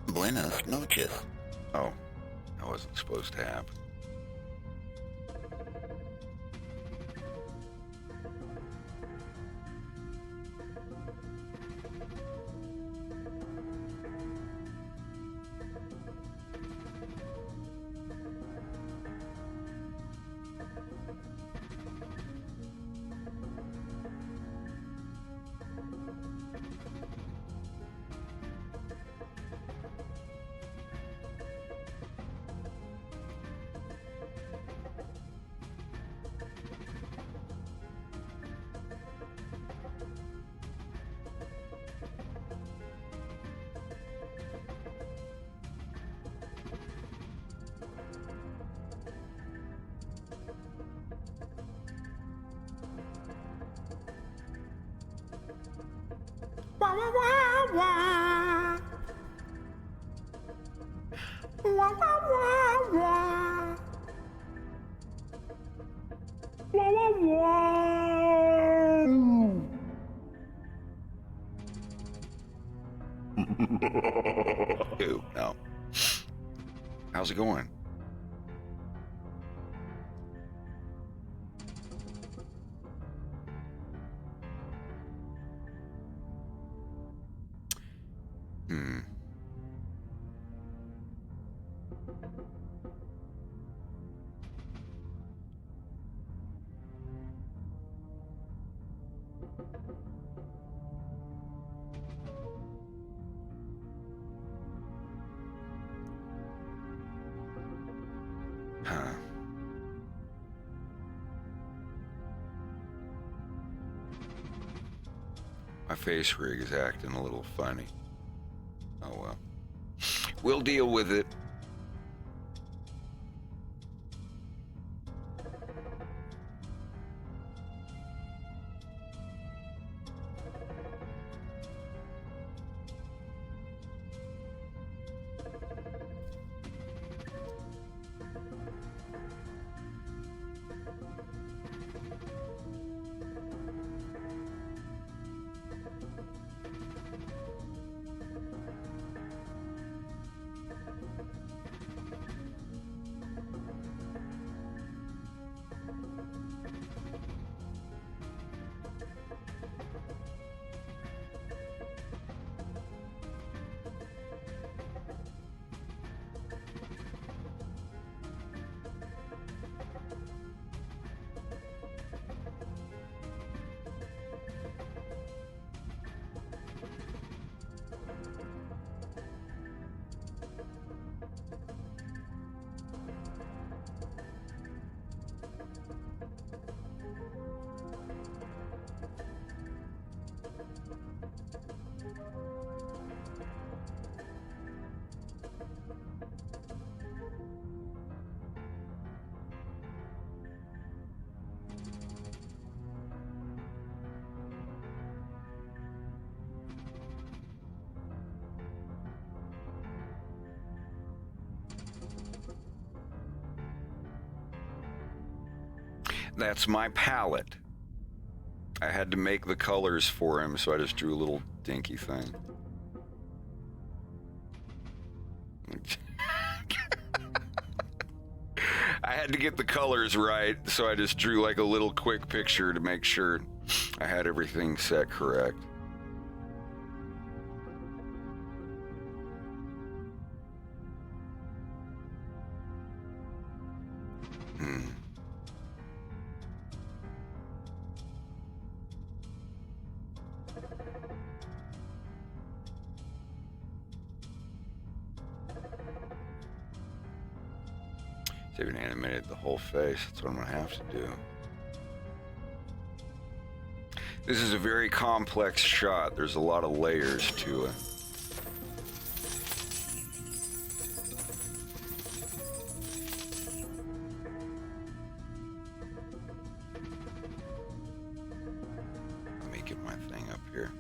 Buenas noches. Oh, that wasn't supposed to happen. Wah, wah, wah, wah. Wah, wah, wah, wah. Wah, wah, wah. Ew, no. How's it going? Huh. My face rig is acting a little funny. Oh well. We'll deal with it. That's my palette. I had to make the colors for him, so I just drew a little dinky thing. I had to get the colors right, so I just drew like a little quick picture to make sure I had everything set correct. Even animated the whole face. That's what I'm gonna have to do. This is a very complex shot. There's a lot of layers to it. Let me get my thing up here.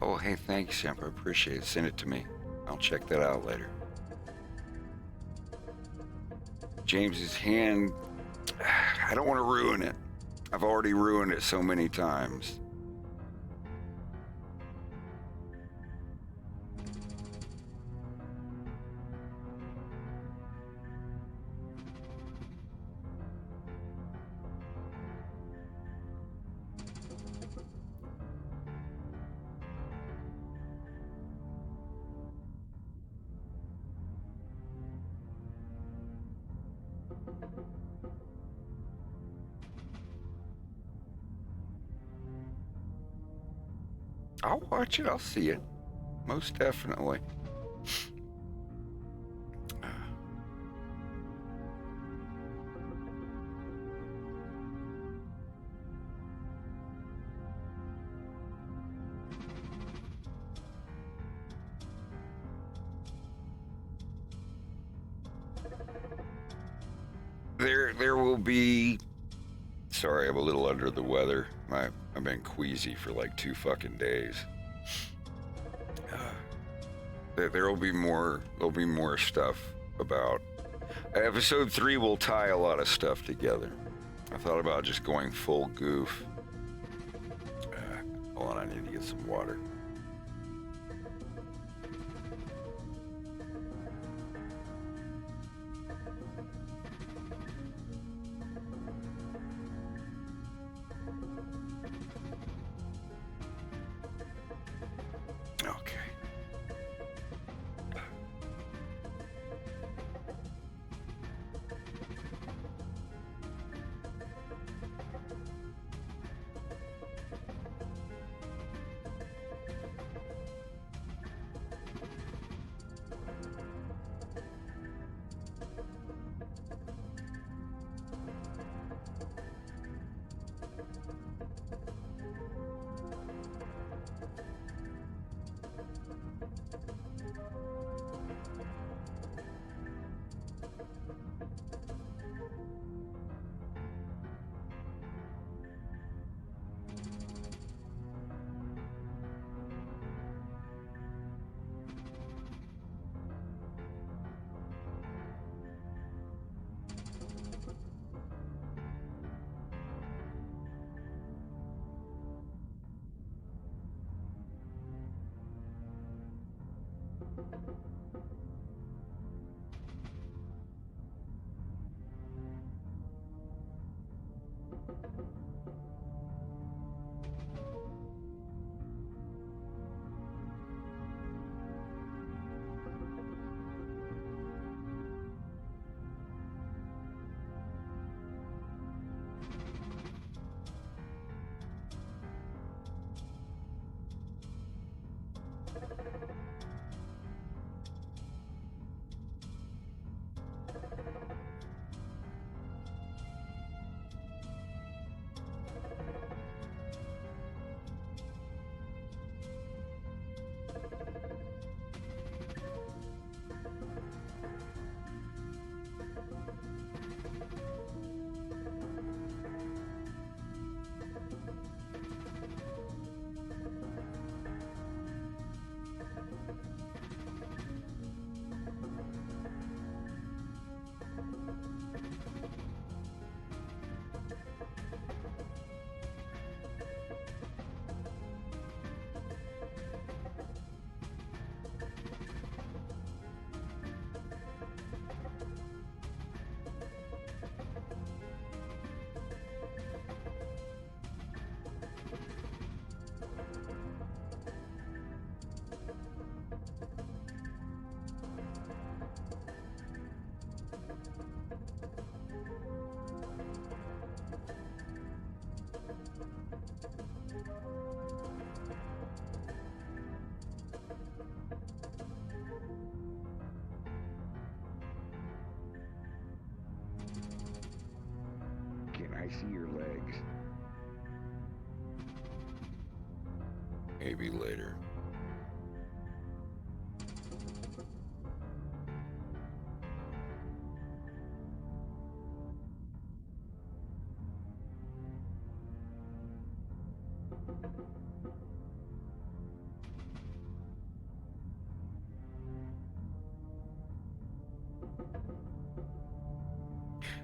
Oh, hey, thanks, Simp. I appreciate it. Send it to me. I'll check that out later. James's hand. I don't want to ruin it. I've already ruined it so many times. I'll watch it. I'll see it. Most definitely. There will be. Sorry, I'm a little under the weather. I've been queasy for like 2 fucking days. There will be more. There'll be more stuff about. Episode 3 will tie a lot of stuff together. I thought about just going full goof. Hold on, I need to get some water. Okay. see your legs. Maybe later.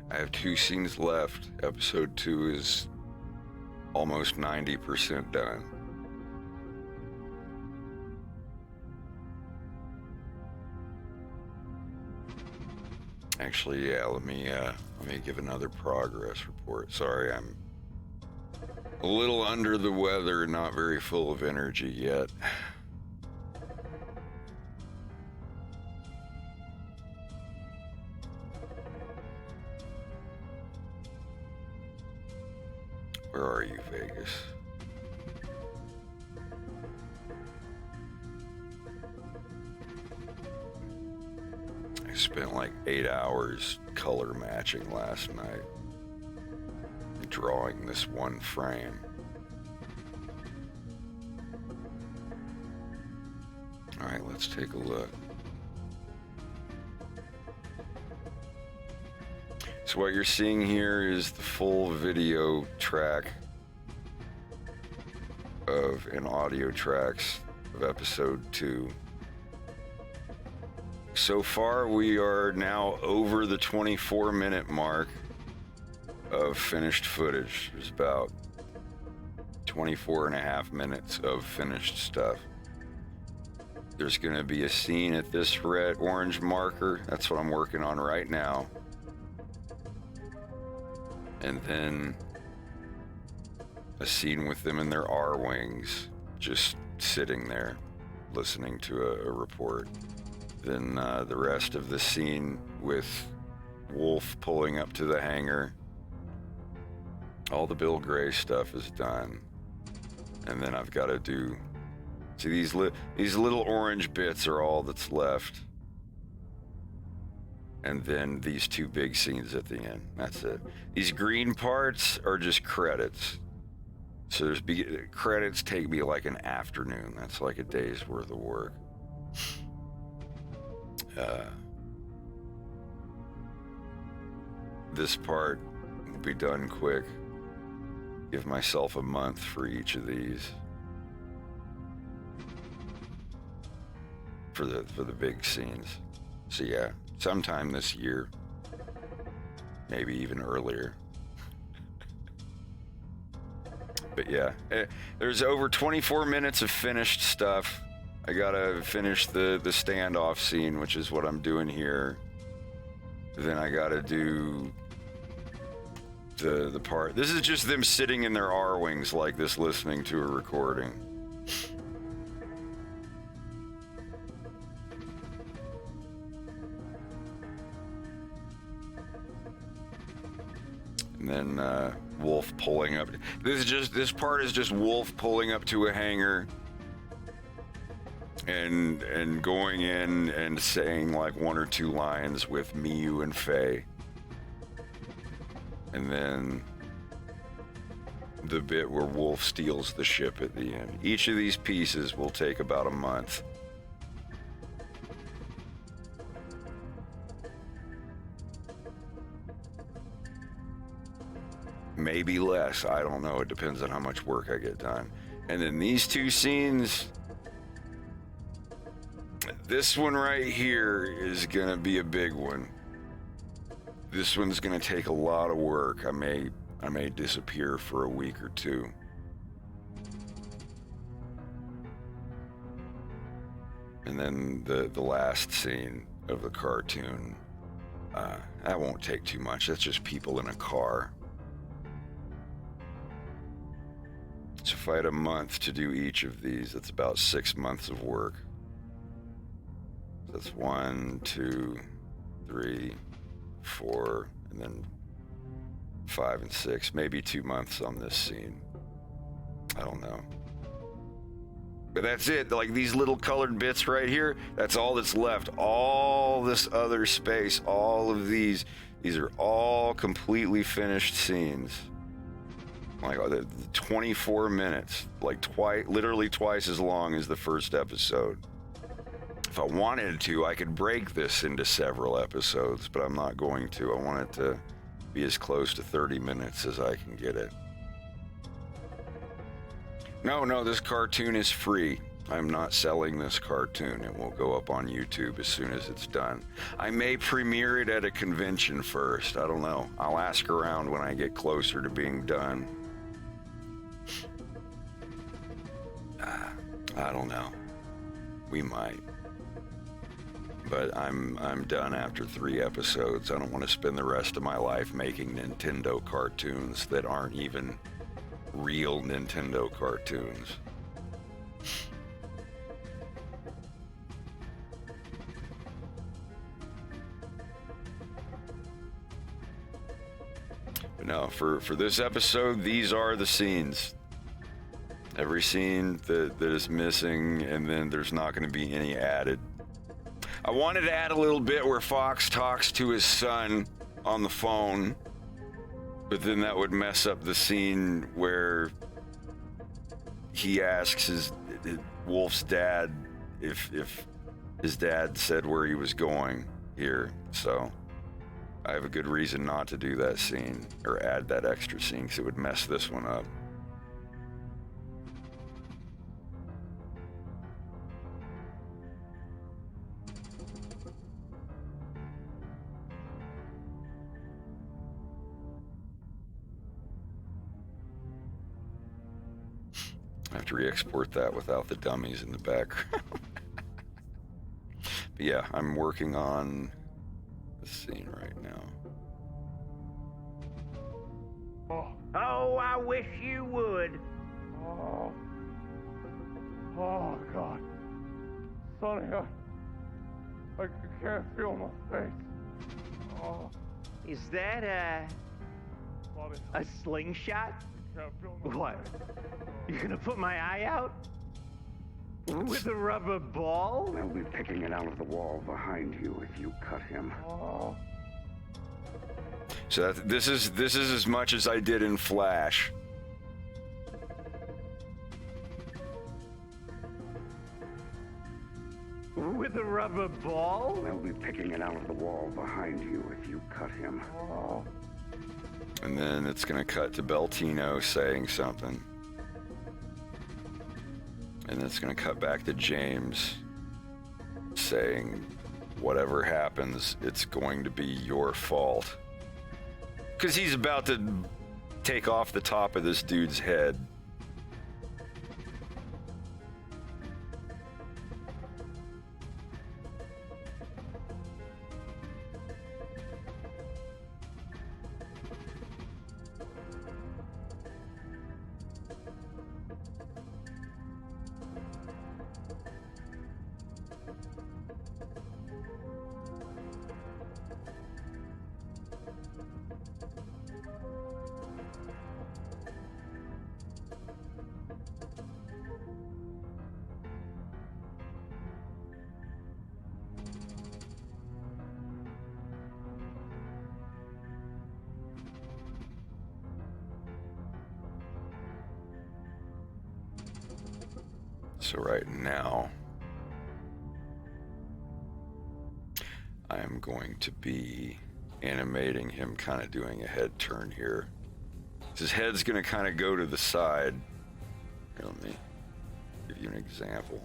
I have 2 scenes left. Episode 2 is almost 90% done. Actually, yeah, let me give another progress report. Sorry, I'm a little under the weather and not very full of energy yet. Where are you, Vegas? I spent like 8 hours color matching last night, drawing this one frame. All right, let's take a look. So what you're seeing here is the full video track of and audio tracks of episode 2. So far, we are now over the 24-minute mark of finished footage. There's about 24 and a half minutes of finished stuff. There's going to be a scene at this red-orange marker. That's what I'm working on right now. And then a scene with them in their R-wings, just sitting there, listening to a report. Then the rest of the scene with Wolf pulling up to the hangar. All the Bill Gray stuff is done. And then I've got to do... See, these little orange bits are all that's left. And then these 2 big scenes at the end. That's it. These green parts are just credits. So credits take me like an afternoon. That's like a day's worth of work. This part will be done quick. Give myself a month for each of these. For the big scenes. So yeah, sometime this year. Maybe even earlier. But yeah, there's over 24 minutes of finished stuff. I gotta finish the standoff scene, which is what I'm doing here. Then I gotta do the part. This is just them sitting in their R-wings like this, listening to a recording. And then Wolf pulling up. This part is just Wolf pulling up to a hangar and going in and saying like 1 or 2 lines with Miyu and Faye. And then the bit where Wolf steals the ship at the end. Each of these pieces will take about a month. Maybe less, I don't know. It depends on how much work I get done. And then these 2 scenes, this one right here is gonna be a big one. This one's gonna take a lot of work. I may disappear for a week or 2. And then the last scene of the cartoon, that won't take too much. That's just people in a car. So if I had a month to do each of these, that's about 6 months of work. That's 1, 2, 3, 4, and then 5 and 6, maybe 2 months on this scene. I don't know. But that's it. Like these little colored bits right here, that's all that's left. All this other space, all of these are all completely finished scenes. Like 24 minutes, like literally twice as long as the first episode. If I wanted to, I could break this into several episodes, but I'm not going to. I want it to be as close to 30 minutes as I can get it. No, this cartoon is free. I'm not selling this cartoon. It will go up on YouTube as soon as it's done. I may premiere it at a convention first. I don't know. I'll ask around when I get closer to being done. I don't know. We might. But I'm done after 3 episodes. I don't want to spend the rest of my life making Nintendo cartoons that aren't even real Nintendo cartoons. But no, for this episode, these are the scenes. Every scene that is missing, and then there's not going to be any added. I wanted to add a little bit where Fox talks to his son on the phone, but then that would mess up the scene where he asks his Wolf's dad if his dad said where he was going here. So I have a good reason not to do that scene or add that extra scene, because it would mess this one up. I have to re-export that without the dummies in the background. But yeah, I'm working on the scene right now. Oh, I wish you would. Oh. Oh, God. Sonny, I can't feel my face. Oh, Is that Sonny, a slingshot? I can't feel my What? face. You're gonna put my eye out? With a rubber ball? They'll be picking it out of the wall behind you if you cut him. Oh. So this is as much as I did in Flash. With a rubber ball? They'll be picking it out of the wall behind you if you cut him. Oh. And then it's going to cut to Beltino saying something. And then it's going to cut back to James saying, whatever happens, it's going to be your fault. Because he's about to take off the top of this dude's head. So right now, I am going to be animating him kind of doing a head turn here. His head's going to kind of go to the side. Here, let me give you an example.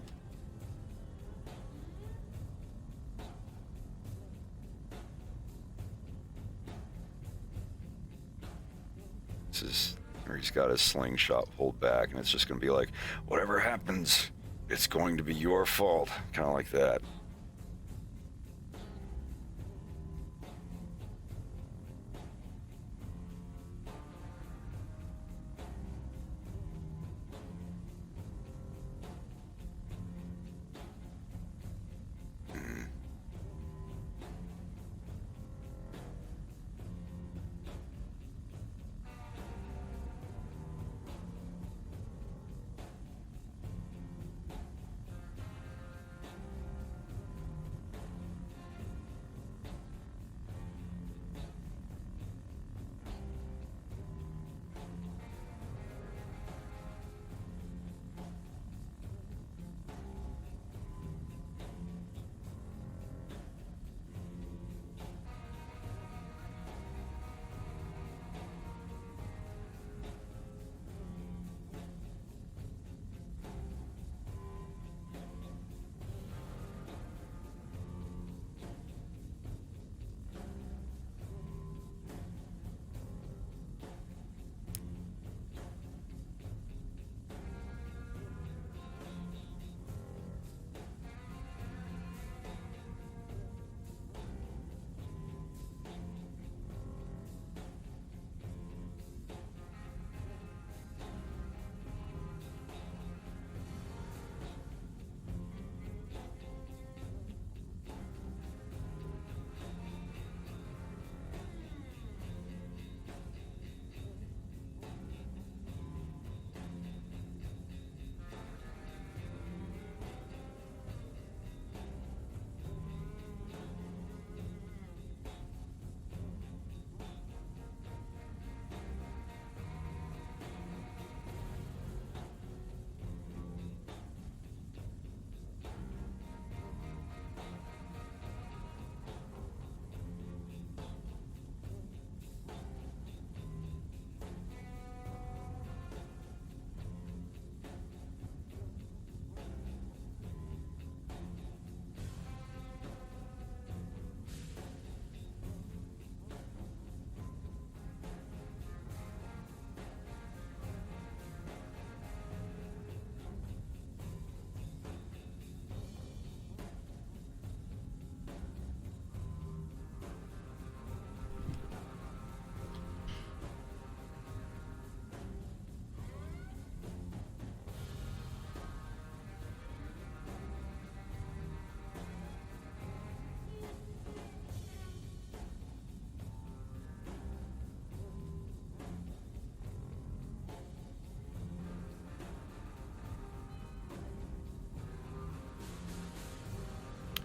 This is where he's got his slingshot pulled back, and it's just going to be like, whatever happens, it's going to be your fault. Kind of like that.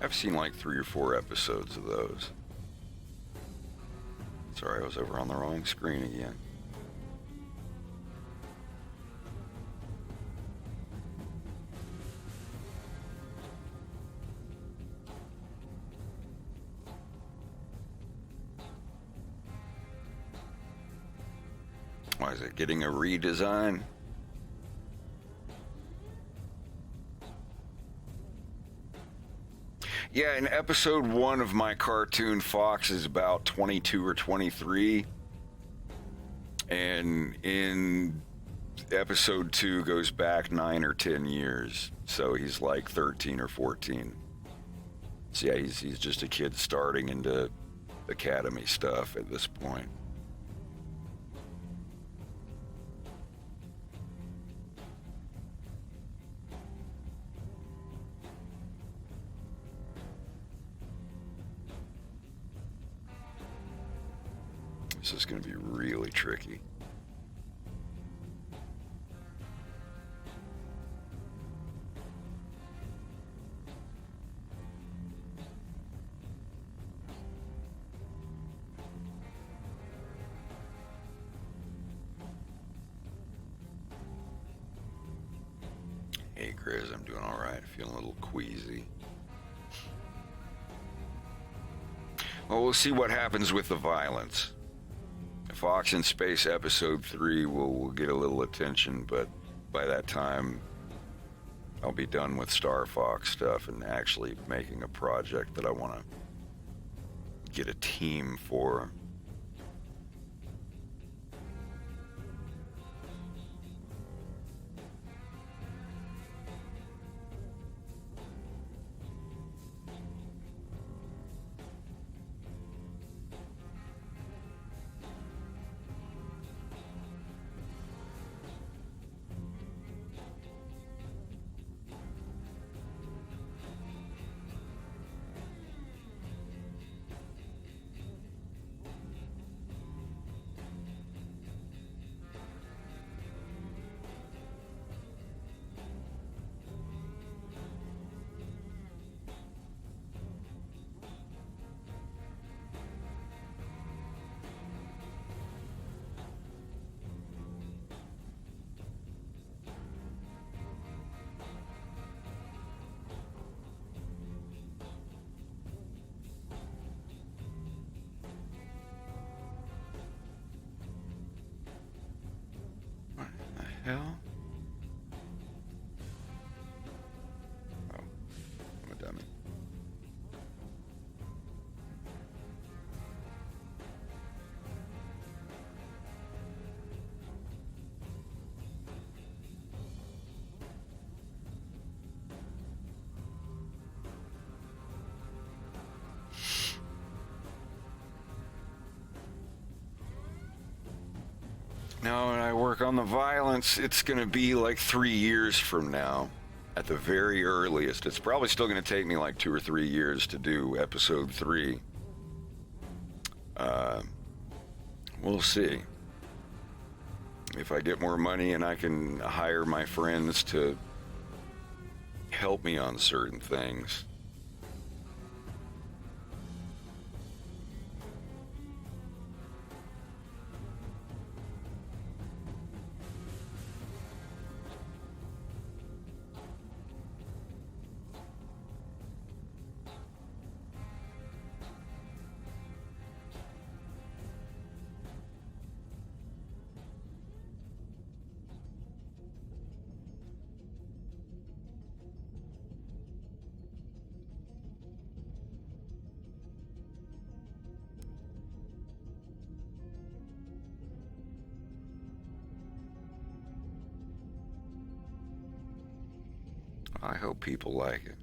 I've seen like 3 or 4 episodes of those. Sorry, I was over on the wrong screen again. Why is it getting a redesign? Yeah, in episode 1 of my cartoon, Fox is about 22 or 23. And in episode 2 goes back 9 or 10 years. So he's like 13 or 14. So yeah, he's just a kid starting into academy stuff at this point. This is going to be really tricky. Hey, Grizz, I'm doing all right. Feeling a little queasy. Well, we'll see what happens with the violence. Fox in Space episode 3 will get a little attention, but by that time I'll be done with Star Fox stuff and actually making a project that I want to get a team for. What the hell? Oh, I'm a dummy. Now, when I work on the violence, it's going to be like 3 years from now, at the very earliest. It's probably still going to take me like 2 or 3 years to do episode 3. We'll see. If I get more money and I can hire my friends to help me on certain things. I hope people like it.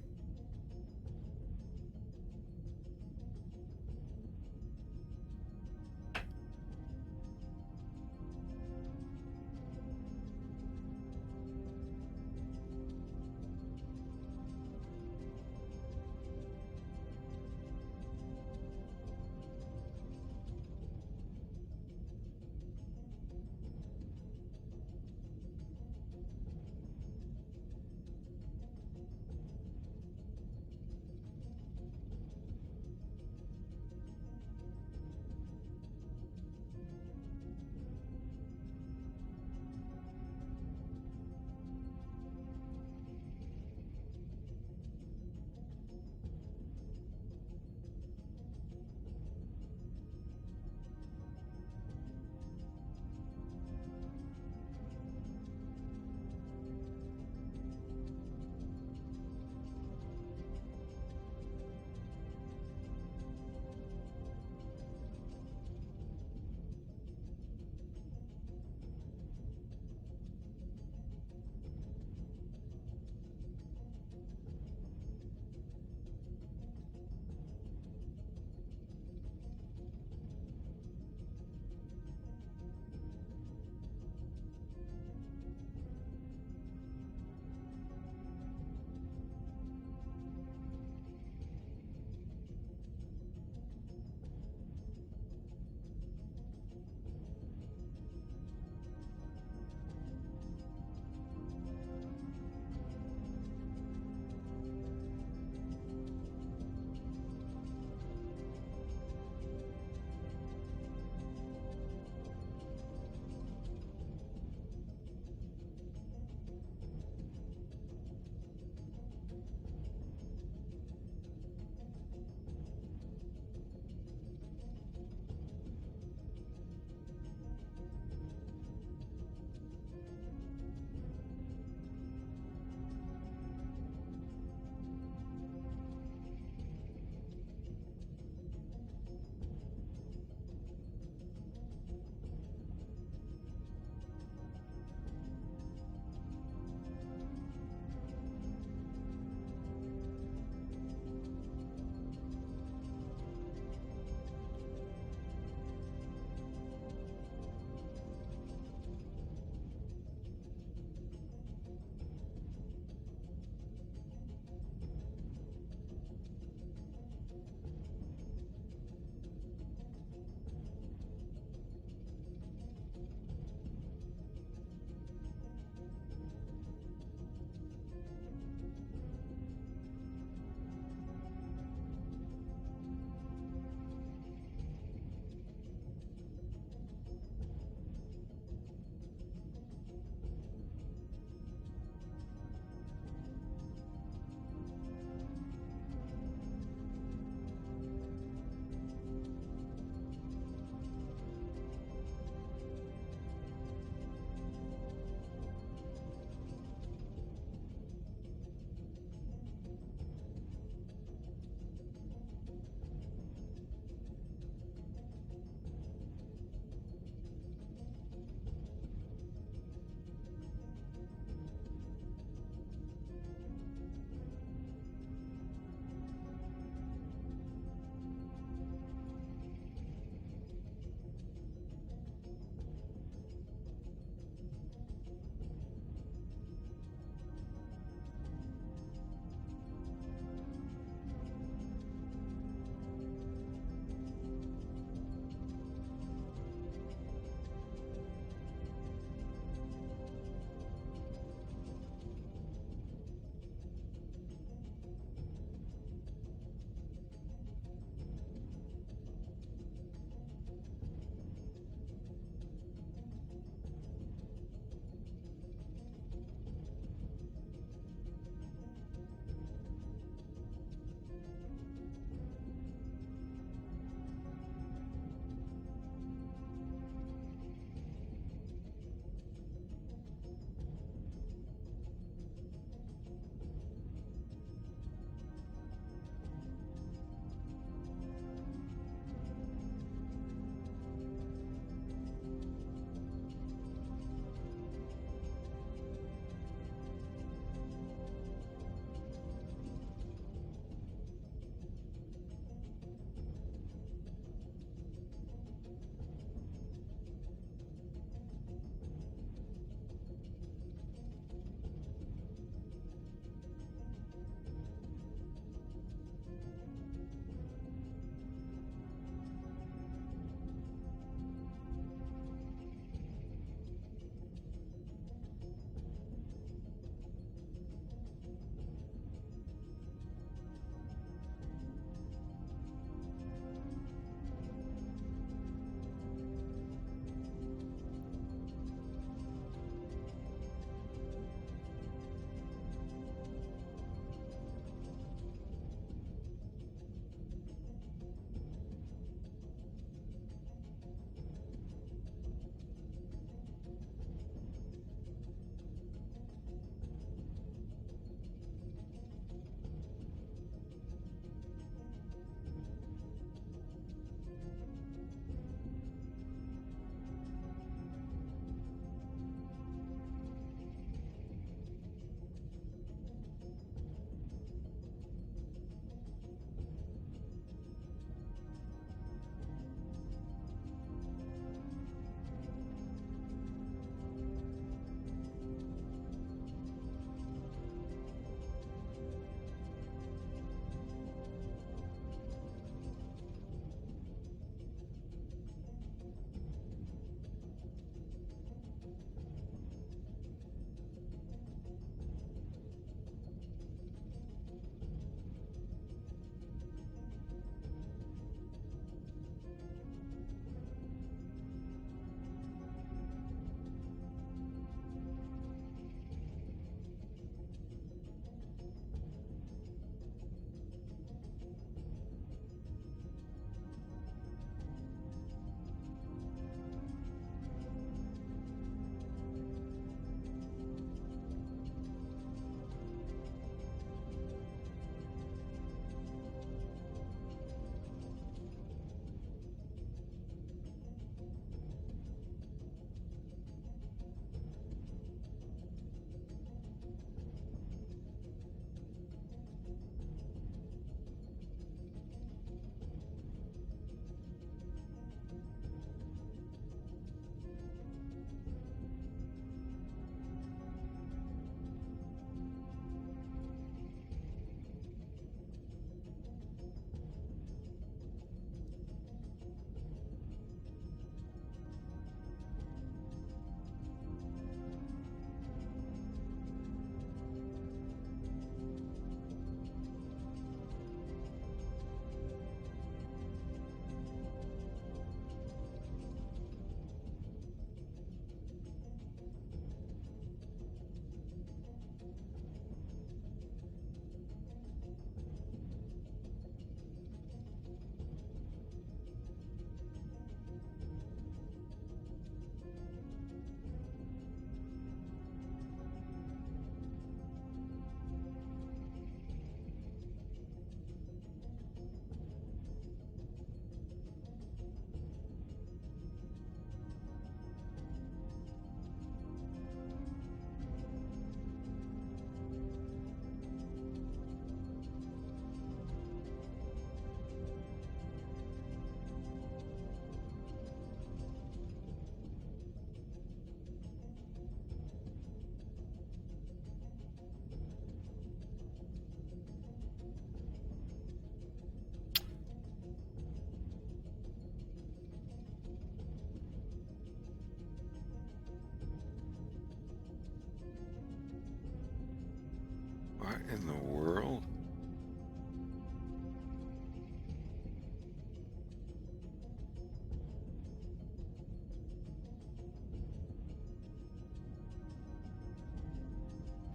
What in the world?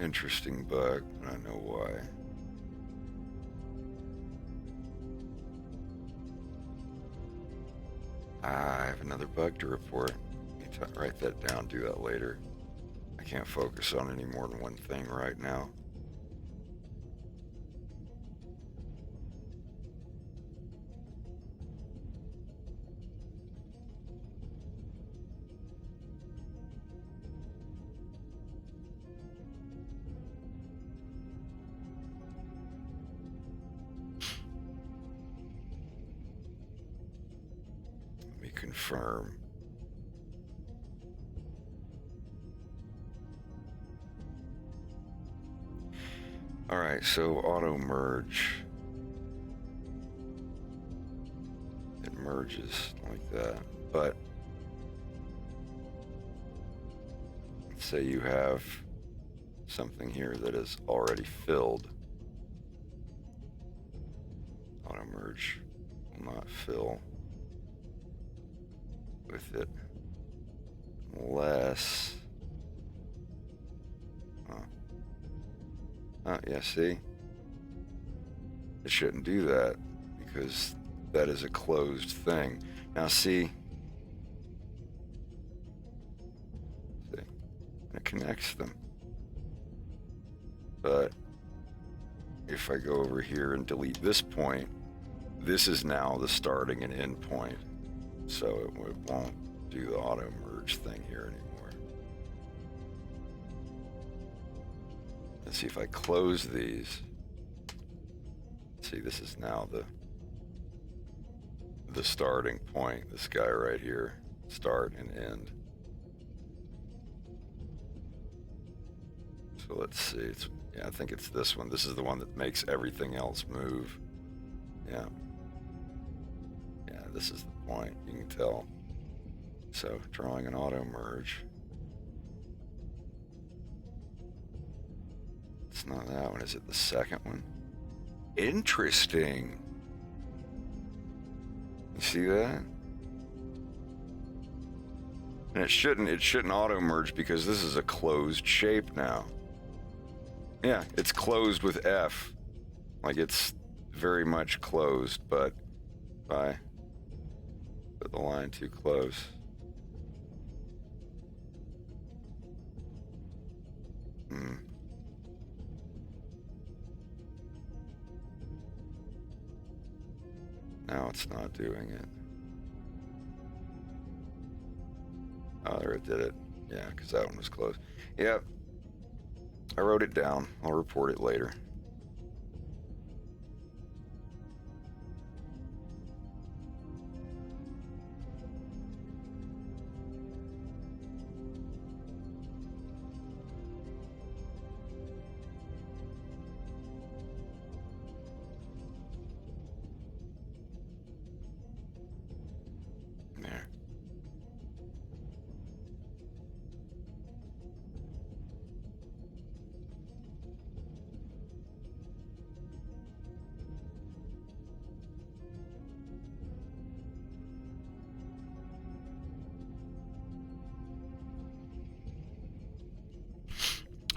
Interesting bug, I know why. I have another bug to report. Let me write that down, do that later. I can't focus on any more than one thing right now. Confirm. All right, so auto merge. It merges like that, but let's say you have something here that is already filled. Auto merge will not fill with it unless yeah, see, it shouldn't do that because that is a closed thing. Now see, it connects them, but if I go over here and delete this point, this is now the starting and end point. So it won't do the auto merge thing here anymore. Let's see if I close these. See, this is now the starting point. This guy right here, start and end. So let's see. Yeah, I think it's this one. This is the one that makes everything else move. Yeah. Yeah, this is the point, you can tell. So drawing an auto merge. It's not that one, is it the second one? Interesting. You see that? And it shouldn't auto merge because this is a closed shape now. Yeah, it's closed with F. Like it's very much closed, but by put the line too close. Now it's not doing it. Oh, there it did it. Yeah, because that one was closed. Yep. I wrote it down. I'll report it later. There.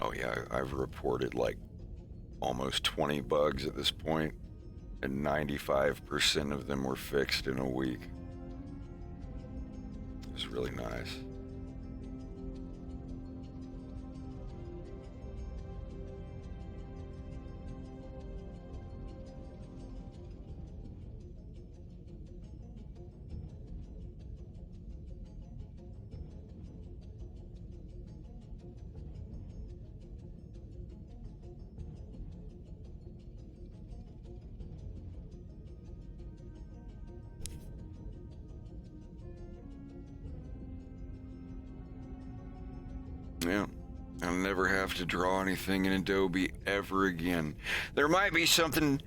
Oh yeah, I've reported like almost 20 bugs at this point, and 95% of them were fixed in a week. It was really nice. Yeah, I'll never have to draw anything in Adobe ever again. There might be something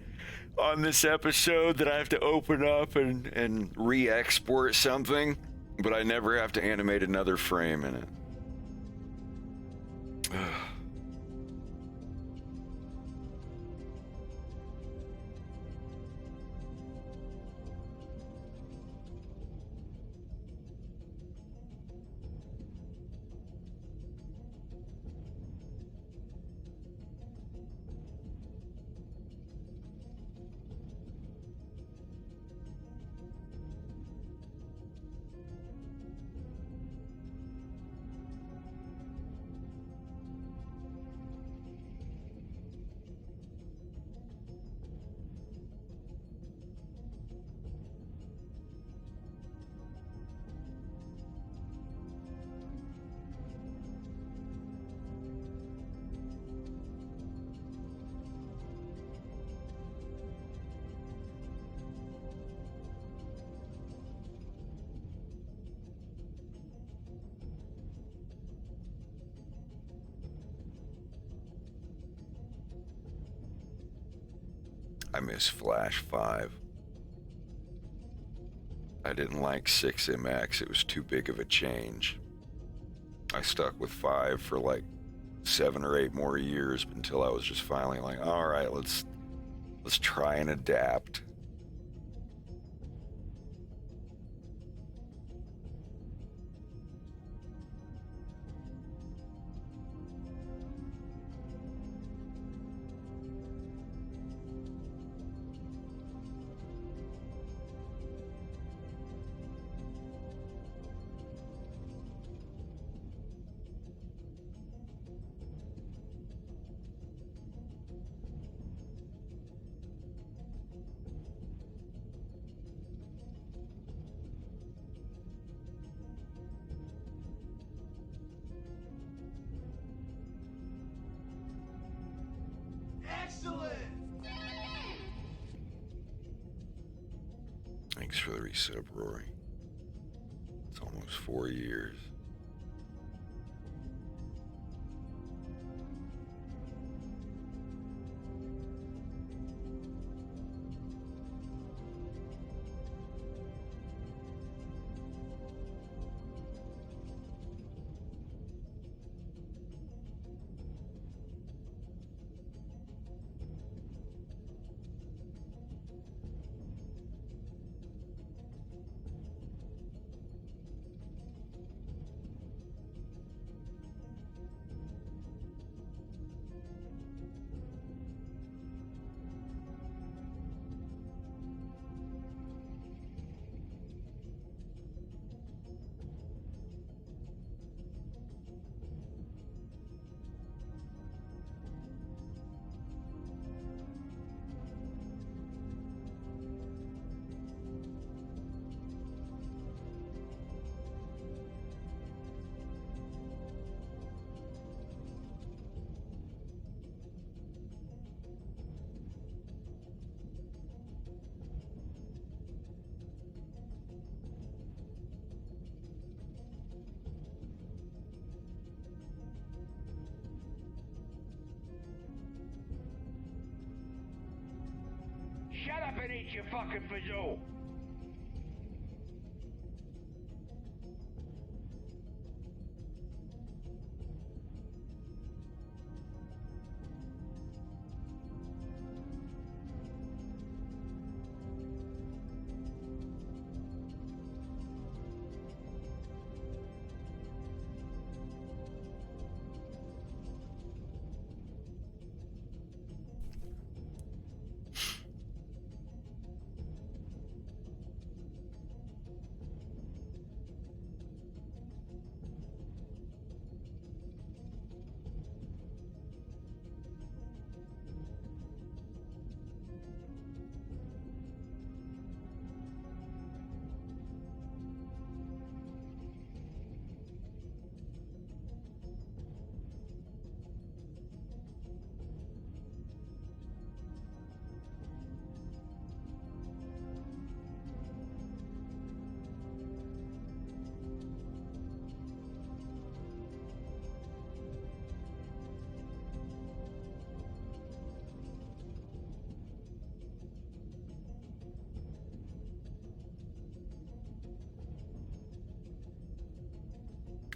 on this episode that I have to open up and re-export something, but I never have to animate another frame in it. I miss Flash 5. I didn't like 6MX. It was too big of a change. I stuck with 5 for like 7 or 8 more years until I was just finally like, all right, let's try and adapt. Thanks for the resub, Rory. It's almost 4 years. Shut up and eat your fucking fazoo!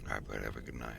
All right, bud, have a good night.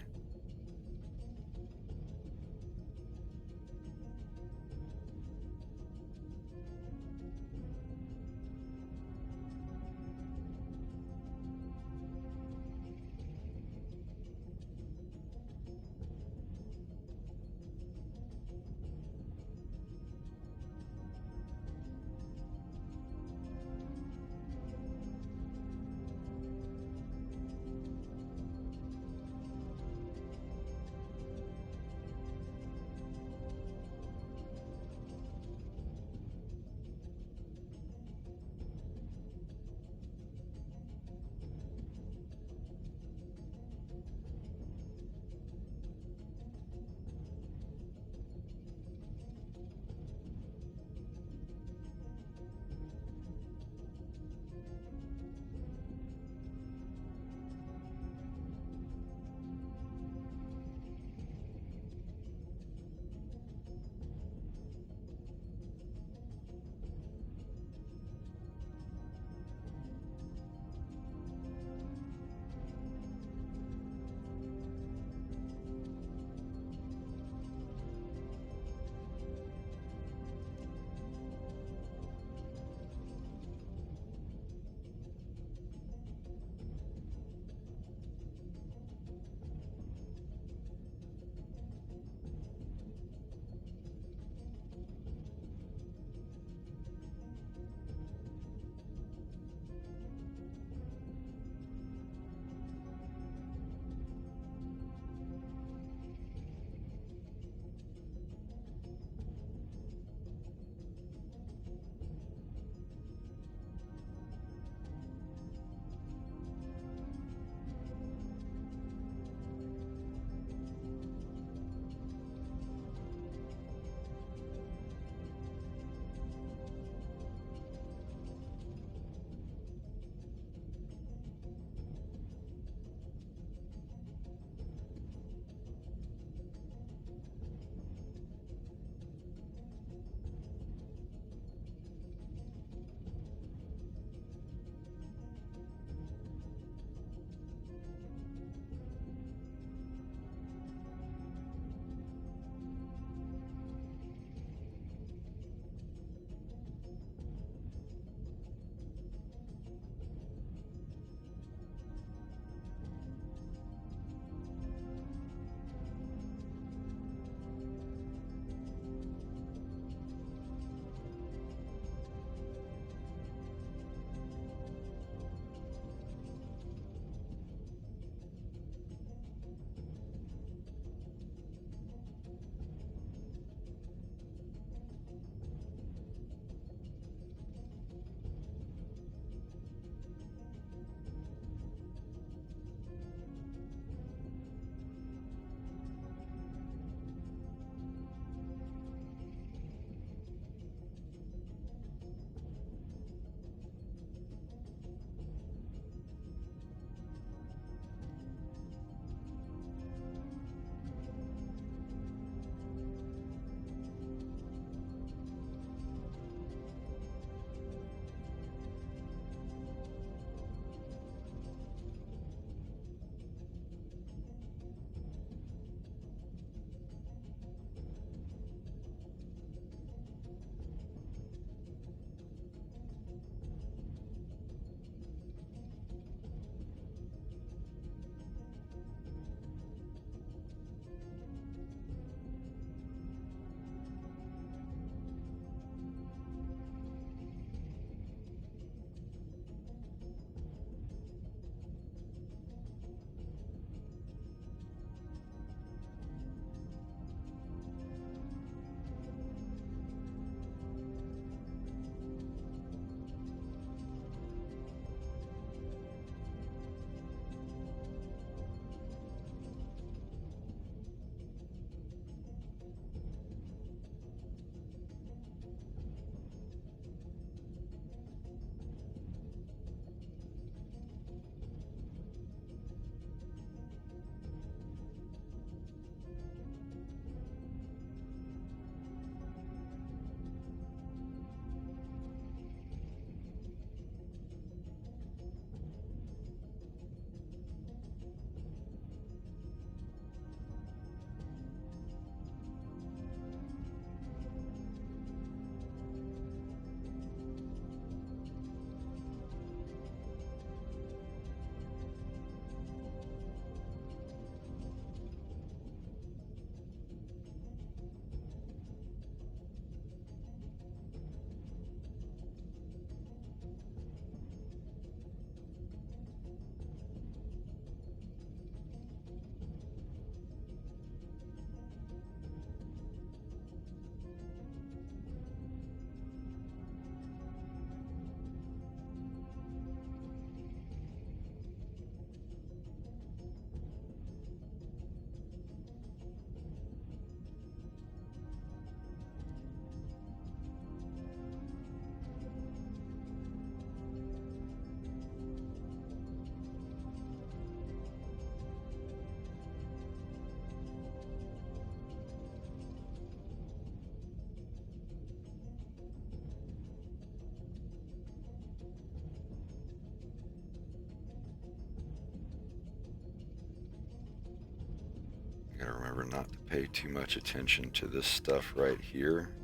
Gotta remember not to pay too much attention to this stuff right here,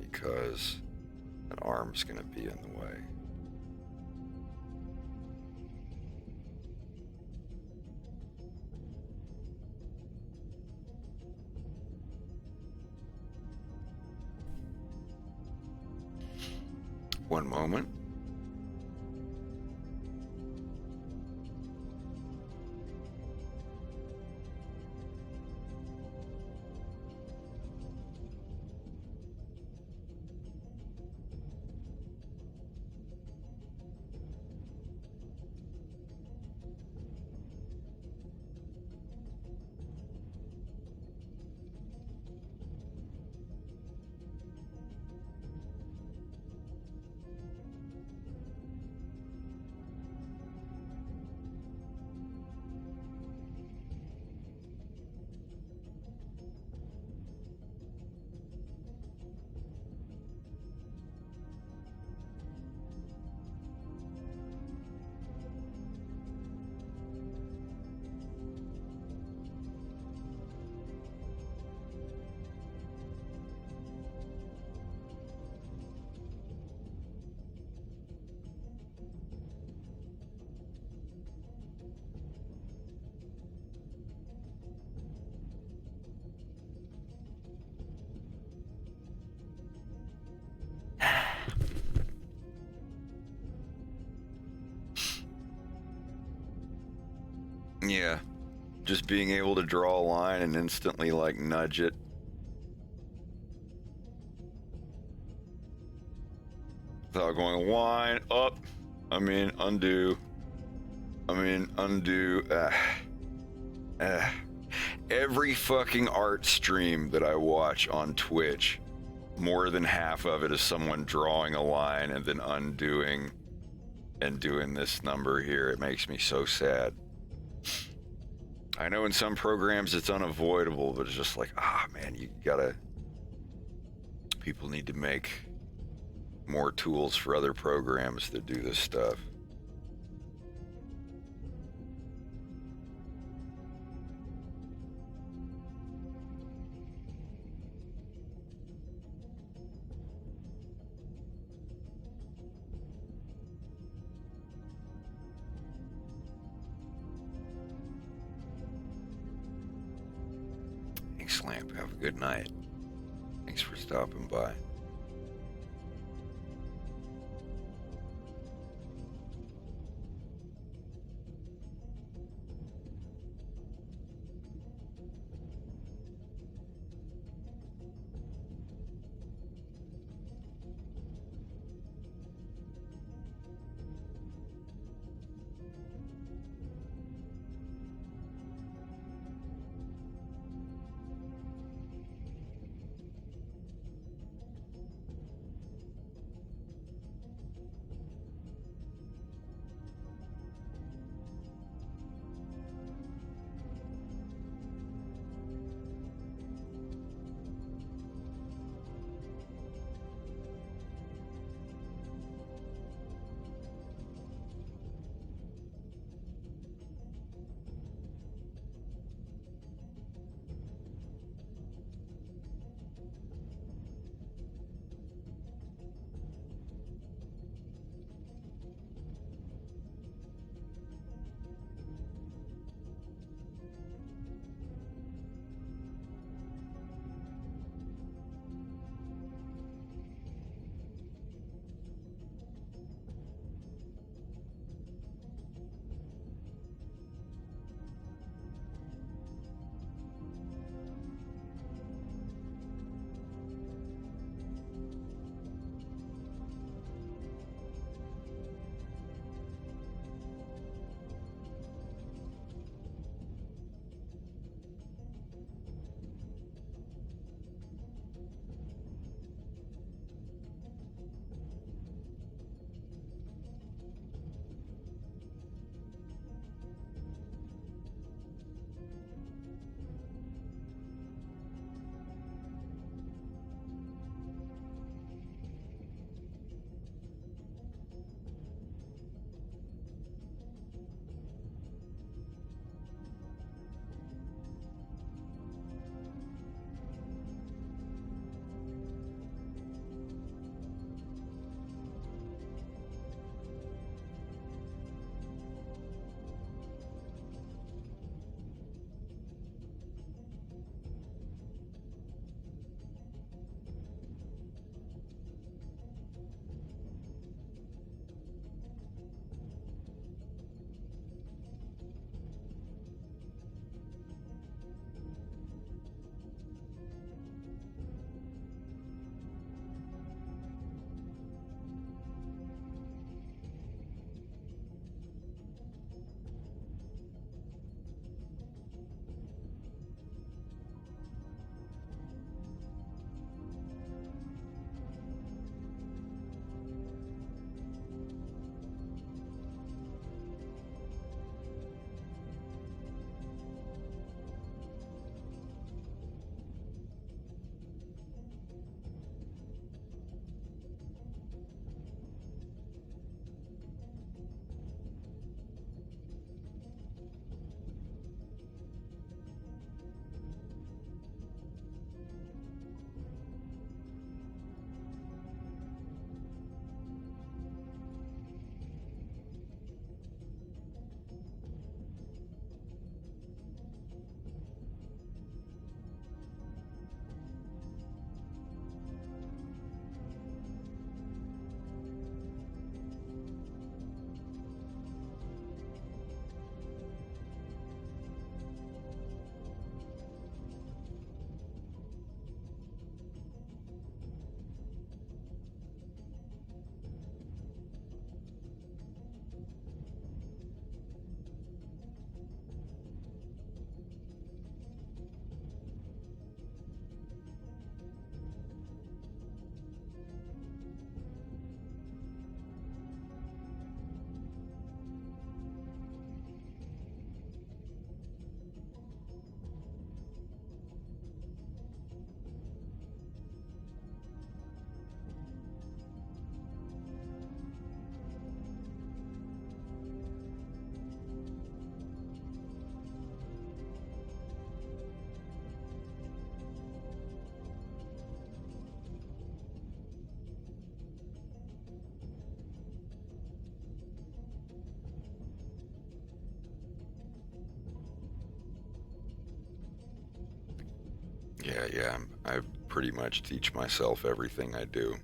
because an arm's gonna be in the way. One moment. Yeah, just being able to draw a line and instantly like nudge it. Without going line up, undo. Undo. Every fucking art stream that I watch on Twitch, more than half of it is someone drawing a line and then undoing and doing this number here. It makes me so sad. I know in some programs it's unavoidable, but it's just like, man, people need to make more tools for other programs that do this stuff. Thanks, Lamp. Have a good night. Thanks for stopping by. Yeah. I pretty much teach myself everything I do.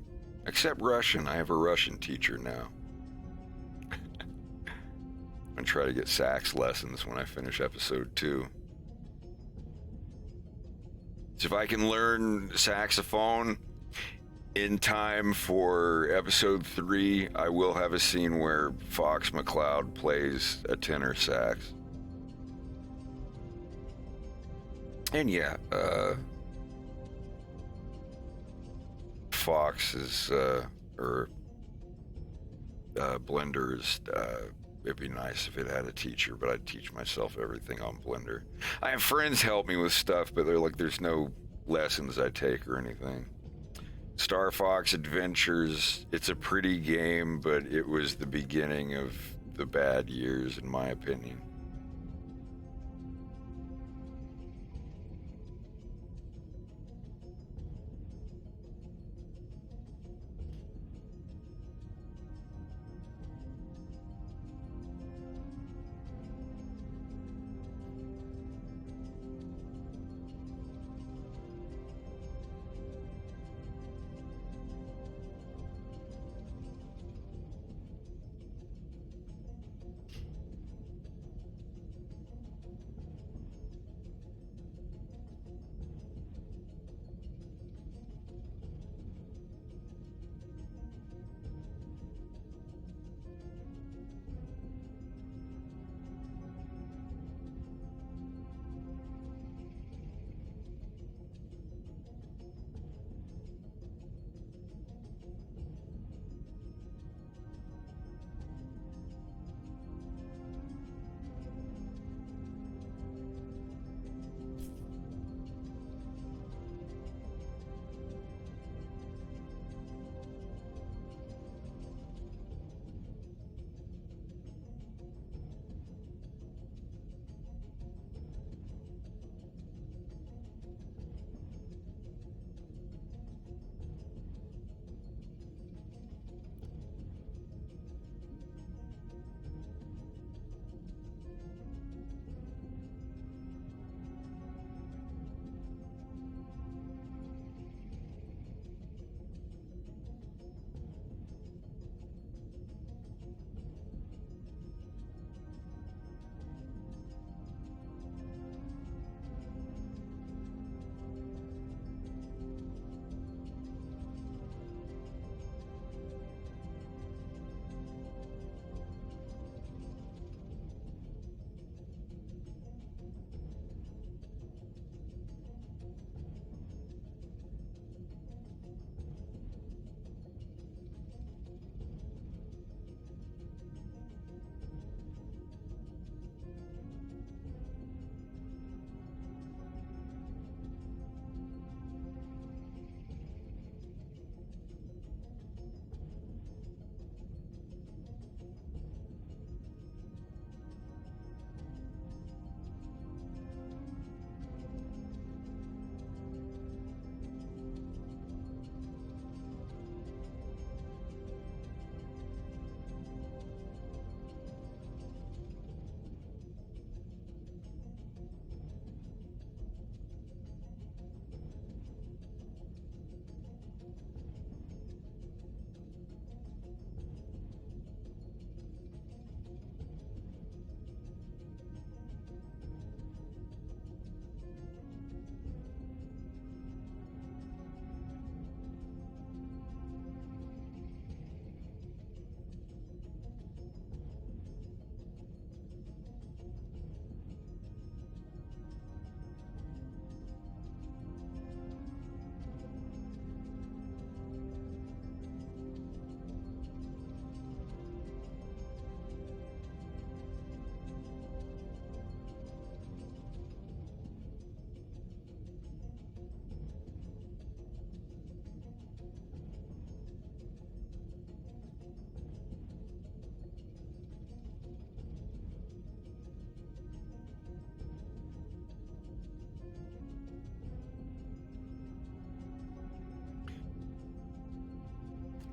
Except Russian. I have a Russian teacher now. I'm gonna try to get sax lessons when I finish episode 2. So if I can learn saxophone in time for episode 3, I will have a scene where Fox McCloud plays a tenor sax. And yeah, Fox is, Blender is, it'd be nice if it had a teacher, but I'd teach myself everything on Blender. I have friends help me with stuff, but they're like, there's no lessons I take or anything. Star Fox Adventures, it's a pretty game, but it was the beginning of the bad years, in my opinion.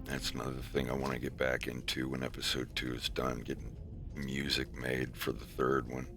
That's another thing I want to get back into when episode 2 is done, getting music made for the 3rd one.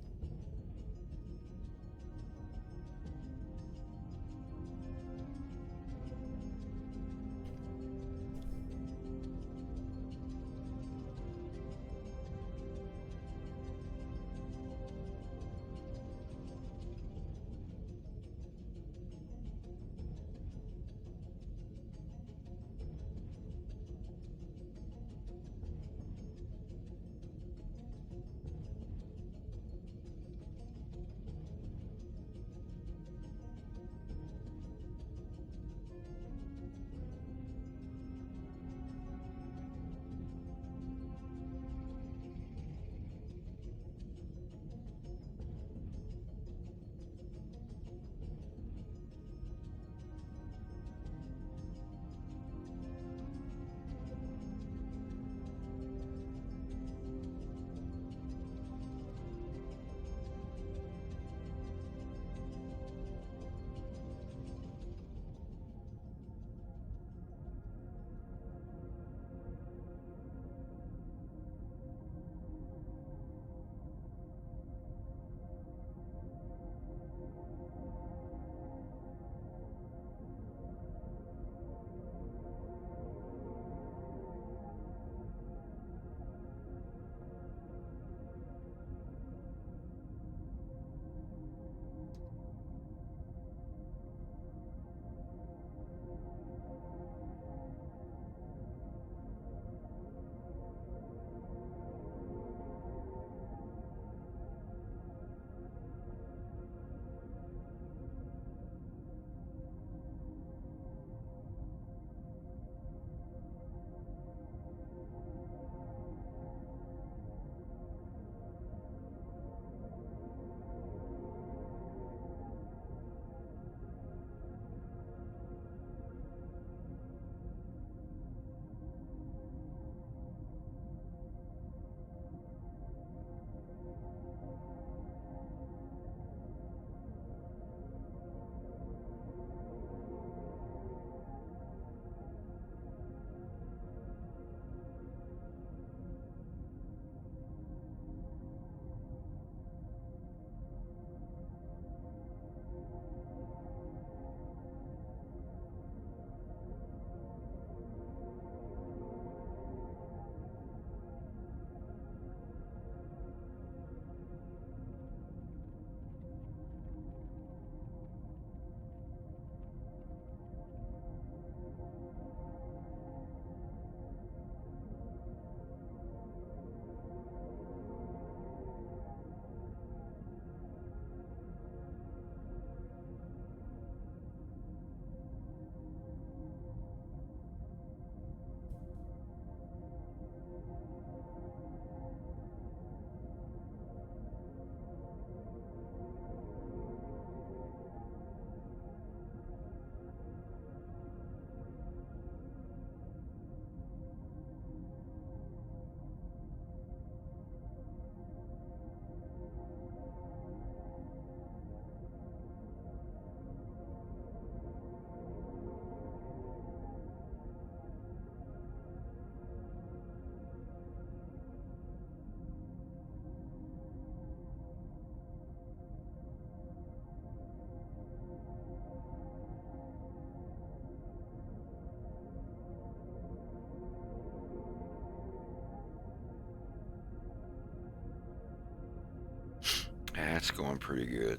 It's going pretty good.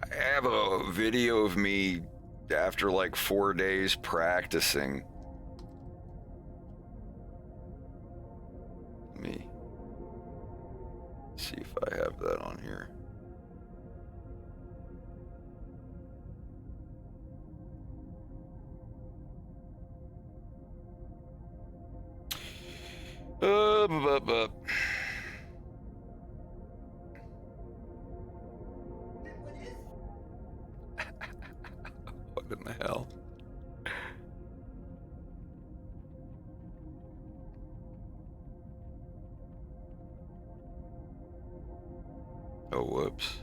I have a video of me after like 4 days practicing. Let me see if I have that on here. What in the hell? Oh, whoops.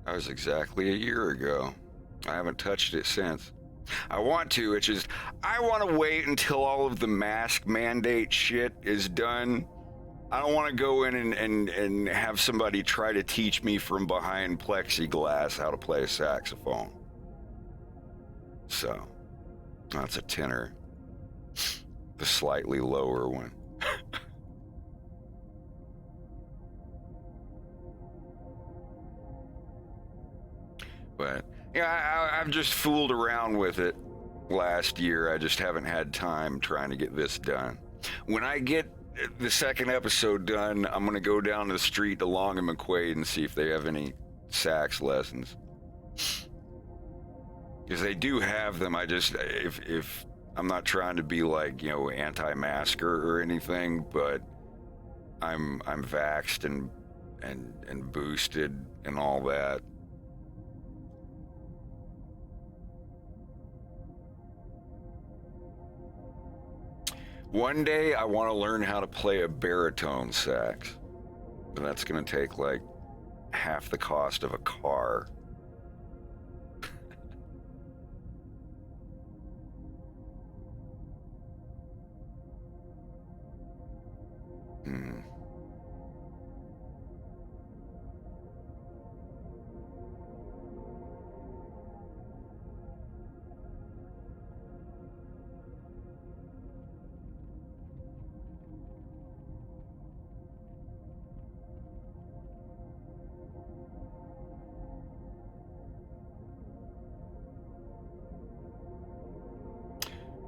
That was exactly a year ago. I haven't touched it since. I want to, it's just, I want to wait until all of the mask mandate shit is done. I don't want to go in and have somebody try to teach me from behind plexiglass how to play a saxophone. So, that's a tenor. The slightly lower one. But yeah, I've just fooled around with it last year. I just haven't had time trying to get this done. When I get the second episode done, I'm going to go down the street to Long and McQuaid and see if they have any sax lessons. Because they do have them. I just, if I'm not trying to be like, you know, anti-masker or anything, but I'm vaxxed and boosted and all that. One day I want to learn how to play a baritone sax. But that's going to take like half the cost of a car.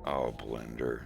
Oh, Blender.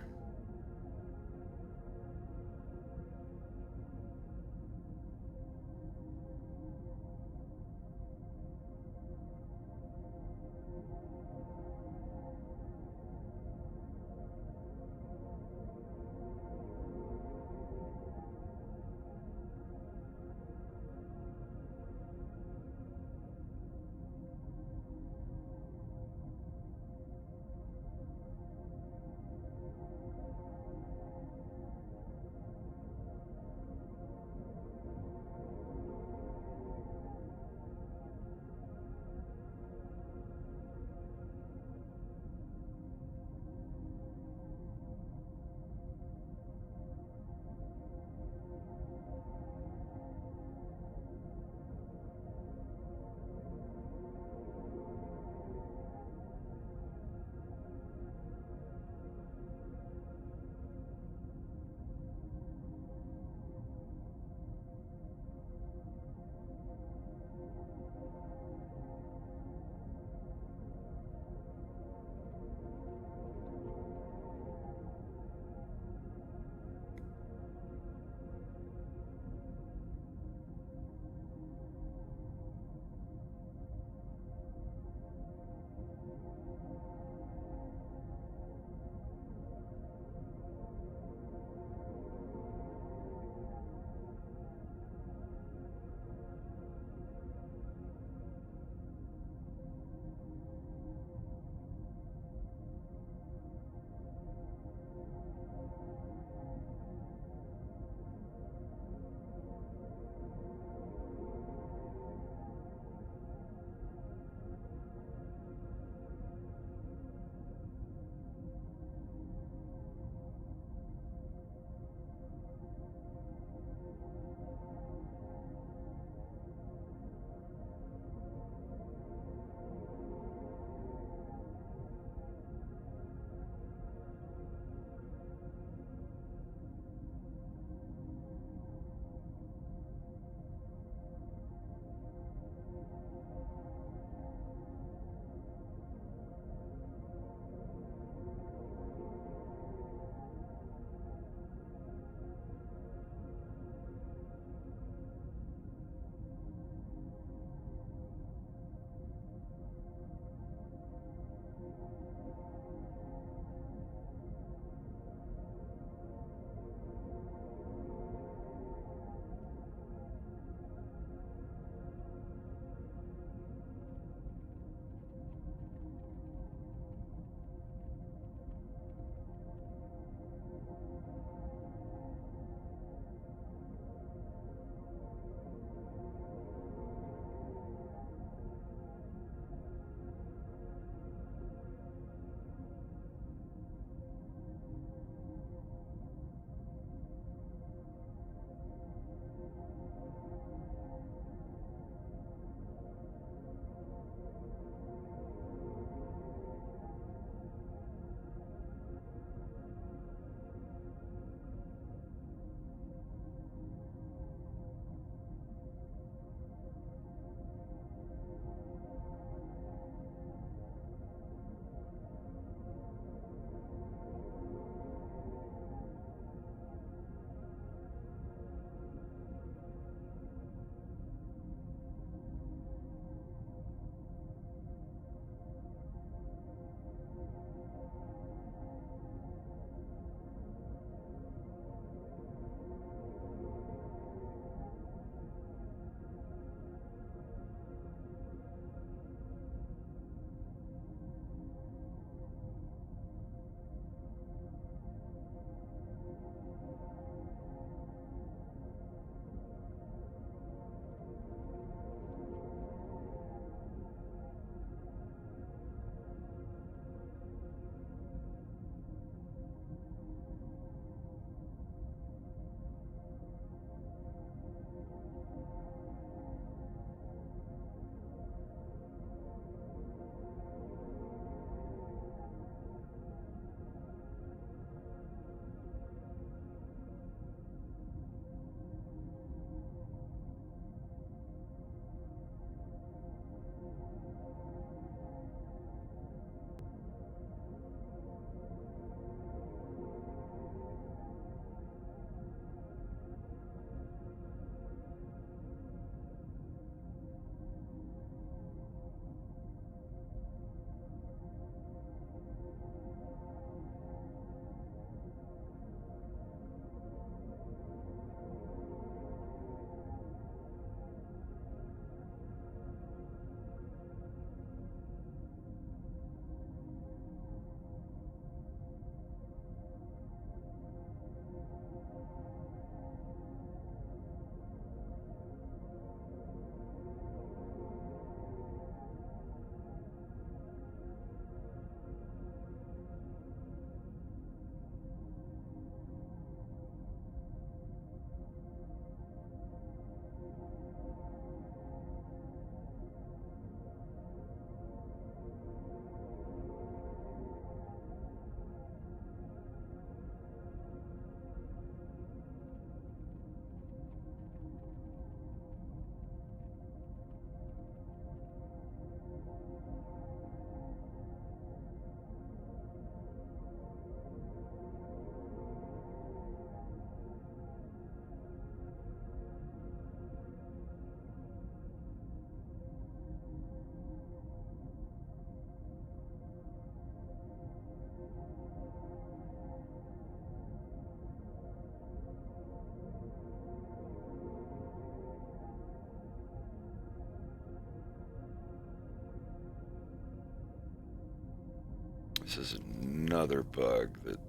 This is another bug that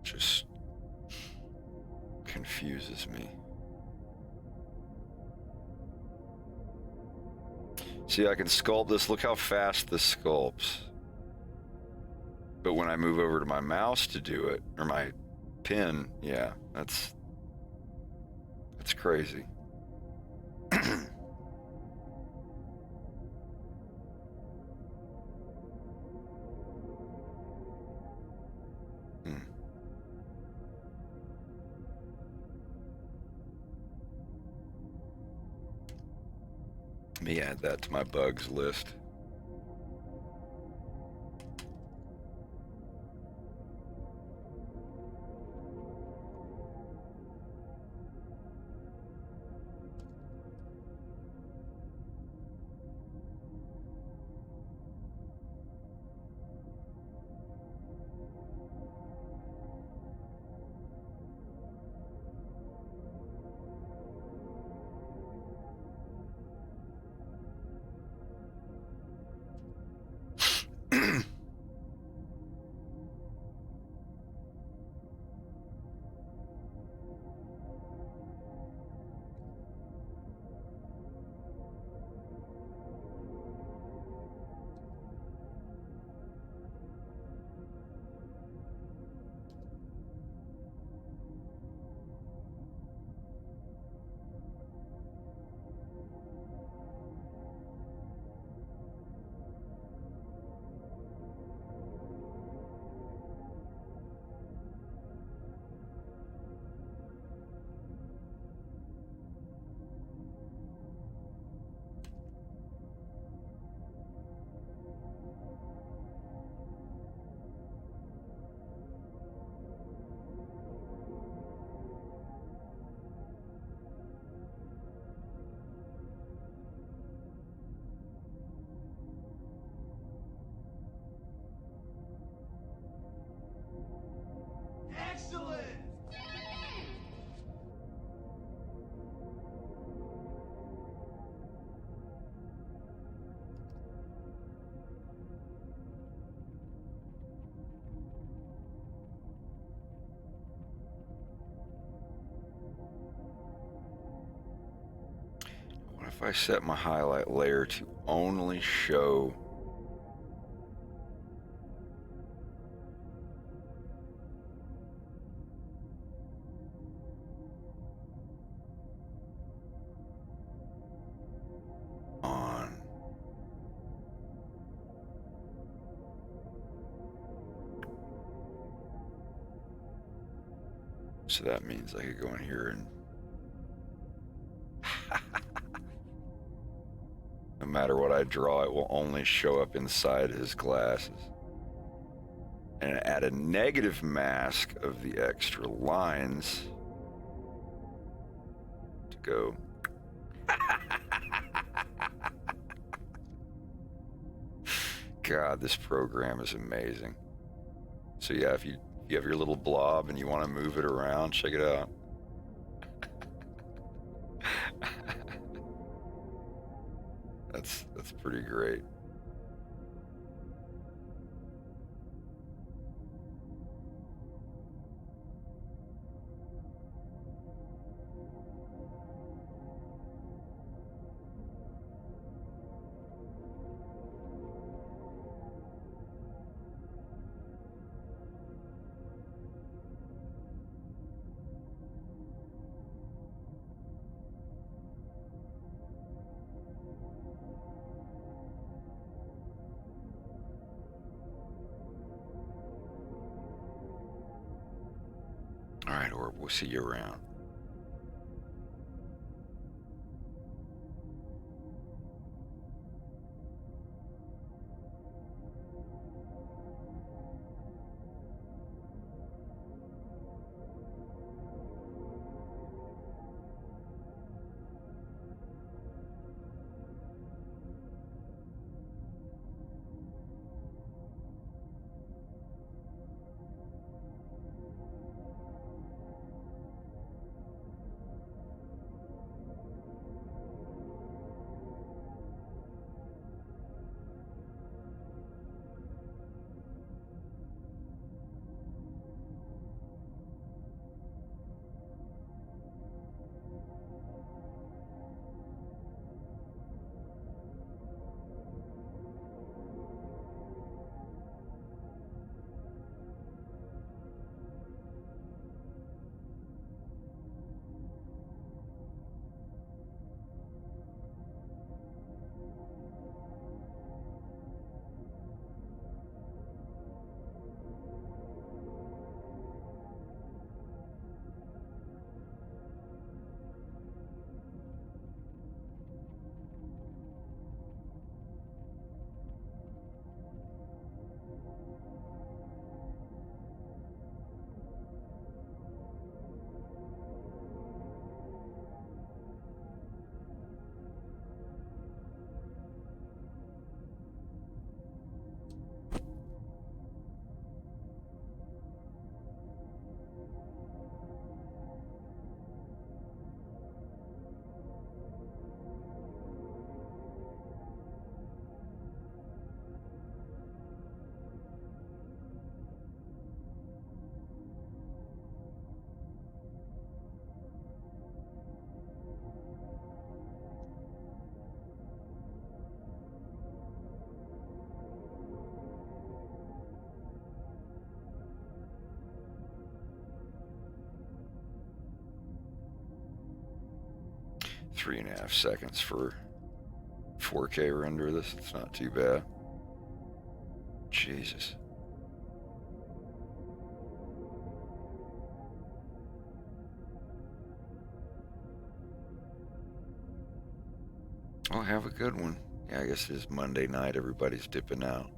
just confuses me. See, I can sculpt this. Look how fast this sculpts. But when I move over to my mouse to do it, or my pen, yeah, that's crazy. Let me add that to my bugs list. What if I set my highlight layer to only show on so that means I could go in here and no matter what I draw, it will only show up inside his glasses. And add a negative mask of the extra lines to go. God, this program is amazing. So yeah, if you have your little blob and you want to move it around, check it out. That's pretty great. All right, Orb, we'll see you around. 3.5 seconds for 4K render this. It's not too bad. Jesus. Well, have a good one. Yeah, I guess it is Monday night. Everybody's dipping out.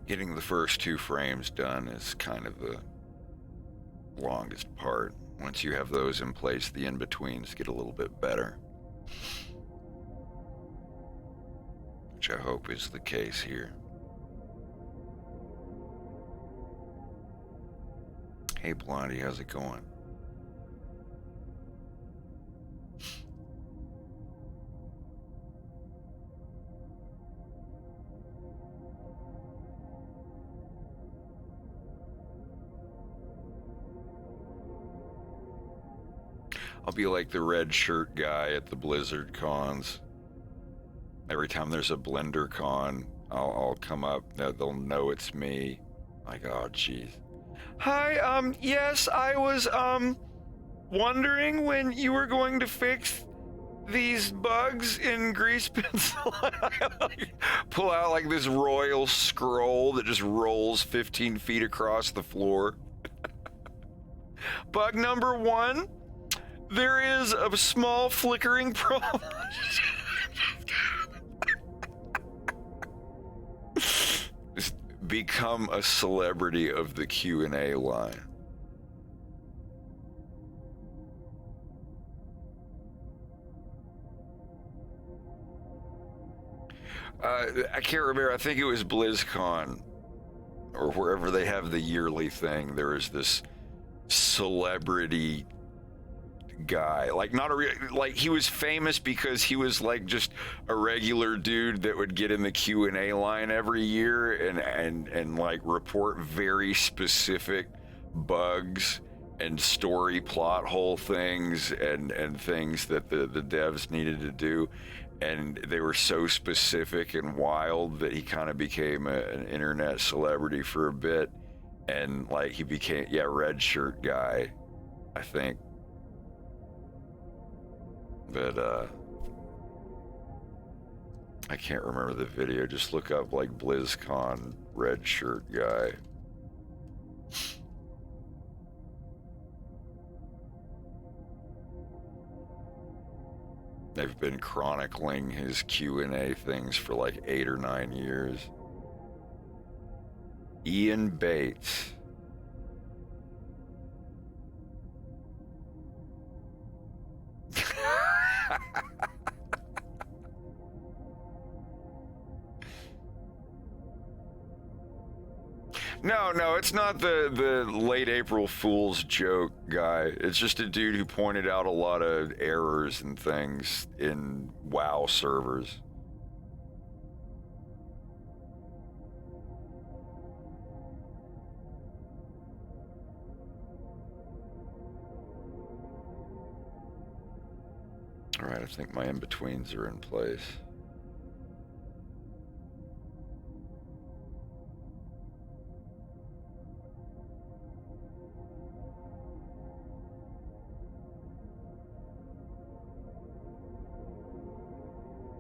Getting the first 2 frames done is kind of the longest part. Once you have those in place, the in-betweens get a little bit better, which I hope is the case here. Hey Blondie, how's it going? I'll be like the red shirt guy at the Blizzard cons. Every time there's a BlenderCon, I'll come up. They'll know it's me. Like, oh, jeez. Hi, yes, I was, wondering when you were going to fix these bugs in grease pencil. Pull out like this royal scroll that just rolls 15 feet across the floor. Bug number 1, there is a small flickering problem. Just become a celebrity of the Q&A line. I can't remember. I think it was BlizzCon or wherever they have the yearly thing. There was this celebrity guy, like not a like he was famous because he was like just a regular dude that would get in the Q&A line every year and like report very specific bugs and story plot hole things and things that the devs needed to do. And they were so specific and wild that he kind of became an internet celebrity for a bit. And like he became, red shirt guy, I think. But I can't remember the video. Just look up like BlizzCon red shirt guy. They've been chronicling his Q&A things for like 8 or 9 years. Ian Bates. No, it's not the late April Fool's joke guy. It's just a dude who pointed out a lot of errors and things in WoW servers. All right, I think my in-betweens are in place.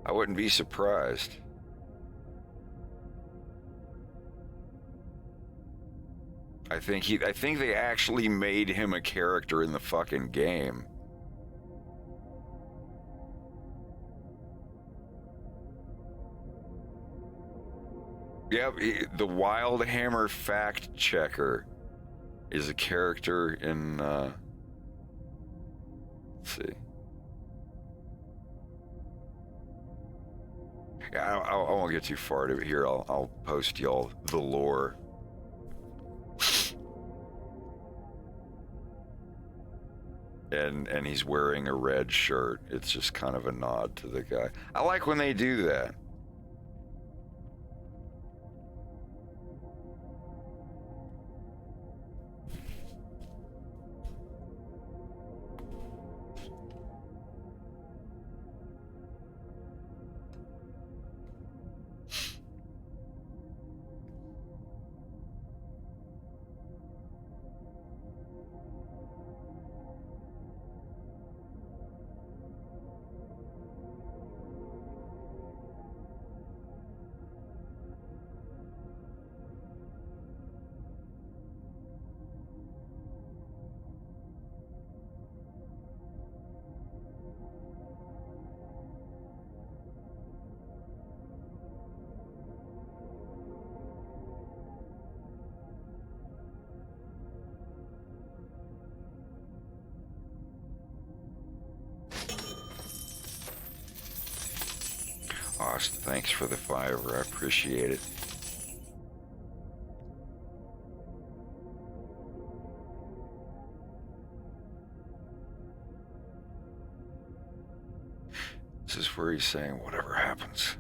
I wouldn't be surprised. I think they actually made him a character in the fucking game. Yep, the Wild Hammer fact checker is a character in let's see. Yeah, I won't get too far to it here. I'll post y'all the lore. And he's wearing a red shirt. It's just kind of a nod to the guy. I like when they do that. Austin, thanks for the $5. I appreciate it. This is where he's saying, whatever happens,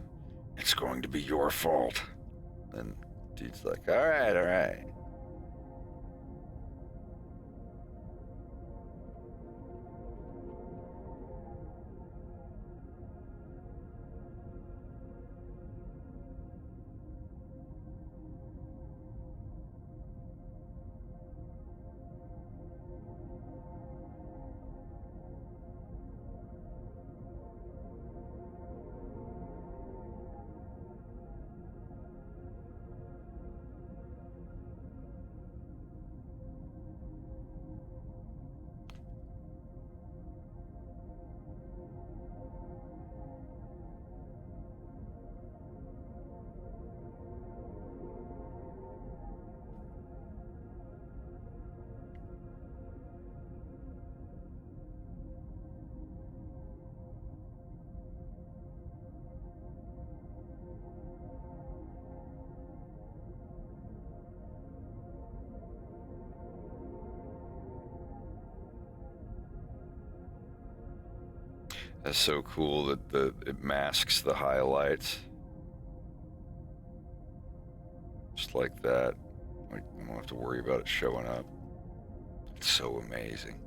it's going to be your fault. And dude's like, all right. That's so cool that it masks the highlights. Just like that. Like, I don't have to worry about it showing up. It's so amazing.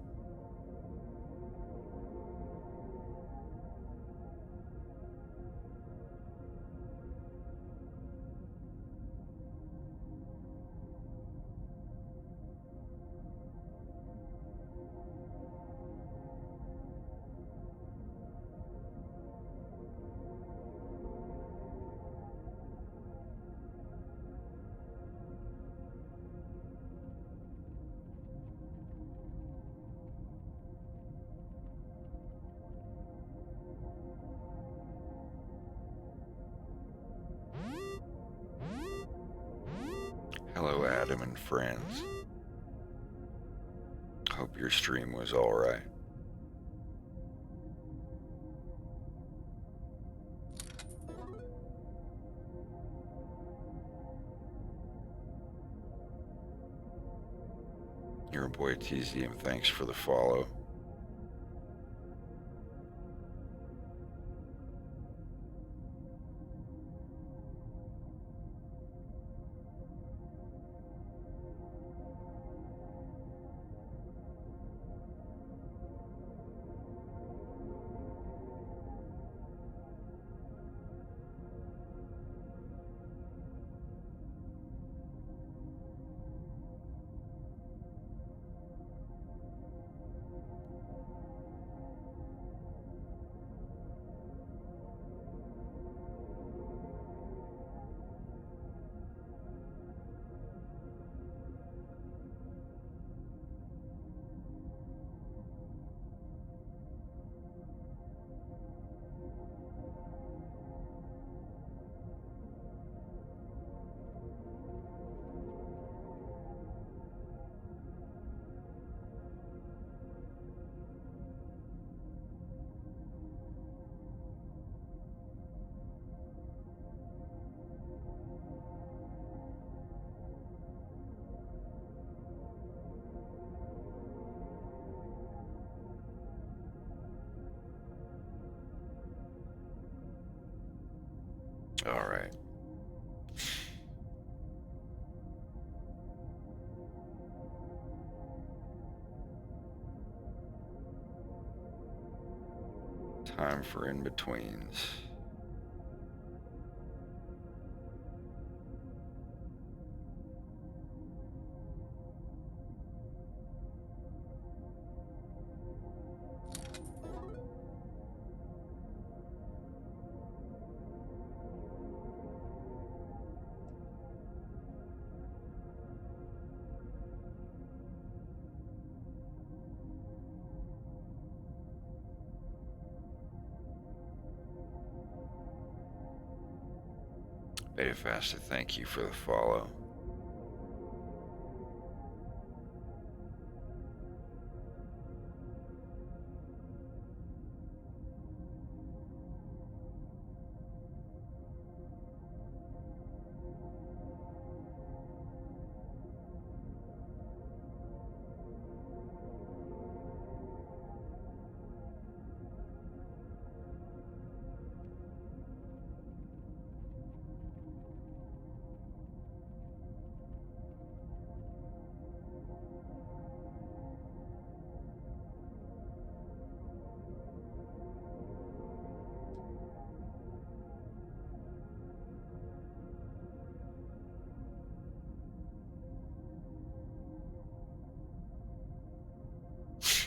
Hello, Adam and friends. Hope your stream was alright. Your boy TZM, thanks for the follow. All right. Time for in-betweens. AFIS, thank you for the follow.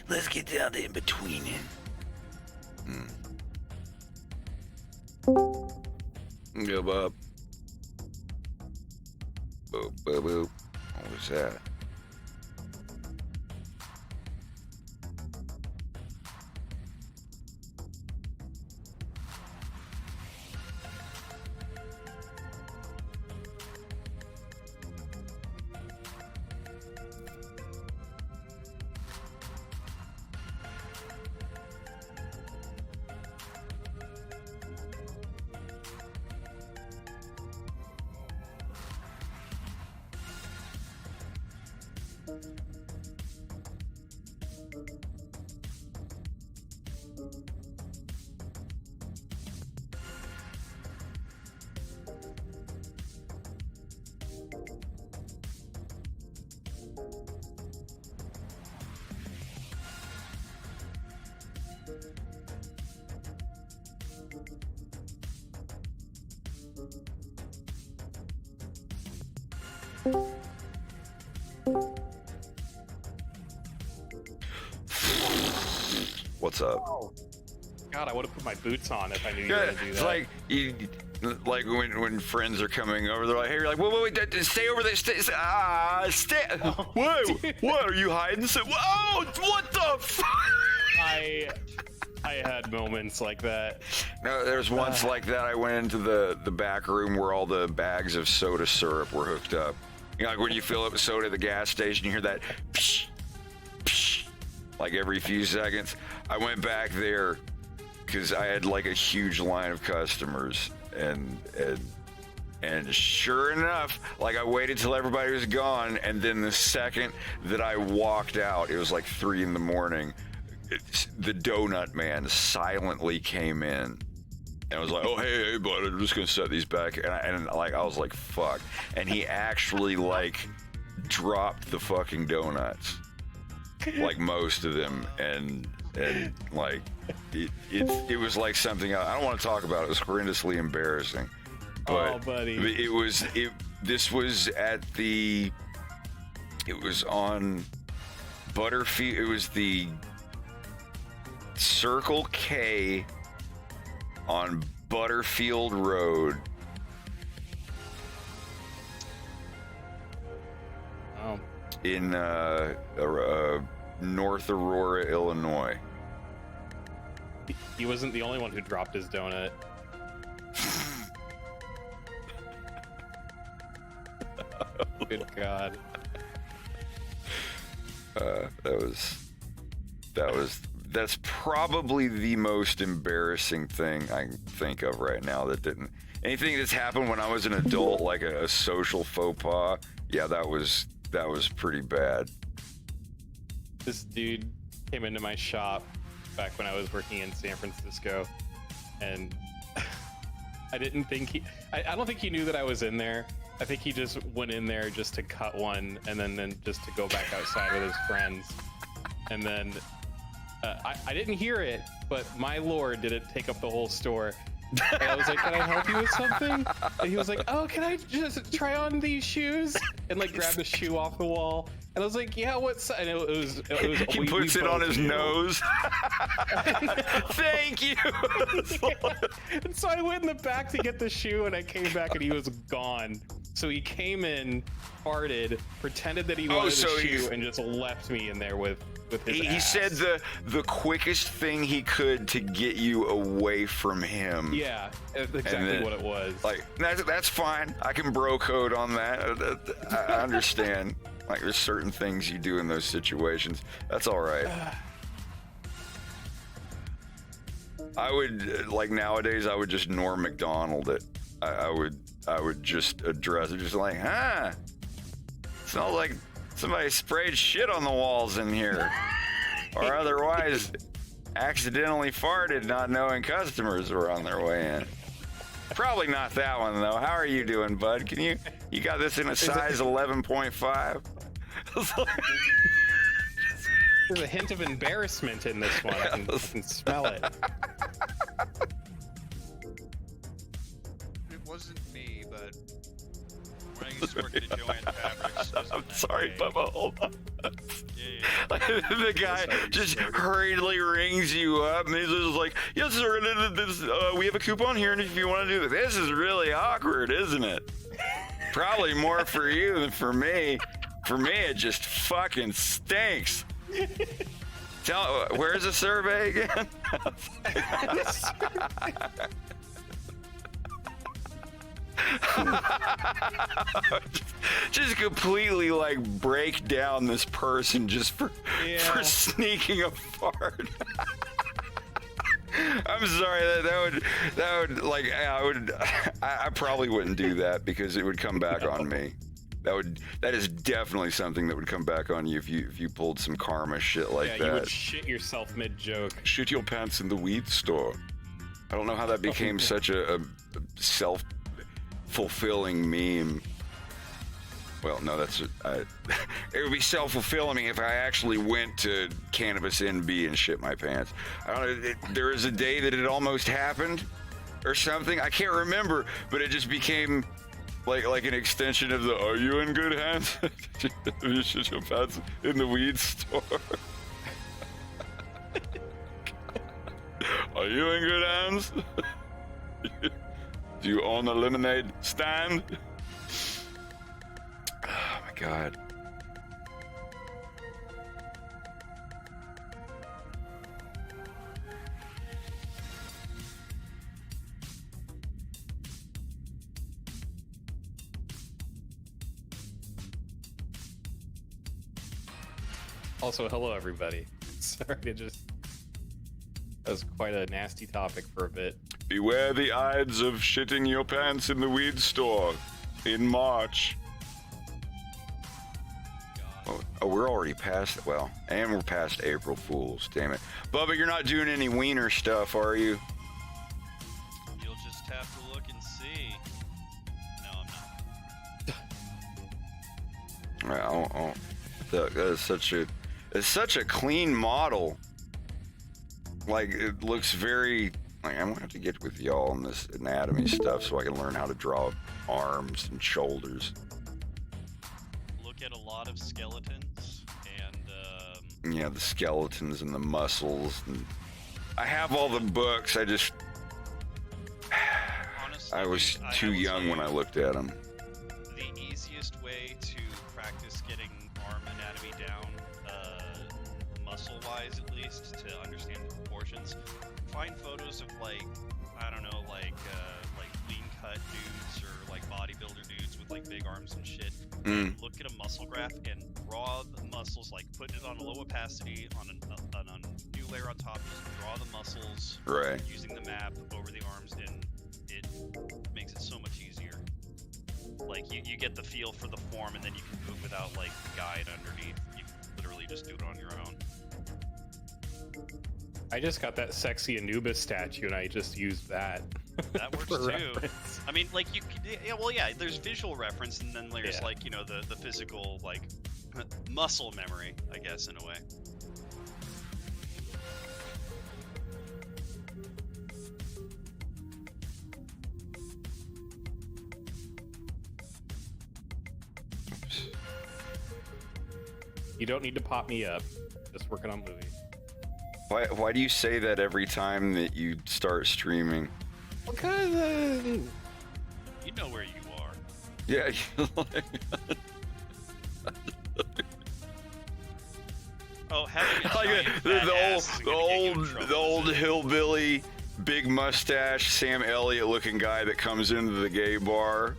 Let's get down to in-betweening. Go, Bob. Boop, boop, boop. What was that? What's up? God, I would have put my boots on if I knew you were Yeah, gonna do it's that. like when friends are coming over, they're like, "Hey, you're like, wait, stay over there, stay. What are you hiding? Oh, what the fuck?" I had moments like that. No, there's once like that. I went into the back room where all the bags of soda syrup were hooked up. You know, like when you fill up soda at the gas station, you hear that psh, psh, like every few seconds. I went back there because I had like a huge line of customers, and sure enough, like I waited till everybody was gone, and then the second that I walked out, it was like 3 a.m. The donut man silently came in and was like, "Oh, hey, bud, I'm just gonna set these back," and I was like, "Fuck!" And he actually like dropped the fucking donuts, like most of them, and like it was like something I don't want to talk about. It was horrendously embarrassing. But Oh, buddy. This was on Butterfield. It was the Circle K on Butterfield Road. Oh. In North Aurora, Illinois. He wasn't the only one who dropped his donut. Good God. That's probably the most embarrassing thing I can think of right now that didn't. Anything that's happened when I was an adult, like a social faux pas, yeah, that was pretty bad. This dude came into my shop back when I was working in San Francisco, and I didn't think I don't think he knew that I was in there. I think he just went in there just to cut one and then just to go back outside with his friends. And then I didn't hear it, but my lord, did it take up the whole store. And I was like, "Can I help you with something?" And he was like, "Oh, can I just try on these shoes?" And like grab the shoe off the wall. And I was like, "Yeah, what's?" And it was He puts it on his nose. Thank you. And so I went in the back to get the shoe, and I came back and he was gone. So he came in, farted, pretended that he wanted the shoe, and just left me in there with his He ass. said the quickest thing he could to get you away from him. Yeah, that's exactly then, what it was. Like, that's fine. I can bro code on that. I understand. Like, there's certain things you do in those situations. That's all right. I would, like, nowadays, I would just Norm Macdonald it. I would just address it, just like, "Huh? Smells like somebody sprayed shit on the walls in here." Or otherwise accidentally farted not knowing customers were on their way in. Probably not that one, though. How are you doing, bud? You got this in a size 11.5? There's a hint of embarrassment in this one. I can smell it. It wasn't me, but when I used to work at Joanne Fabrics. I'm sorry, Bubba. Hold on. Yeah. The guy just hurriedly rings you up, and he's just like, "Yes, sir. We have a coupon here, and if you want to do this is really awkward, isn't it?" Probably more for you than for me. For me, it just fucking stinks. Where's the survey again? just completely like break down this person just for sneaking a fart. I'm sorry, that would like I probably wouldn't do that because it would come back on me. That is definitely something that would come back on you if you pulled some karma shit like that. Yeah, you would shit yourself mid-joke. Shit your pants in the weed store. I don't know how that became such a self-fulfilling meme. Well, no, it would be self-fulfilling if I actually went to Cannabis NB and shit my pants. I don't know, there was a day that it almost happened or something. I can't remember, but it just became Like an extension of the "Are you in good hands?" You shit your pants in the weed store. Are you in good hands? Do you own a lemonade stand? Oh my god. Also, hello everybody. Sorry to just... That was quite a nasty topic for a bit. Beware the Ides of shitting your pants in the weed store in March. Oh, we're already past, well, and we're past April Fools, damn it. Bubba, you're not doing any wiener stuff, are you? You'll just have to look and see. No, I'm not. Well, that's it's such a clean model. Like, it looks very, like, I'm gonna have to get with y'all on this anatomy stuff so I can learn how to draw arms and shoulders. Look at a lot of skeletons and Yeah, the skeletons and the muscles. And I have all the books, I just, honestly, I was dude, too will young tell when you, I looked at them. The easiest way to practice getting arm anatomy down, muscle-wise at least, to understand the proportions, find photos of like, I don't know, like lean-cut dudes or like bodybuilder dudes with like big arms and shit. Look at a muscle graph and draw the muscles, like put it on a low opacity on a new layer on top. Just draw the muscles, Right. using the map over the arms, and it makes it so much easier. Like you get the feel for the form, and then you can do it without like the guide underneath. You can literally just do it on your own. I just got that sexy Anubis statue and I just used that. That works for too. reference. I mean, like you could, yeah, well, yeah. There's visual reference, and then there's Yeah. like, you know, the physical, like muscle memory, I guess, in a way. You don't need to pop me up. Just working on movie. Why do you say that every time that you start streaming? Because You know where you are. Yeah, Oh, having a like giant the fat ass isn't gonna get you in trouble, the old is it? hillbilly, big mustache, Sam Elliott looking guy that comes into the gay bar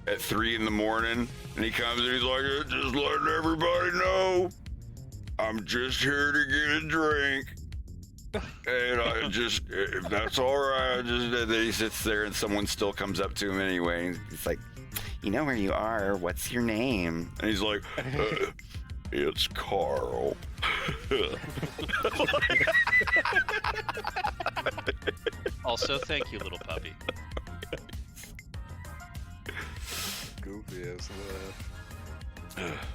at 3 in the morning, and he comes and he's like, just letting everybody know, I'm just here to get a drink. And I just, if that's all right, just, and then he sits there and someone still comes up to him anyway. And he's like, you know where you are, what's your name? And he's like, it's Carl. Also, thank you, little puppy. Goofy ass laugh.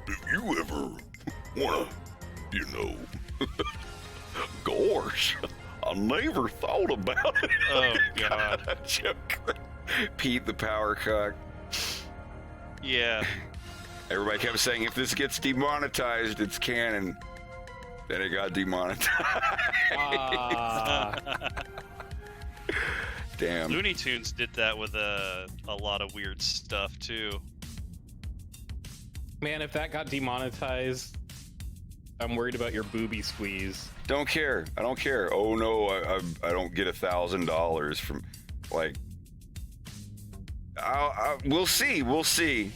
If you ever wanna, you know, gosh, I never thought about it. Oh God. Joke. Pete the power cock. Yeah. Everybody kept saying, if this gets demonetized, it's canon. Then it got demonetized. Damn. Looney Tunes did that with a lot of weird stuff too. man, if that got demonetized, I'm worried about your booby squeeze. Don't care. I don't care. Oh no, I don't get $1,000 from, like. We'll see. We'll see.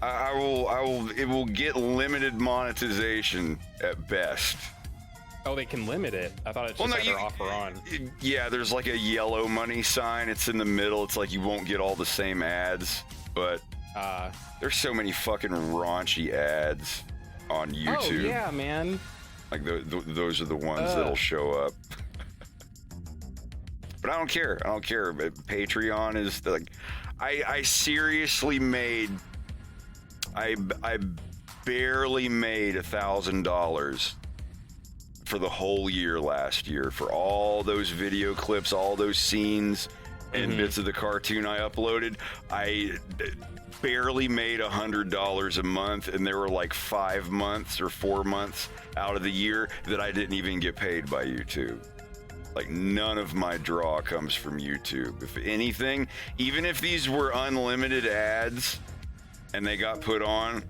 I will. It will get limited monetization at best. Oh, they can limit it. I thought it just had her off or on. Yeah, there's like a yellow money sign. It's in the middle. It's like you won't get all the same ads, but there's so many fucking raunchy ads on YouTube. Oh yeah, man. Like those are the ones that'll show up. But I don't care. I don't care. Patreon is like, I seriously made. I barely made $1,000 for the whole year last year for all those video clips, all those scenes and bits of the cartoon I uploaded. I barely made $100 a month, and there were like 5 months or 4 months out of the year that I didn't even get paid by YouTube. Like, none of my draw comes from YouTube. If anything, even if these were unlimited ads and they got put on,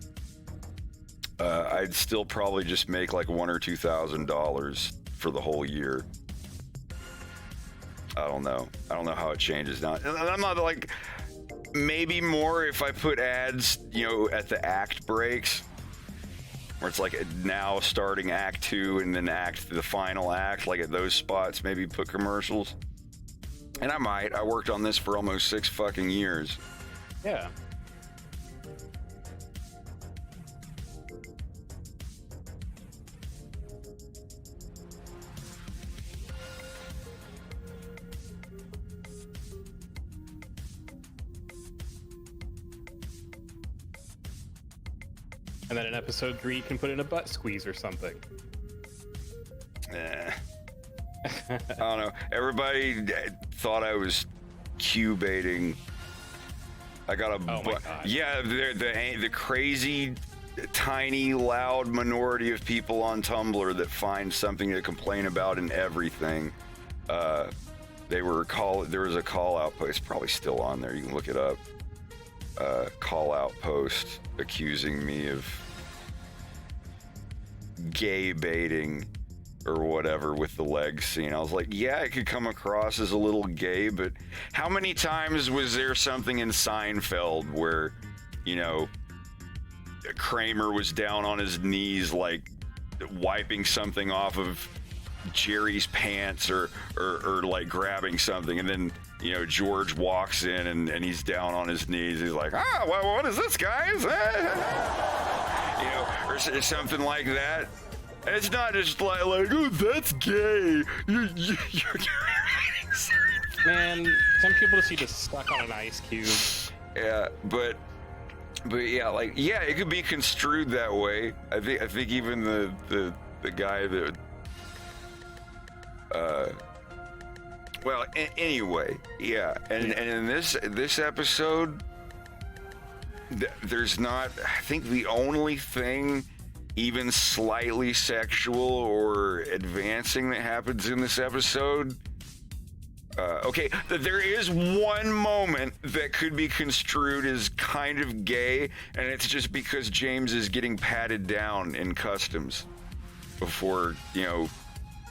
I'd still probably just make like $1,000 or $2,000 for the whole year. I don't know how it changes now. And I'm not like, maybe more if I put ads, you know, at the act breaks, where it's like now starting act 2 and then the final act, like at those spots, maybe put commercials. And I worked on this for almost 6 fucking years. Yeah. And then in episode 3, you can put in a butt squeeze or something. I don't know. Everybody thought I was Q-baiting. I got a... Oh my God. Yeah, the crazy, tiny, loud minority of people on Tumblr that find something to complain about in everything. There was a call-out post. It's probably still on there. You can look it up. Call-out post accusing me of gay baiting or whatever with the leg scene. I was like, yeah, it could come across as a little gay, but how many times was there something in Seinfeld where, you know, Kramer was down on his knees, like wiping something off of Jerry's pants or like grabbing something, and then, you know, George walks in and he's down on his knees. He's like, well, what is this, guys? You know, or something like that. It's not just like oh, that's gay. You're Man, some people just need to suck on an ice cube. Yeah, but yeah, like, yeah, it could be construed that way. I think even the guy that well, anyway, yeah, and in this episode, there's not, I think the only thing even slightly sexual or advancing that happens in this episode. Okay, there is one moment that could be construed as kind of gay, and it's just because James is getting patted down in customs before, you know,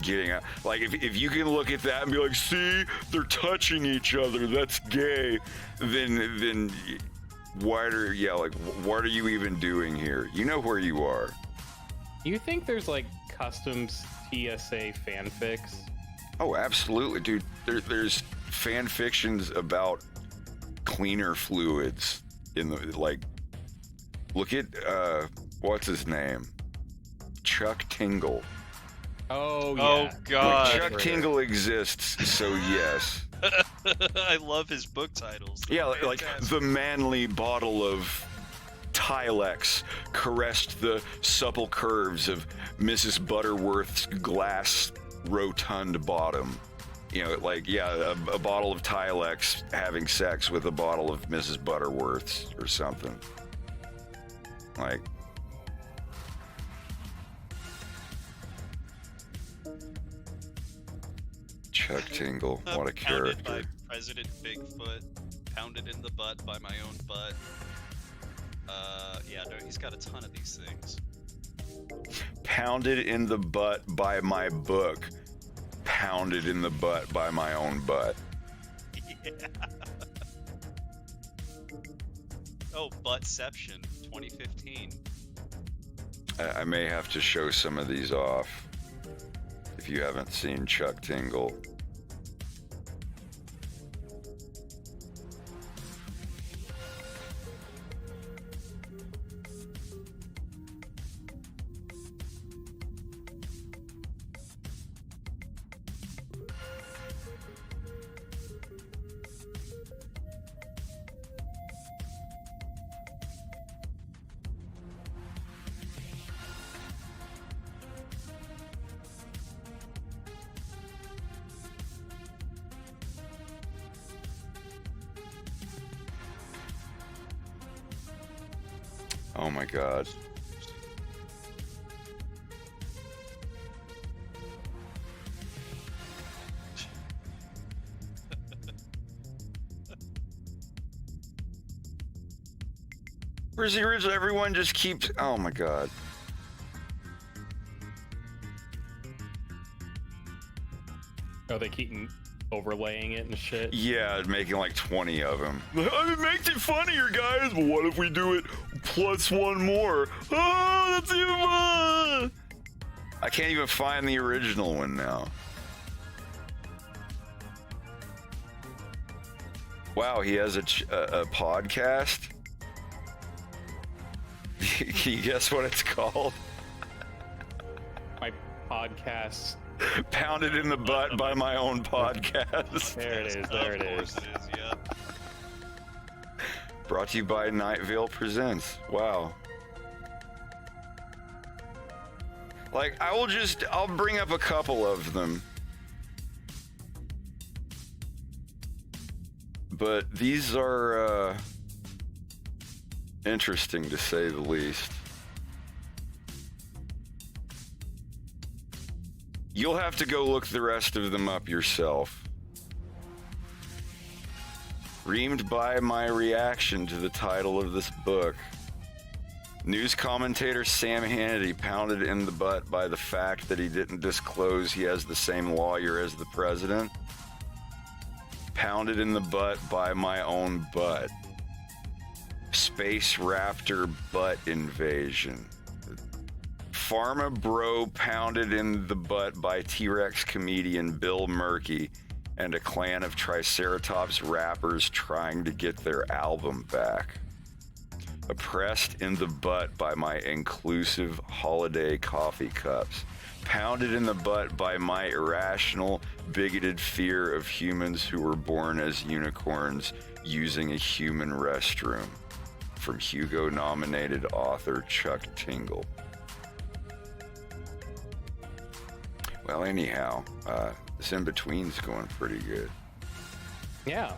getting out. Like, if you can look at that and be like, see, they're touching each other, that's gay, then what are you even doing here? You know where you are. You think there's like customs TSA fanfics? Oh, absolutely, dude. There's fan fictions about cleaner fluids in the, like, look at what's his name? Chuck Tingle. Oh, yeah. Oh, God. Like, Chuck Tingle exists, so yes. I love his book titles. Yeah, like the manly bottle of Tilex caressed the supple curves of Mrs. Butterworth's glass rotund bottom. You know, like, yeah, a bottle of Tilex having sex with a bottle of Mrs. Butterworth's or something. Like, Chuck Tingle, what a Pounded character. by President Bigfoot, pounded in the butt by my own butt. Yeah, no, he's got a ton of these things. Pounded in the butt by my book. Pounded in the butt by my own butt. Yeah. Oh, Buttception, 2015. I may have to show some of these off if you haven't seen Chuck Tingle. Oh my god. Where's the original? Everyone just keeps. Oh my god. Oh, they keep overlaying it and shit. Yeah, making like 20 of them. It makes it funnier, guys. But what if we do it plus one more? Oh, that's even fun. I can't even find the original one now. Wow, he has a podcast. Can you guess what it's called? My podcast. Pounded in the butt by my own podcast. There it is. There it Of course is. it is, yeah. Brought to you by Night Vale Presents. Wow. Like, I'll bring up a couple of them. But these are, interesting to say the least. You'll have to go look the rest of them up yourself. Reamed by my reaction to the title of this book. News commentator Sam Hannity pounded in the butt by the fact that he didn't disclose he has the same lawyer as the president. Pounded in the butt by my own butt. Space Raptor butt invasion. Pharma Bro pounded in the butt by T-Rex comedian Bill Murky and a clan of Triceratops rappers trying to get their album back. Oppressed in the butt by my inclusive holiday coffee cups. Pounded in the butt by my irrational, bigoted fear of humans who were born as unicorns using a human restroom. From Hugo-nominated author Chuck Tingle. Well, anyhow, this in-between's going pretty good. Yeah.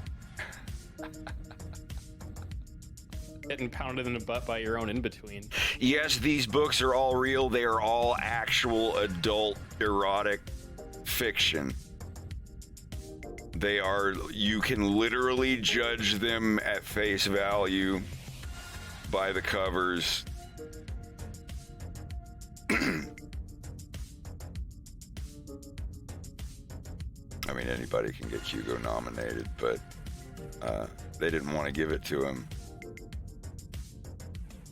Getting pounded in the butt by your own in-between. Yes, these books are all real. They are all actual adult erotic fiction. They are, you can literally judge them at face value by the covers. I mean, anybody can get Hugo nominated, but they didn't want to give it to him.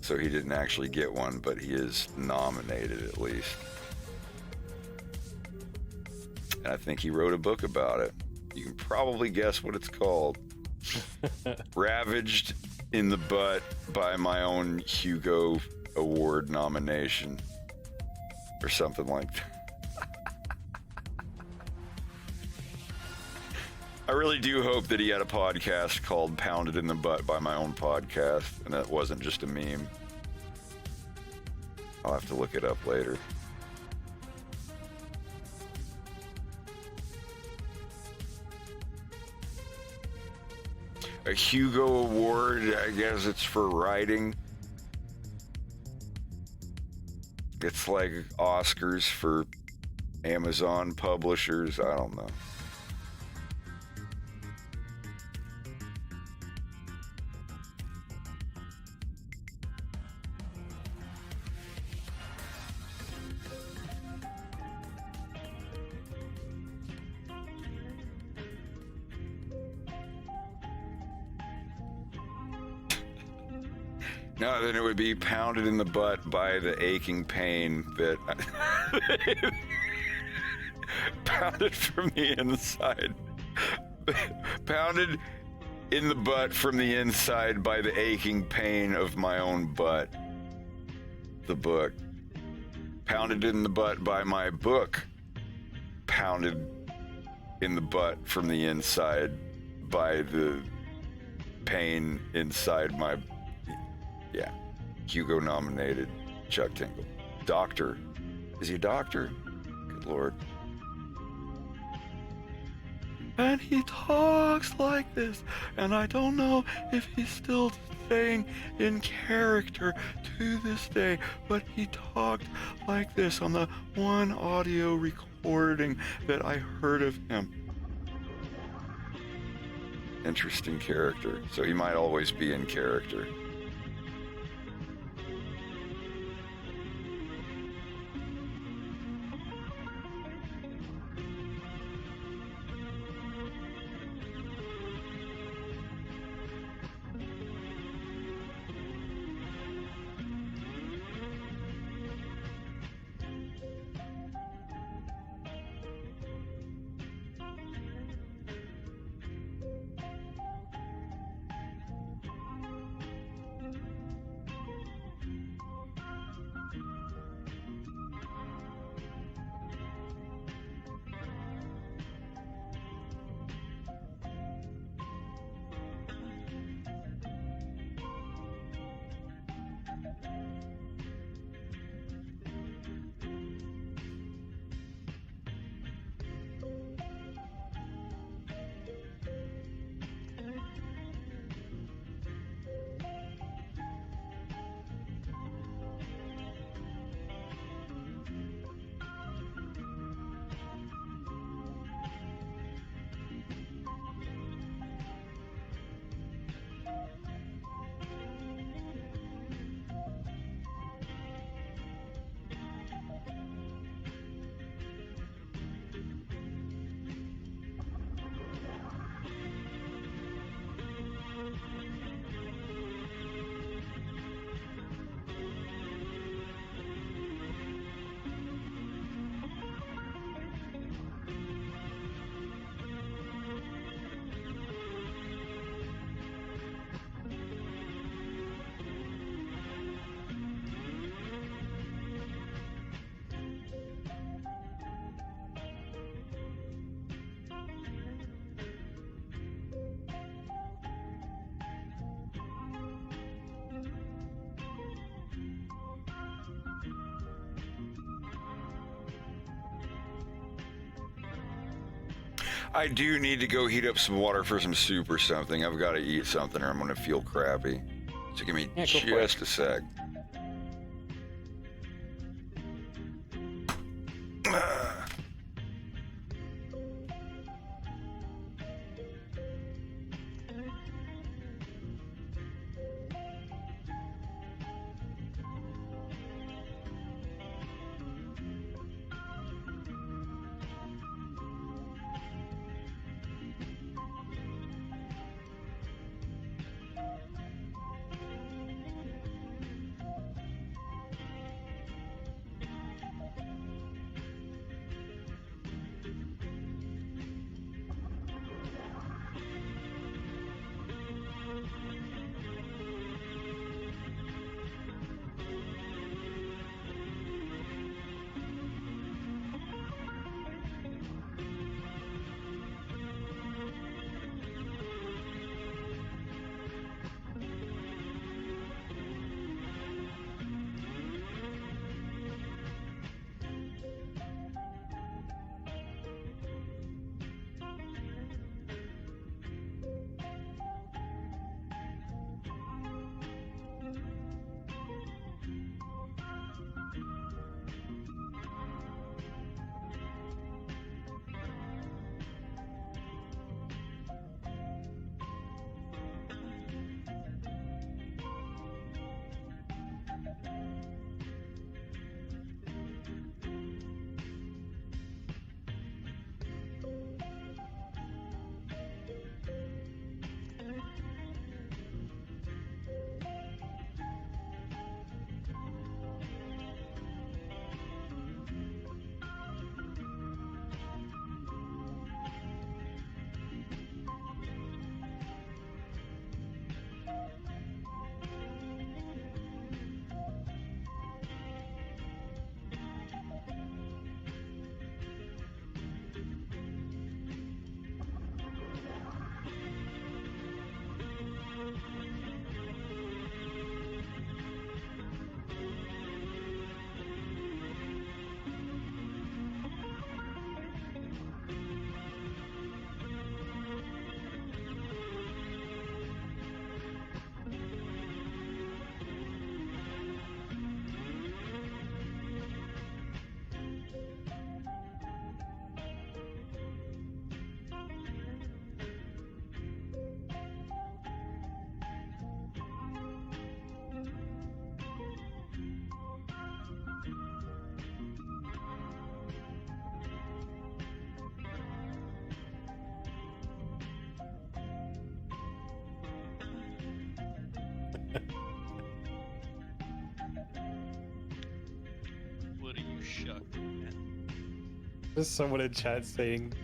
So he didn't actually get one, but he is nominated at least. And I think he wrote a book about it. You can probably guess what it's called. Ravaged in the butt by my own Hugo Award nomination. Or something like that. I really do hope that he had a podcast called Pounded in the Butt by my own podcast, and that wasn't just a meme. I'll have to look it up later. A Hugo Award, I guess it's for writing. It's like Oscars for Amazon publishers. I don't know. No, then it would be pounded in the butt by the aching pain that pounded from the inside. Pounded in the butt from the inside by the aching pain of my own butt. The book. Pounded in the butt by my book. Pounded in the butt from the inside by the pain inside my... Yeah. Hugo nominated Chuck Tingle. Doctor. Is he a doctor? Good Lord. And he talks like this, and I don't know if he's still staying in character to this day, but he talked like this on the one audio recording that I heard of him. Interesting character. So he might always be in character. I do need to go heat up some water for some soup or something. I've got to eat something or I'm going to feel crappy. So give me just a sec. shucked, man. There's someone in chat saying,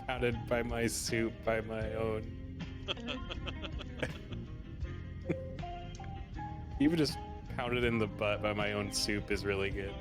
pounded by my soup by my own. Even just pounded in the butt by my own soup is really good.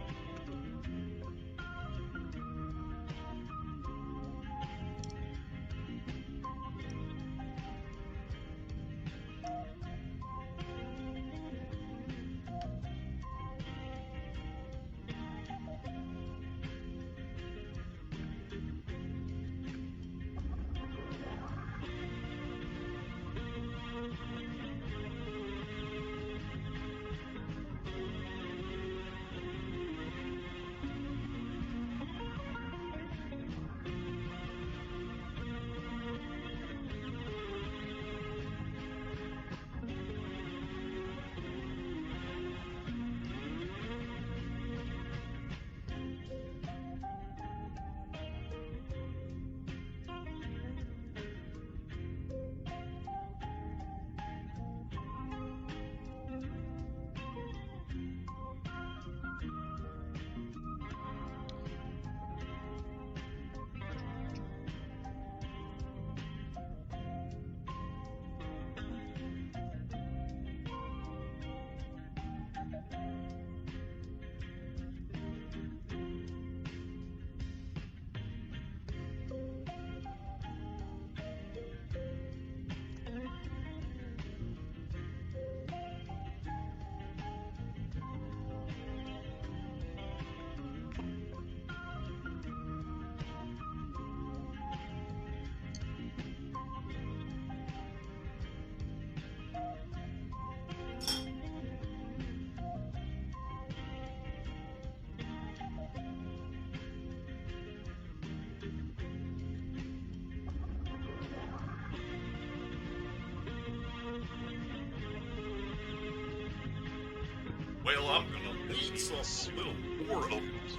Well, I'm gonna need some little more of those.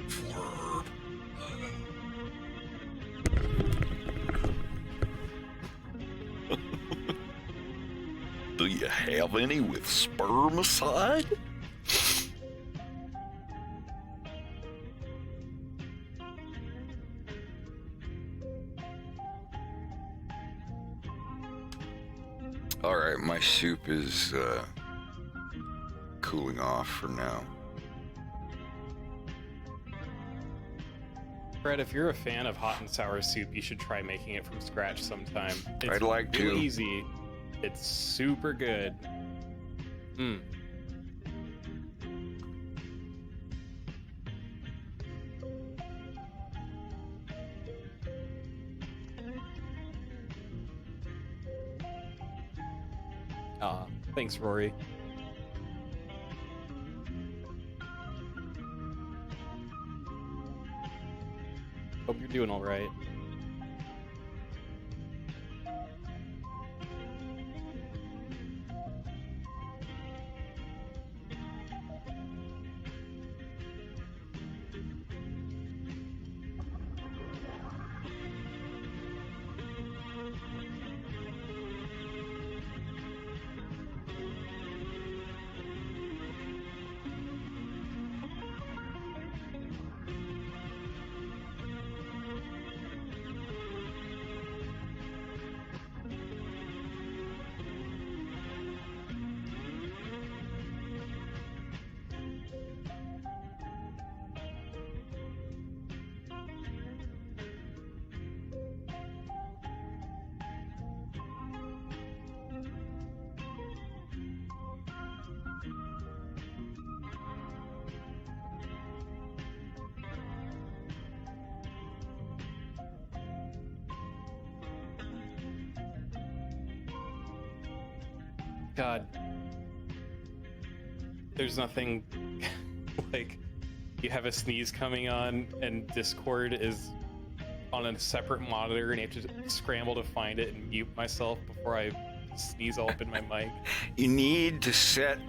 For do you have any with spermicide? Alright, my soup is cooling off for now. Brett, if you're a fan of hot and sour soup, you should try making it from scratch sometime. It's I'd like to. really easy. It's super good. Mm. Thanks, Rory. Hope you're doing all right. God, there's nothing like you have a sneeze coming on and Discord is on a separate monitor and you have to scramble to find it and mute myself before I sneeze all up in my mic. You need to set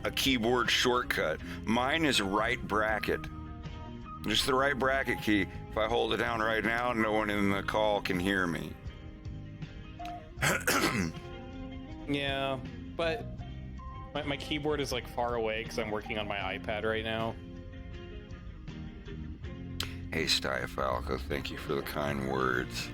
a keyboard shortcut. Mine is right bracket. Just the right bracket key. If I hold it down right now, no one in the call can hear me. Yeah, but My keyboard is like far away because I'm working on my iPad right now. Hey, Falco, thank you for the kind words.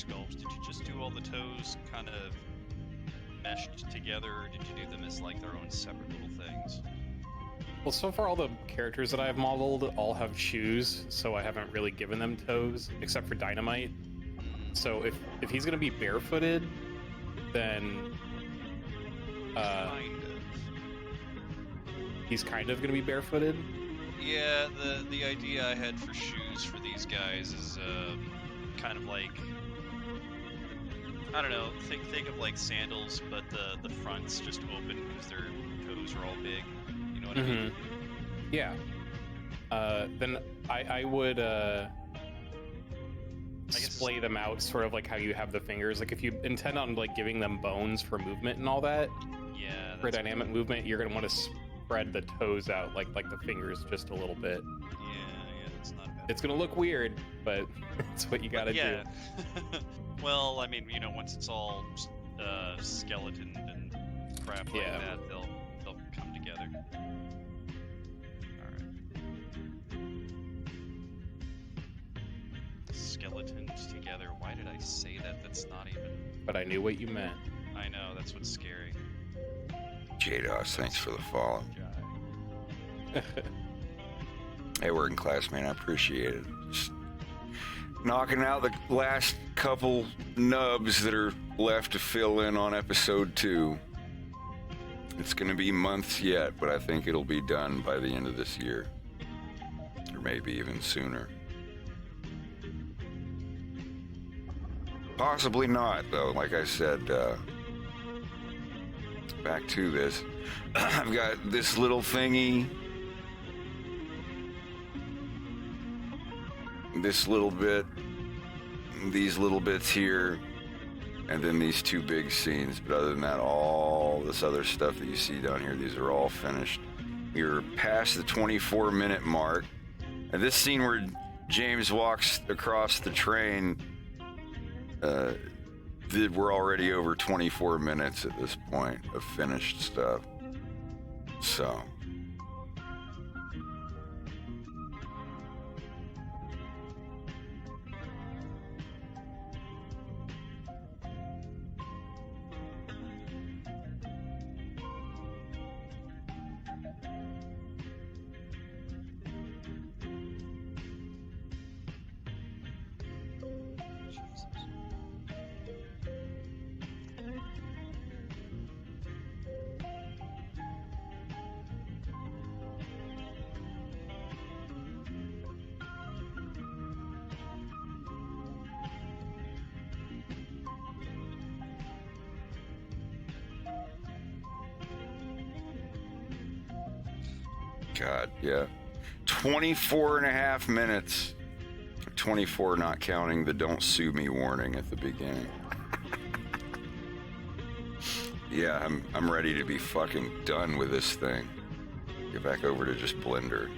sculpts, did you just do all the toes kind of meshed together, or did you do them as like their own separate little things? Well, so far all the characters that I've modeled all have shoes, so I haven't really given them toes, except for Dynamite. So if he's gonna be barefooted, then Kind of. he's kind of gonna be barefooted. Yeah, the idea I had for shoes for these guys is kind of like, I don't know, think of like sandals, but the front's just open because their toes are all big. You know what I mean? Yeah. Then I would splay them out sort of like how you have the fingers. Like if you intend on like giving them bones for movement and all that, Yeah. for dynamic movement, you're gonna want to spread the toes out like the fingers just a little bit. Yeah, that's not bad. It's gonna look weird, but it's what you gotta yeah. do. Well, I mean, once it's all skeleton and crap like Yeah. that, they'll come together. All right. Skeletons together. Why did I say that? That's not even. But I knew what you meant. I know. That's what's scary. JDOS, thanks for the follow. Hey, working class, man, I appreciate it. Just knocking out the last couple nubs that are left to fill in on episode 2. It's going to be months yet, but I think it'll be done by the end of this year. Or maybe even sooner. Possibly not, though. Like I said, back to this. I've got this little thingy. This little bit. These little bits here. And then these 2 big scenes. But other than that, all this other stuff that you see down here, these are all finished. We were past the 24-minute mark. And this scene where James walks across the train, we're already over 24 minutes at this point of finished stuff. So. God, yeah. 24 and a half minutes. 24 not counting the don't sue me warning at the beginning. Yeah, I'm ready to be fucking done with this thing. Get back over to just Blender.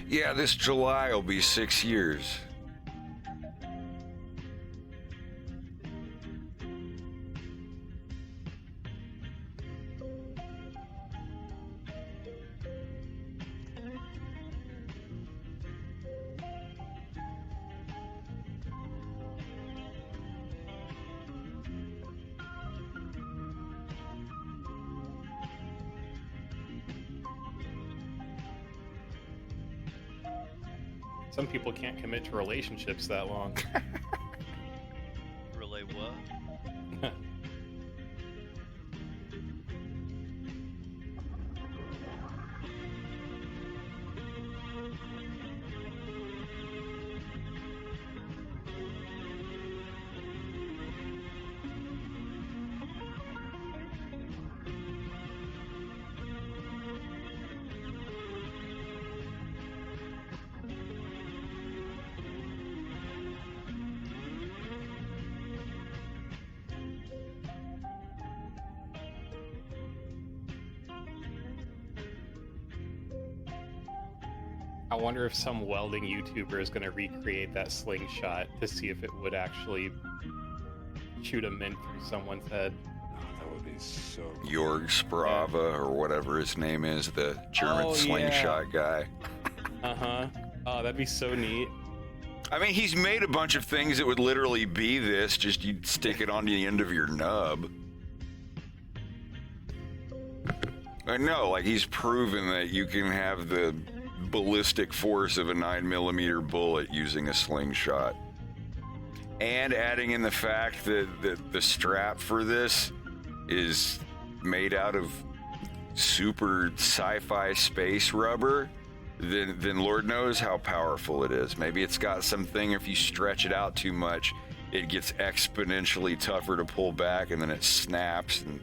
Yeah, this July will be 6 years. Some people can't commit to relationships that long. Relay what? I wonder if some welding YouTuber is going to recreate that slingshot to see if it would actually shoot a mint through someone's head. That would be so cool. Jorg Sprava or whatever his name is, the German slingshot guy. Uh-huh. Oh, that'd be so neat. I mean, he's made a bunch of things that would literally be this, just you'd stick it on the end of your nub. I know, like he's proven that you can have the ballistic force of a 9mm bullet using a slingshot. And adding in the fact that the strap for this is made out of super sci-fi space rubber, then Lord knows how powerful it is. Maybe it's got something, if you stretch it out too much, it gets exponentially tougher to pull back and then it snaps. And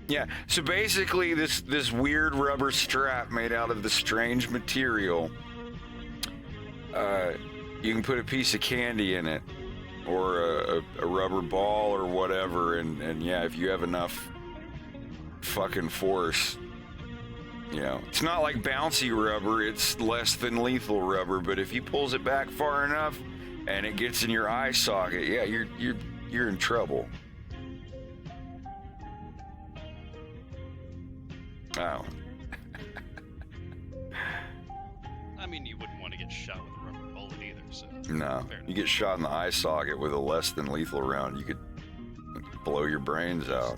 yeah, so basically this weird rubber strap made out of the strange material, you can put a piece of candy in it or a rubber ball or whatever, and yeah, if you have enough fucking force, you know, it's not like bouncy rubber, it's less than lethal rubber, but if he pulls it back far enough and it gets in your eye socket, yeah, you're in trouble. Oh. I mean, you wouldn't want to get shot with a rubber bullet either, so... No, you get shot in the eye socket with a less than lethal round, you could blow your brains out.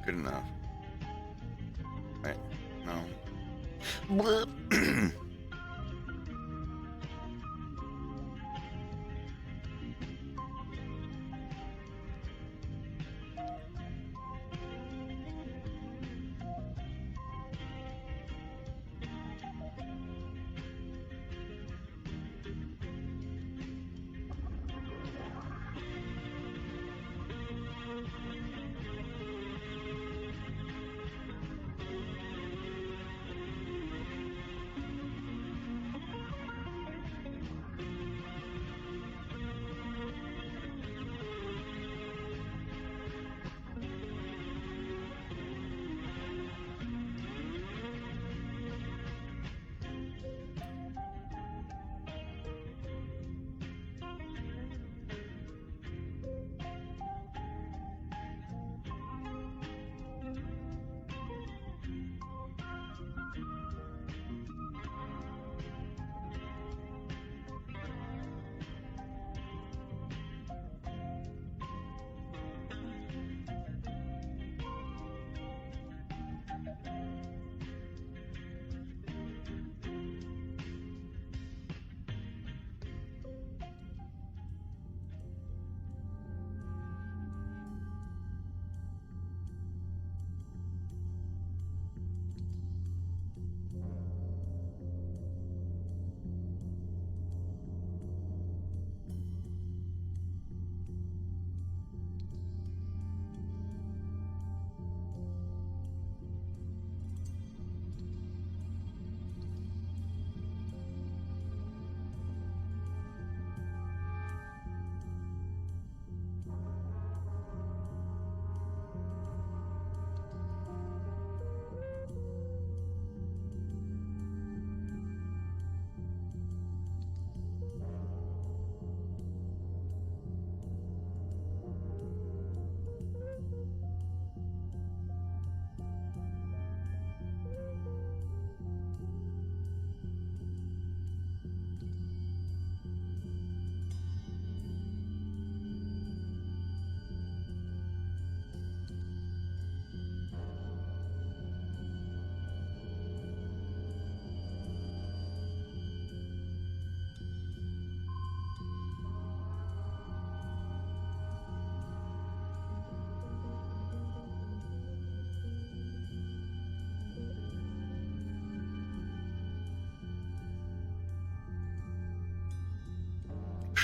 Good enough. Right? No.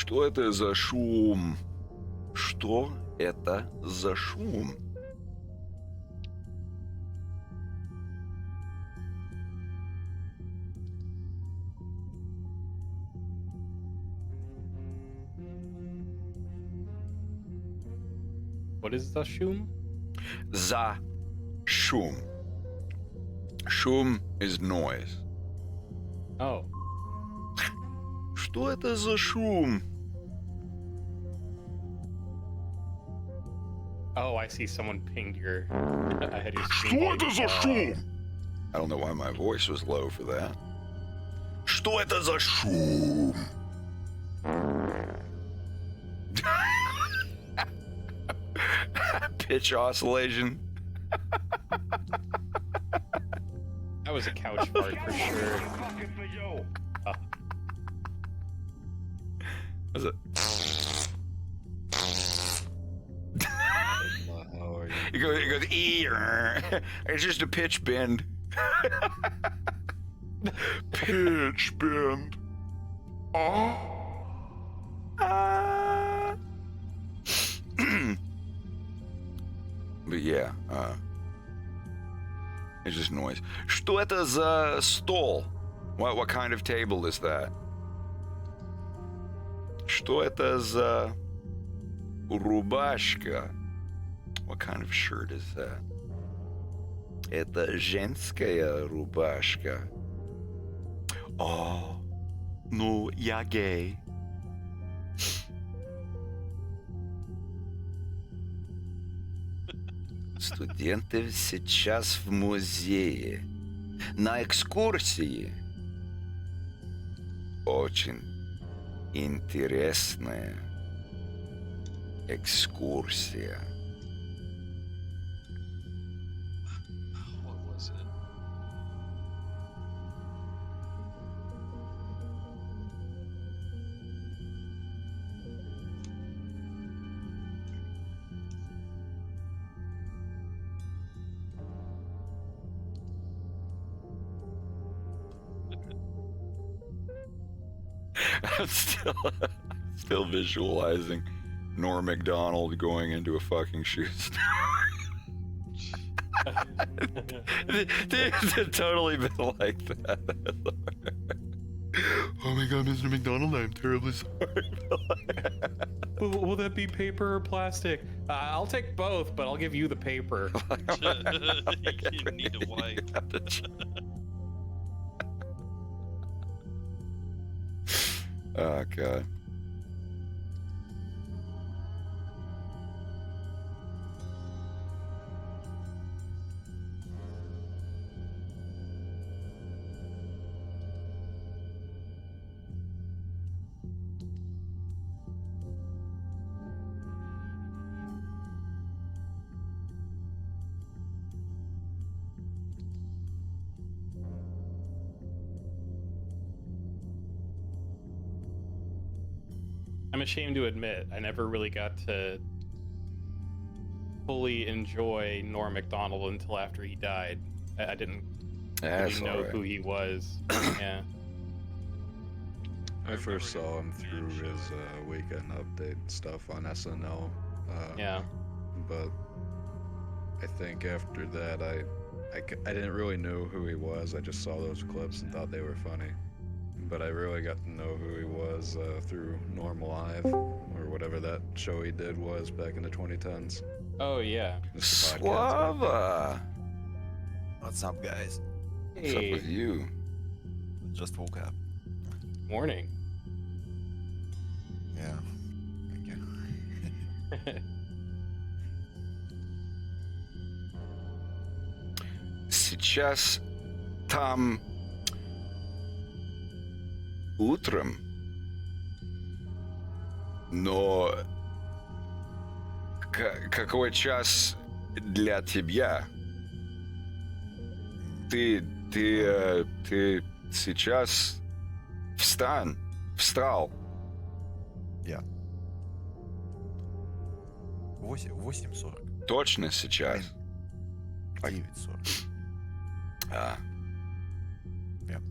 Что это за шум? Что это за шум? What is the shum? За шум. Шум is noise. Oh. Что это за шум? Oh, I see someone pinged your. I had your Что screen. это за шум? I don't know why my voice was low for that. Что это за шум? Pitch oscillation. That was a couch fart for sure. Fucking for you. Was it? How are you? It goes it's just a pitch bend. Pitch bend. But yeah, it's just noise. Что это за стол? What kind of table is that? Что это за рубашка? What kind of shirt is that? Это женская рубашка. О, ну, я гей. Студенты сейчас в музее. На экскурсии. Очень интересная экскурсия. What was it? I'm still visualizing Norm Macdonald going into a fucking shoe store. It's totally been like that. Oh my god, Mr. McDonald, I'm terribly sorry. Will that be paper or plastic? I'll take both, but I'll give you the paper. You need to wipe. Oh god. I'm ashamed to admit, I never really got to fully enjoy Norm Macdonald until after he died. I didn't That's really know alright. who he was. Yeah. I first saw him through his weekend update stuff on SNL. Yeah. But I think after that, I didn't really know who he was. I just saw those clips and thought they were funny. But I really got to know who he was through Norm Live, or whatever that show he did was back in the 2010s. Oh, yeah. Just a podcast. Slava! What's up, guys? What's up with you? Just woke up. Morning. Yeah. Thank you. Сейчас там утром, но какой час для тебя? Ты сейчас встал. Я. 8:40. Точно сейчас? 9:40. А. Yeah.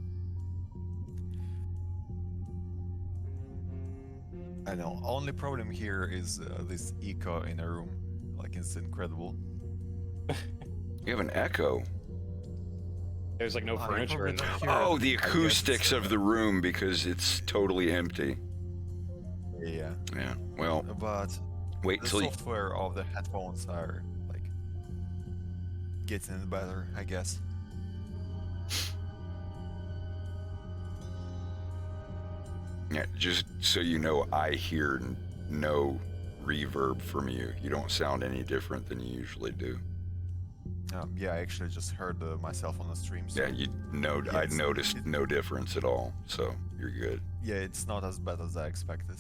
I know. Only problem here is this echo in a room. Like, it's incredible. You have an echo. There's like no I furniture probably in don't there. hear Oh, it. the I guess acoustics it's, of the room because it's totally empty. Yeah. Yeah. Well, But wait the till you. software of the headphones are like getting better, I guess. Yeah, just so you know, I hear no reverb from you. You don't sound any different than you usually do. Yeah, I actually just heard myself on the stream. So Yeah, yeah, I noticed no difference at all. So you're good. yeah, it's not as bad as I expected.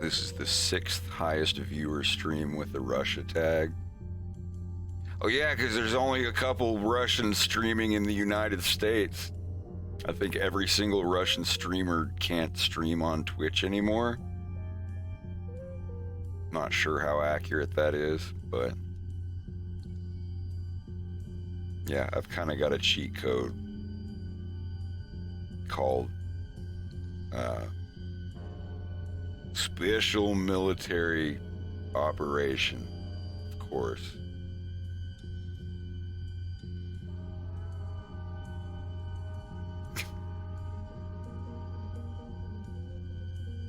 This is the 6th highest viewer stream with the Russia tag. Oh yeah, because there's only a couple Russians streaming in the United States. I think every single Russian streamer can't stream on Twitch anymore. Not sure how accurate that is, but yeah, I've kind of got a cheat code called Special Military Operation, of course.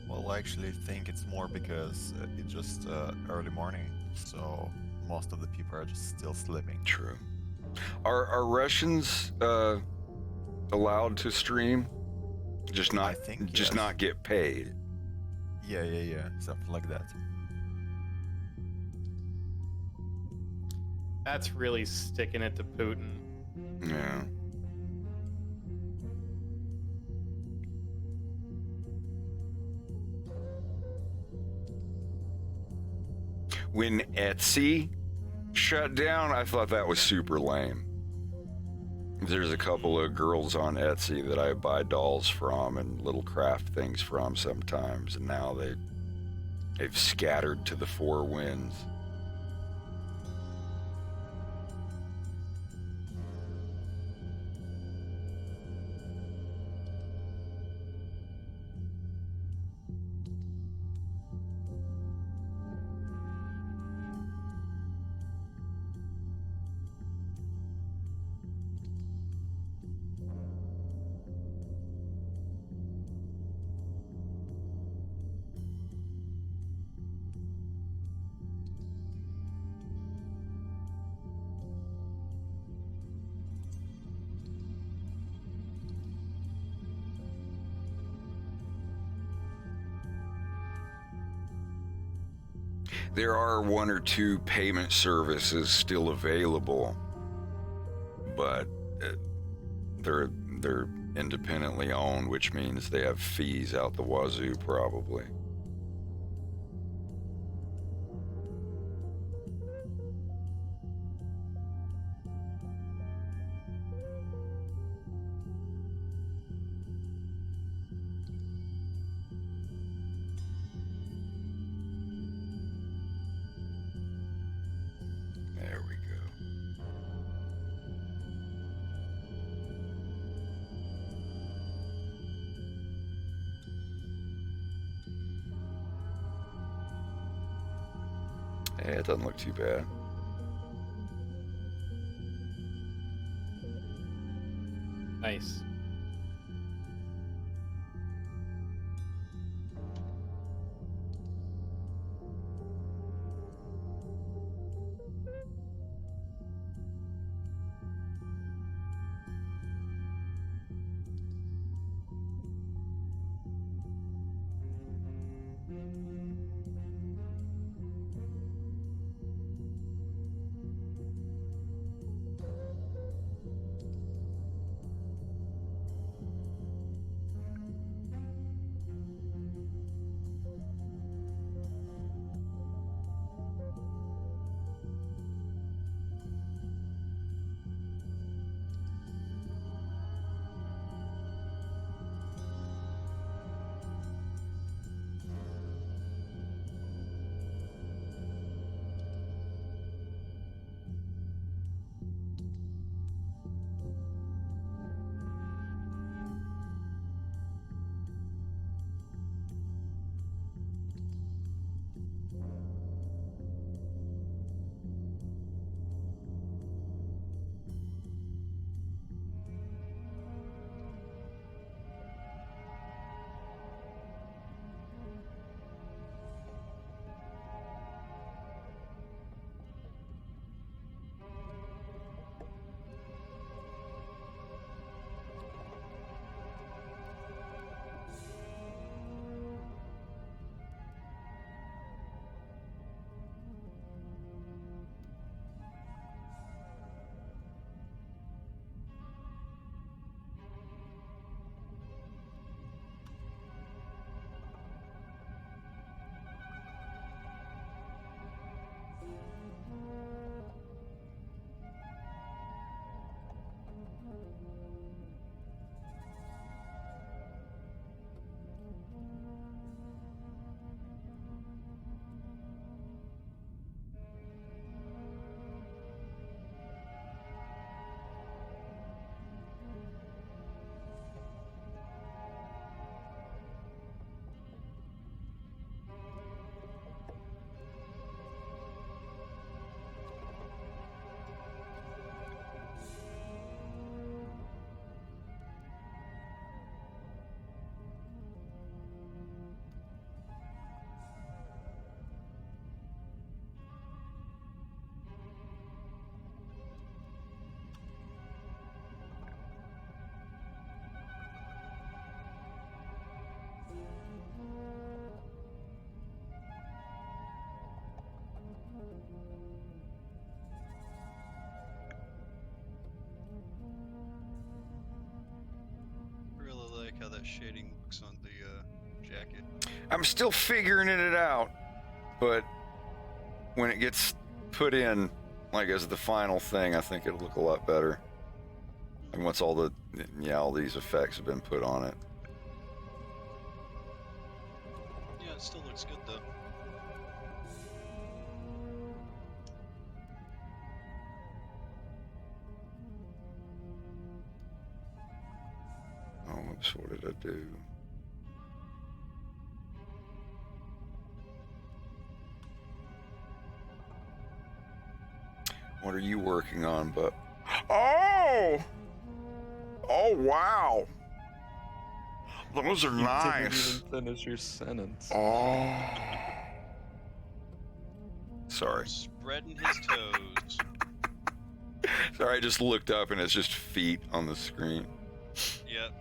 Well, I actually think it's more because it's just early morning, so most of the people are just still sleeping. True. Are Russians allowed to stream? Just not, I think just yes. not get paid. Yeah, something like that. That's really sticking it to Putin. Yeah. When Etsy shut down, I thought that was super lame. There's a couple of girls on Etsy that I buy dolls from and little craft things from sometimes, and now they've scattered to the four winds. There are one or two payment services still available, but they're independently owned, which means they have fees out the wazoo probably. There we go. Hey, it doesn't look too bad. Nice. Really like how that shading looks on the jacket. I'm still figuring it out, but when it gets put in, like as the final thing, I think it'll look a lot better. And once all the, all these effects have been put on it. Yeah, it still looks good though. Oh, whoops, what did I do? What are you working on, but? Oh! Oh, wow. Those are You nice. didn't even finish your sentence. Oh. Sorry. Spreading his toes. Sorry, I just looked up and it's just feet on the screen. Yep.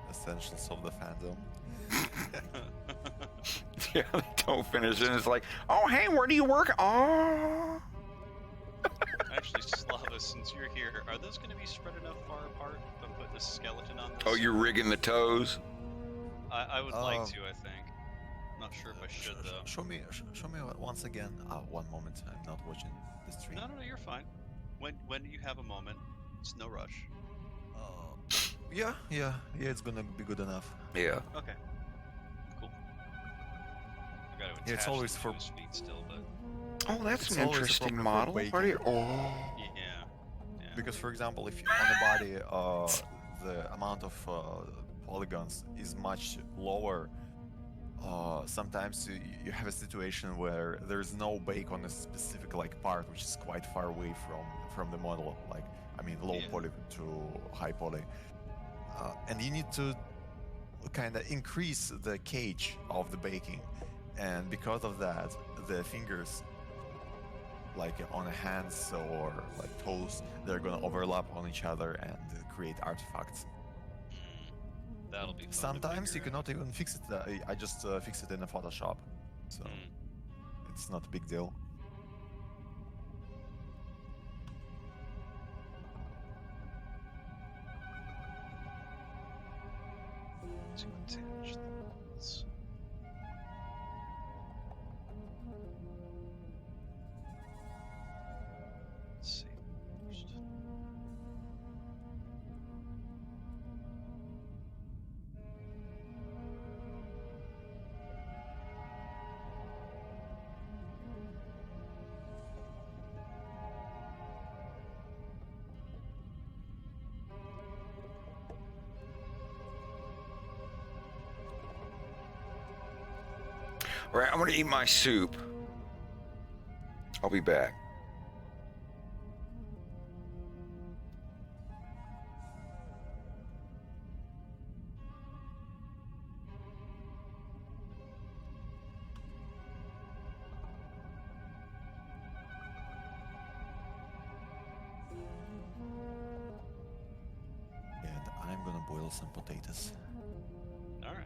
Essentials of the fandom. Yeah, they don't finish it. And it's like, oh, hey, where do you work? Oh. Actually, Slava, since you're here, are those going to be spread enough far apart if I'm putting a skeleton on this? Oh, you're rigging the toes? I would like to, I think. Not sure if I should, though. Show me once again. One moment. I'm not watching the stream. No, you're fine. When you have a moment, it's no rush. Yeah, it's gonna be good enough. Yeah. Okay. Cool. I gotta attach Yeah, it's always them for- to his feet still, but Oh, that's It's an always interesting appropriate for model. baking. What are you? Oh. yeah. Because, for example, if you, on the body, the amount of polygons is much lower. Sometimes you have a situation where there's no bake on a specific part, which is quite far away from the model. Low poly to high poly, and you need to kind of increase the cage of the baking, and because of that, the fingers, on hands or toes, they're gonna overlap on each other and create artifacts. That'll be fun to Sometimes you figure cannot even fix it. I just fix it in a Photoshop, so it's not a big deal. to attach those. Let's see first. All right, I'm gonna eat my soup. I'll be back. And I'm gonna boil some potatoes. All right.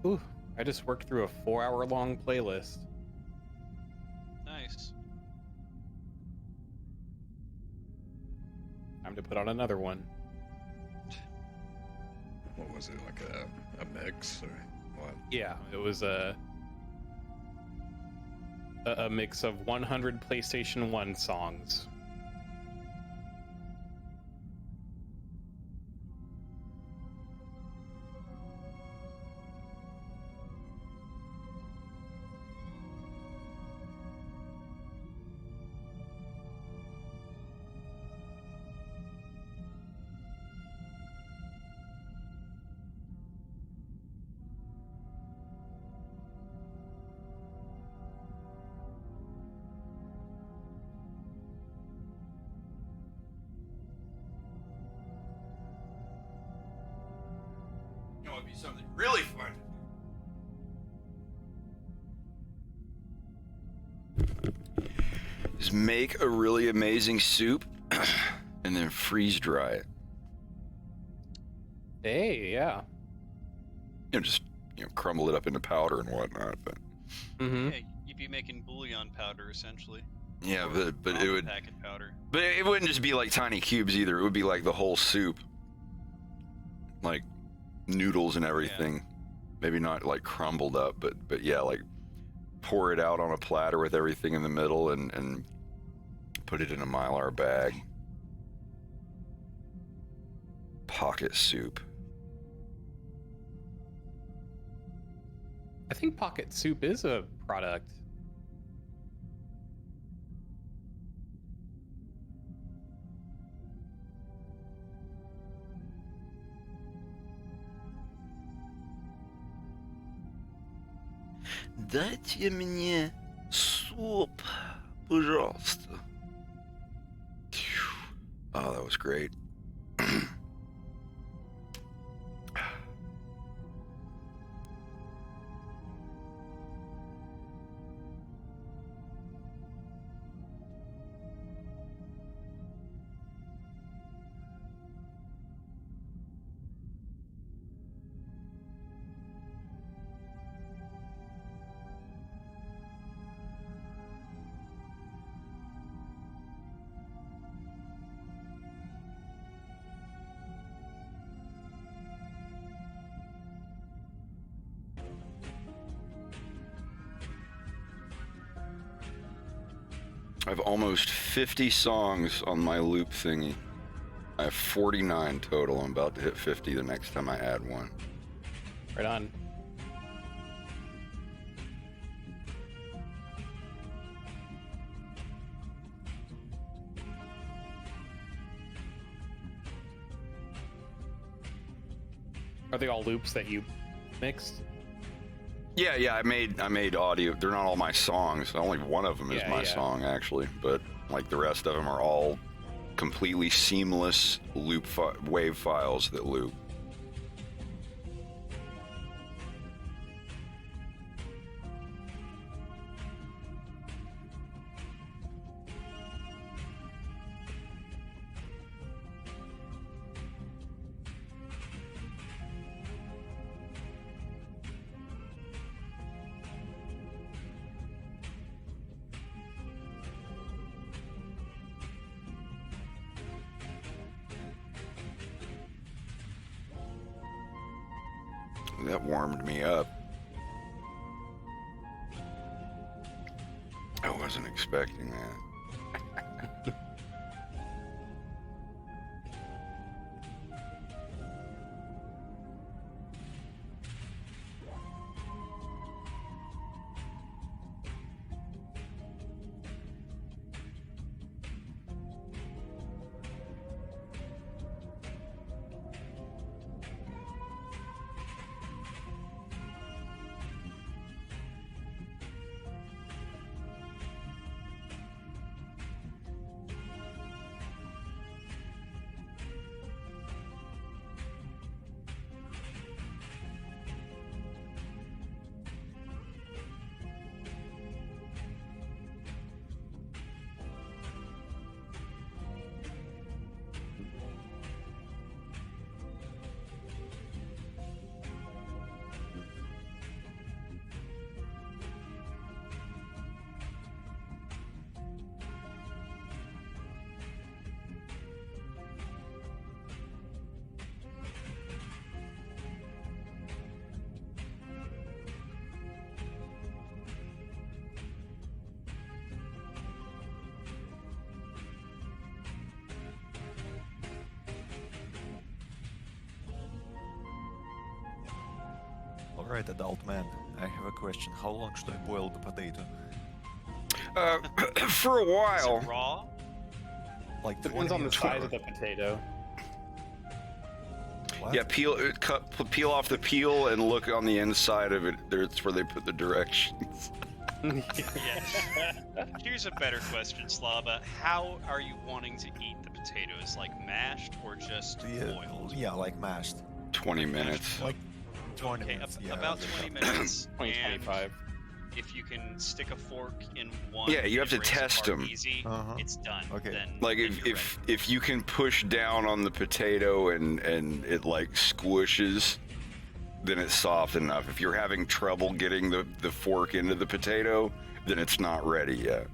Ooh, I just worked through a 4-hour-long playlist. Nice. Time to put on another one. What was it, like a mix or what? Yeah, it was a mix of 100 PlayStation 1 songs. You know, it'd be something really fun. Is make a really amazing soup and then freeze dry it. Hey, yeah. You know, just crumble it up into powder and whatnot. But Mm-hmm. Yeah, you'd be making bouillon powder essentially. yeah, Or but it would. packet powder. But it wouldn't just be like tiny cubes either. It would be like the whole soup, like noodles and everything. Maybe not like crumbled up, but yeah, like pour it out on a platter with everything in the middle and put it in a Mylar bag. Pocket soup. I think Pocket Soup is a product. Дайте мне суп, пожалуйста. Oh, that was great. I have almost 50 songs on my loop thingy. I have 49 total. I'm about to hit 50 the next time I add one. Right on. Are they all loops that you mixed? Yeah, I made audio. They're not all my songs. Only one of them is Yeah, my yeah. song, actually. But like the rest of them are all completely seamless loop wave files that loop. That warmed me up. I wasn't expecting that. Alright, adult man, I have a question. How long should I boil the potato? For a Is while. it raw? Like Depends 20 on the minutes? size of the potato. What? Yeah, peel off the peel and look on the inside of it. That's where they put the directions. Yes. Here's a better question, Slava. How are you wanting to eat the potatoes? Like mashed or just boiled? Yeah, like mashed. 20 minutes. Like 20 Okay, minutes, yeah. about 20 minutes. 20, 25. If you can stick a fork in one, Yeah, you have to and breaks test apart 'em. Easy, Uh-huh. it's done. Okay. Then, Like then you're if you can push down on the potato and it like squishes, then it's soft enough. If you're having trouble getting the fork into the potato, then it's not ready yet.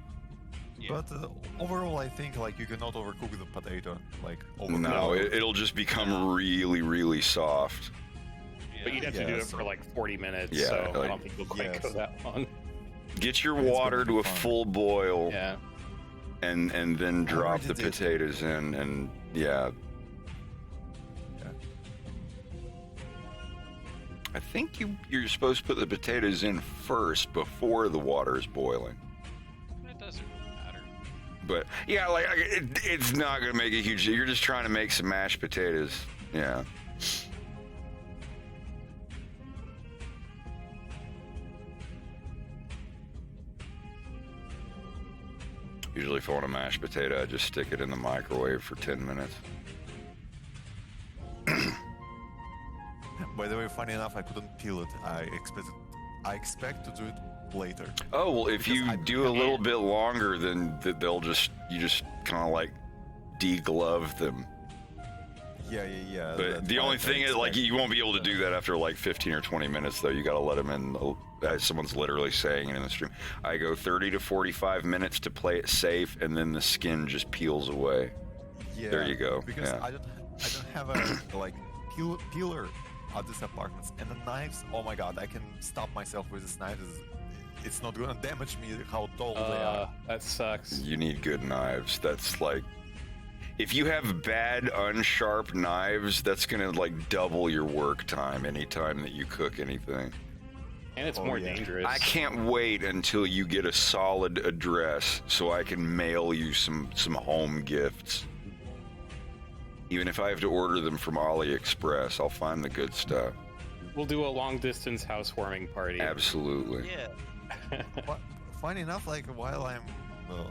Yeah. But overall, I think like you cannot overcook the potato. Like overcook No, it. it'll just become really, really soft. But you'd have to Yeah, do it so- for like 40 minutes, Yeah, so I like- don't think you'll quite Yes. go that long. Get your It's gonna water be to a fun. full boil, Yeah. and then drop already the did. potatoes in, and yeah. Yeah. I think you're supposed to put the potatoes in first before the water is boiling. It doesn't really matter. But yeah, like it's not gonna make a huge. You're just trying to make some mashed potatoes. Yeah. Usually, if I want a mashed potato, I just stick it in the microwave for 10 minutes. By the way, funny enough, I couldn't peel it. I expect to do it later. Oh well, if Because you I- do a little bit longer, then you just kind of like deglove them. Yeah. But that's the what only I thing is, like, expect. you won't be able to do that after like 15 or 20 minutes, though. You got to let them in. Someone's literally saying it in the stream. I go 30 to 45 minutes to play it safe, and then the skin just peels away. Yeah, There you go, Because yeah. I don't have a like peeler at this apartments, and the knives. Oh my god, I can stop myself with this knife. It's not gonna damage me. How dull they are. That sucks. You need good knives. That's like, if you have bad unsharp knives, that's gonna like double your work time anytime that you cook anything. And it's Oh, more yeah. dangerous. I can't wait until you get a solid address so I can mail you some home gifts. Even if I have to order them from AliExpress, I'll find the good stuff. We'll do a long distance housewarming party. Absolutely. Yeah. But funny enough, like while I'm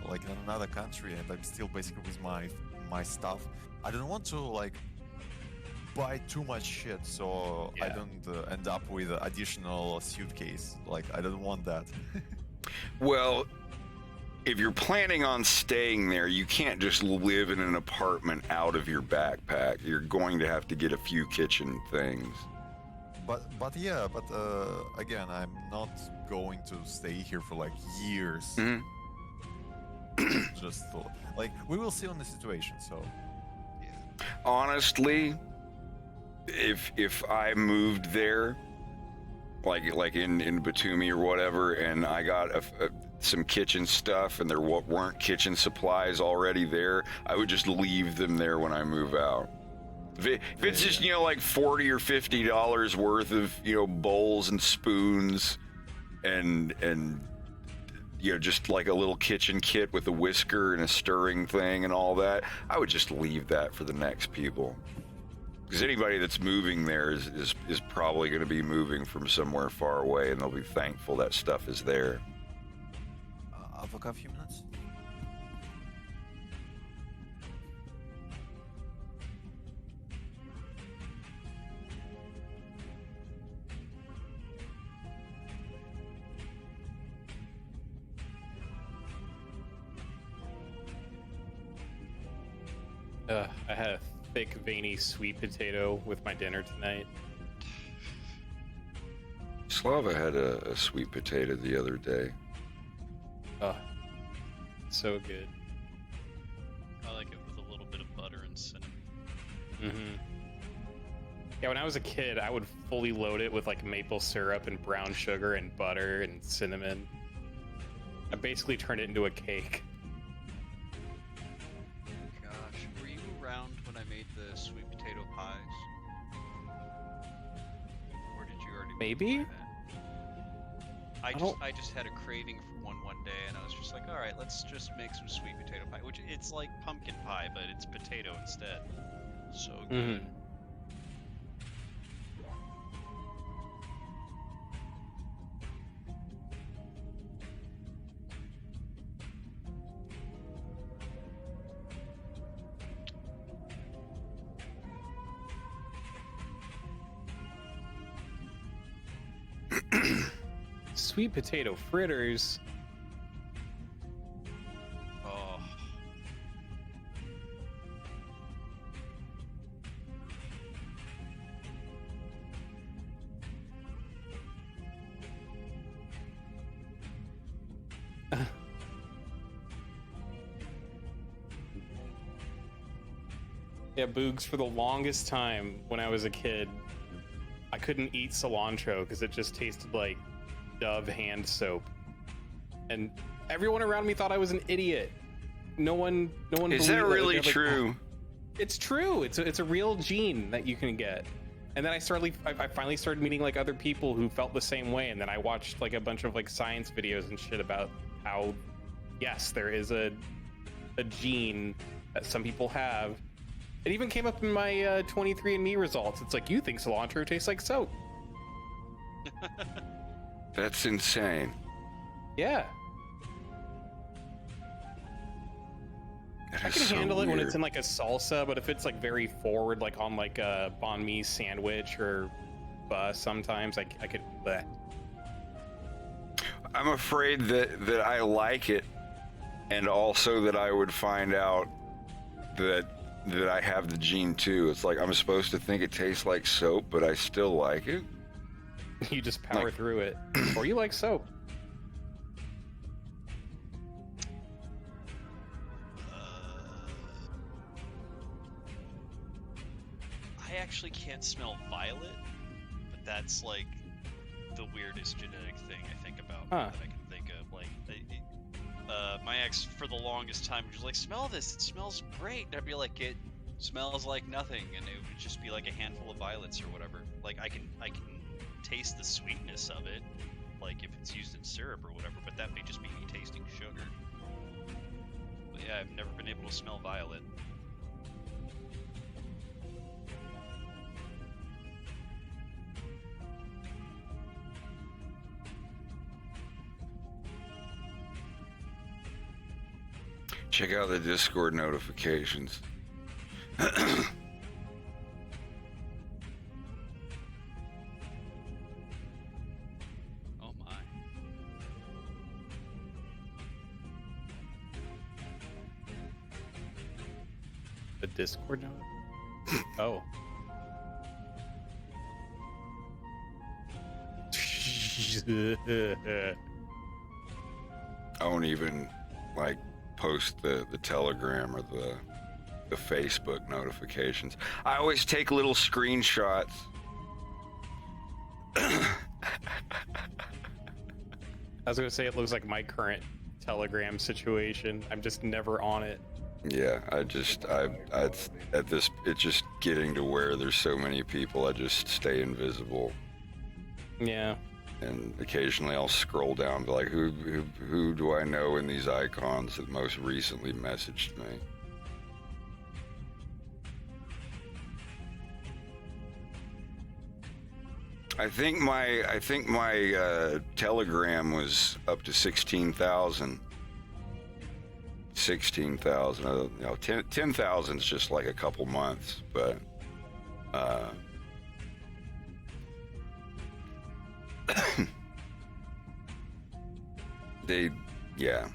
like in another country and I'm still basically with my stuff, I don't want to like buy too much shit, so I Yeah. don't end up with an additional suitcase. Like I don't want that. Well, if you're planning on staying there, you can't just live in an apartment out of your backpack. You're going to have to get a few kitchen things. But again, I'm not going to stay here for like years. Mhm. Just like we will see on the situation. So Honestly, if I moved there, like in Batumi or whatever, and I got some kitchen stuff and there weren't kitchen supplies already there, I would just leave them there when I move out. If it's just, like $40 or $50 worth of, bowls and spoons and just like a little kitchen kit with a whisker and a stirring thing and all that, I would just leave that for the next people. Because anybody that's moving there is probably going to be moving from somewhere far away, and they'll be thankful that stuff is there. I've got a few minutes. I had a thick, veiny sweet potato with my dinner tonight. Slava had a sweet potato the other day. Oh, so good. I like it with a little bit of butter and cinnamon. Mm-hmm. Yeah, when I was a kid, I would fully load it with like maple syrup and brown sugar and butter and cinnamon. I basically turned it into a cake. Gosh, were you around when I made the sweet potato pies? Or did you already Maybe. I just had a craving for one day, and I was just like, all right, let's just make some sweet potato pie, which it's like pumpkin pie, but it's potato instead. So good. Sweet potato fritters. Oh. Yeah, Boogs, for the longest time when I was a kid, I couldn't eat cilantro because it just tasted like Dove hand soap. And everyone around me thought I was an idiot. No one Is believed that it. really They're like, true? It's true. It's a real gene that you can get. And then I finally started meeting like other people who felt the same way. And then I watched like a bunch of like science videos and shit about how, yes, there is a gene that some people have. It even came up in my 23andMe results. It's like, you think cilantro tastes like soap. That's insane. Yeah. That I is can so handle it when weird. it's in like a salsa, but if it's like very forward, like on like a banh mi sandwich or sometimes I could. Bleh. I'm afraid that I like it, and also that I would find out that I have the gene too. It's like I'm supposed to think it tastes like soap, but I still like it. You just power Like- through it, or you like soap. I actually can't smell violet, but that's like the weirdest genetic thing I think about Huh. that I can think of. Like, my ex for the longest time was like, "Smell this! It smells great." And I'd be like, "It smells like nothing," and it would just be like a handful of violets or whatever. Like I can taste the sweetness of it, like if it's used in syrup or whatever. But that may just be me tasting sugar. But yeah, I've never been able to smell violet. Check out the Discord notifications. Oh my. The Discord note? Oh. I won't even like post the Telegram or the Facebook notifications. I always take little screenshots. I was gonna say it looks like my current Telegram situation. I'm just never on it. Yeah, it's just getting to where there's so many people, I just stay invisible. Yeah. And occasionally I'll scroll down to like, who do I know in these icons that most recently messaged me? I think my Telegram was up to 16,000. 16,000. You know, 10,000 is just like a couple months, but yeah.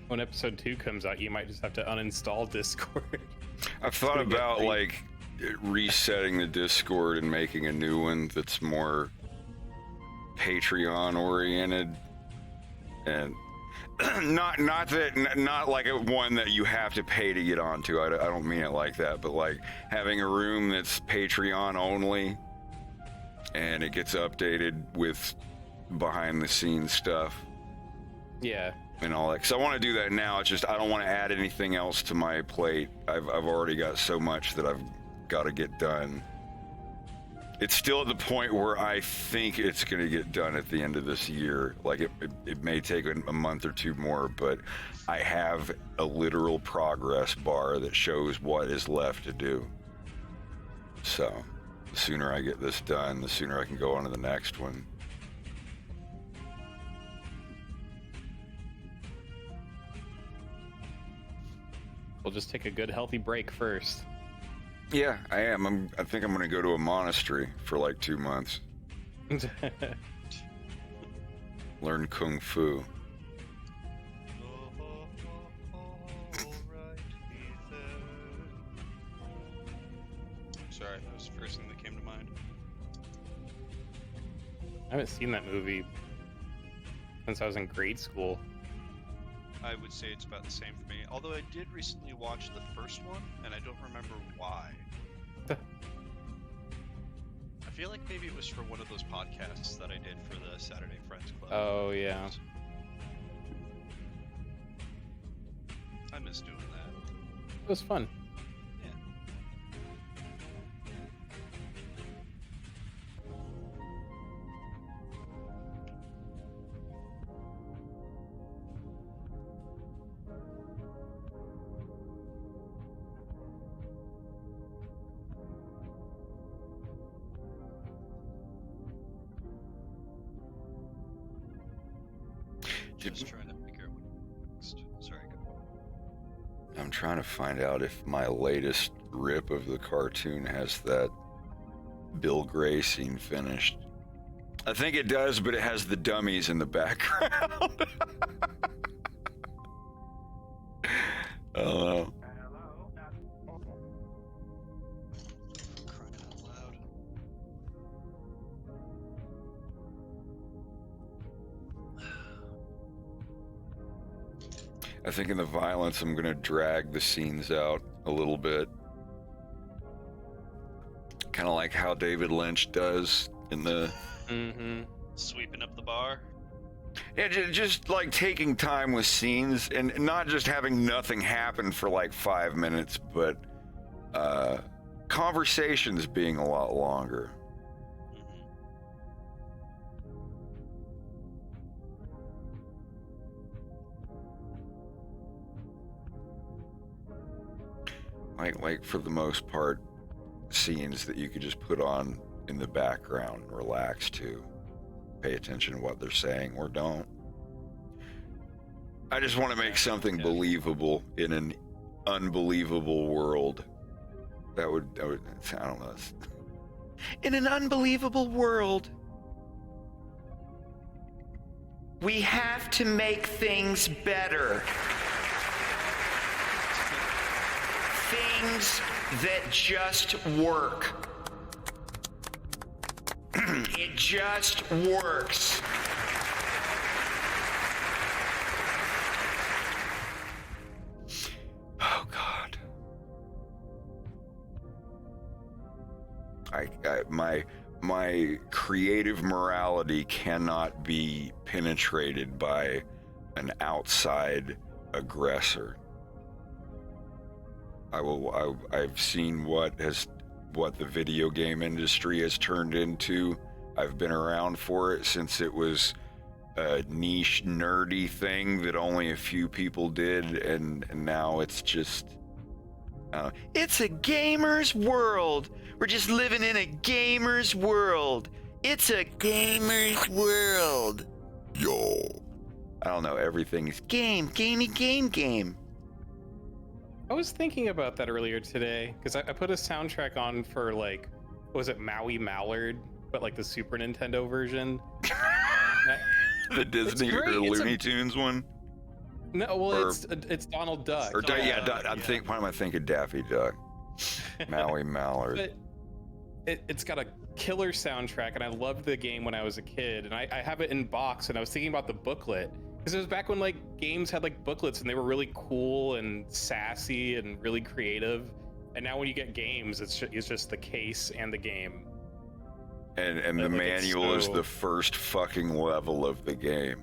When episode 2 comes out, you might just have to uninstall Discord. I've thought about like resetting the Discord and making a new one that's more Patreon oriented, and not like a one that you have to pay to get onto. I don't mean it like that, but like having a room that's Patreon only, and it gets updated with behind the scenes stuff. Yeah. and all that. Because I want to do that now. It's just I don't want to add anything else to my plate. I've already got so much that I've got to get done. It's still at the point where I think it's going to get done at the end of this year. Like it may take a month or two more, but I have a literal progress bar that shows what is left to do. So the sooner I get this done, the sooner I can go on to the next one. We'll just take a good healthy break first. Yeah, I am. I think I'm going to go to a monastery for like 2 months. Learn Kung Fu. Sorry, that was the first thing that came to mind. I haven't seen that movie since I was in grade school. I would say it's about the same for me. Although I did recently watch the first one, and I don't remember why. I feel like maybe it was for one of those podcasts that I did for the Saturday Friends Club. Oh, yeah. I miss doing that. It was fun. Yeah. Just trying to figure out what next. Sorry, go. I'm trying to find out if my latest rip of the cartoon has that Bill Gray scene finished. I think it does, but it has the dummies in the background. I don't know. Crying out loud. I think in the violence, I'm going to drag the scenes out a little bit. Kind of like how David Lynch does in the... Sweeping up the bar. Yeah, just like taking time with scenes and not just having nothing happen for like 5 minutes, but conversations being a lot longer. Like for the most part, scenes that you could just put on in the background and relax to. Pay attention to what they're saying or don't. I just want to make something believable in an unbelievable world. That would I don't know. In an unbelievable world, we have to make things better. Things that just work. It just works. Oh God. My creative morality cannot be penetrated by an outside aggressor. I've seen what the video game industry has turned into. I've been around for it since it was a niche, nerdy thing that only a few people did, and now it's just... it's a gamer's world. We're just living in a gamer's world. It's a gamer's world. Yo. I don't know, everything's game. I was thinking about that earlier today, because I put a soundtrack on for, like, was it Maui Mallard, but like the Super Nintendo version? The Disney or Looney Tunes one? No, well, it's Donald Duck. Or why am I thinking Daffy Duck? Maui Mallard. But it's got a killer soundtrack, and I loved the game when I was a kid, and I have it in box, and I was thinking about the booklet. Because it was back when like games had like booklets and they were really cool and sassy and really creative. And now when you get games, it's just the case and the game. And the manual is the first fucking level of the game.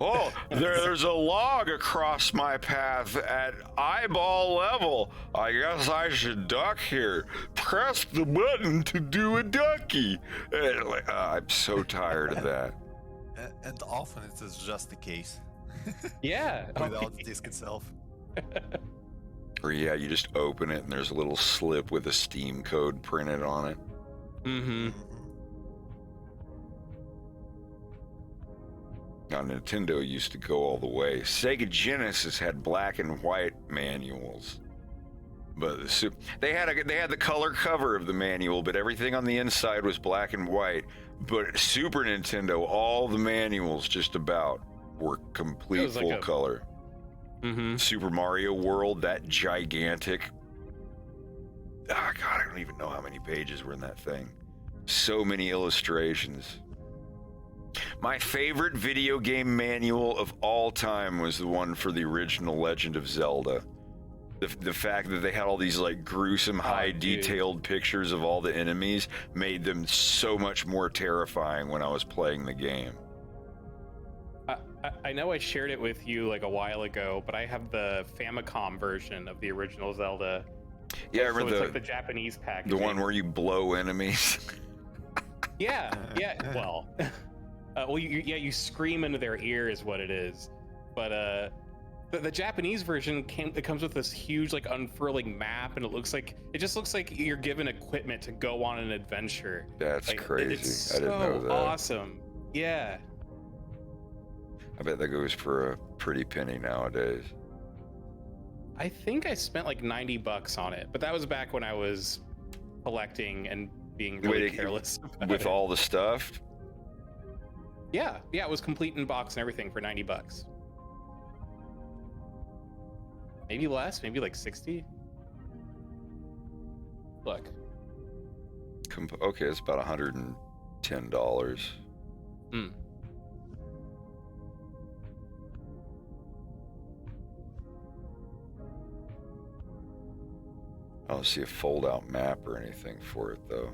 Oh, there's a log across my path at eyeball level. I guess I should duck here. Press the button to do a ducky. I'm so tired of that. And often it is just the case. Yeah. Without the disc itself. Or yeah, you just open it and there's a little slip with a Steam code printed on it. Mm-hmm. Now, Nintendo used to go all the way. Sega Genesis had black and white manuals, but they had the color cover of the manual, but everything on the inside was black and white. But Super Nintendo, all the manuals just about were complete full color. Mm-hmm. Super Mario World, that gigantic. Oh God, I don't even know how many pages were in that thing. So many illustrations. My favorite video game manual of all time was the one for the original Legend of Zelda. The fact that they had all these like gruesome, high detailed pictures of all the enemies made them so much more terrifying when I was playing the game. I know I shared it with you like a while ago, but I have the Famicom version of the original Zelda. Yeah, I so remember it's like the Japanese package. The one where you blow enemies. Yeah. Well, you scream into their ear is what it is. But the Japanese version it comes with this huge like unfurling map, and it just looks like you're given equipment to go on an adventure. That's like, crazy. It's I didn't know that. Awesome. Yeah. I bet that goes for a pretty penny nowadays. I think I spent like $90 on it, but that was back when I was collecting and being really careless about with it. all the stuff. Yeah, it was complete in box and everything for $90. Maybe less, maybe like 60. Look. Okay, it's about $110. Hmm. I don't see a fold-out map or anything for it, though.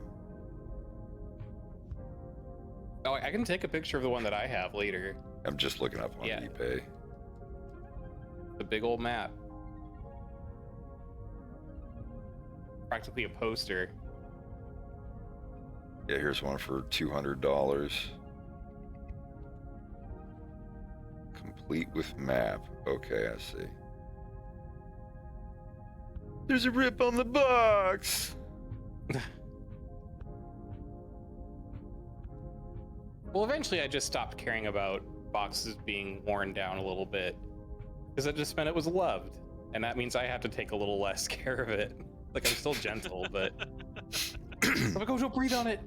Oh, I can take a picture of the one that I have later. I'm just looking up on eBay. The big old map. Practically a poster. Yeah, here's one for $200. Complete with map. Okay, I see. There's a rip on the box. Well, eventually I just stopped caring about boxes being worn down a little bit, because it just meant it was loved, and that means I have to take a little less care of it. Like, I'm still gentle, but I'm like, oh, don't breathe on it.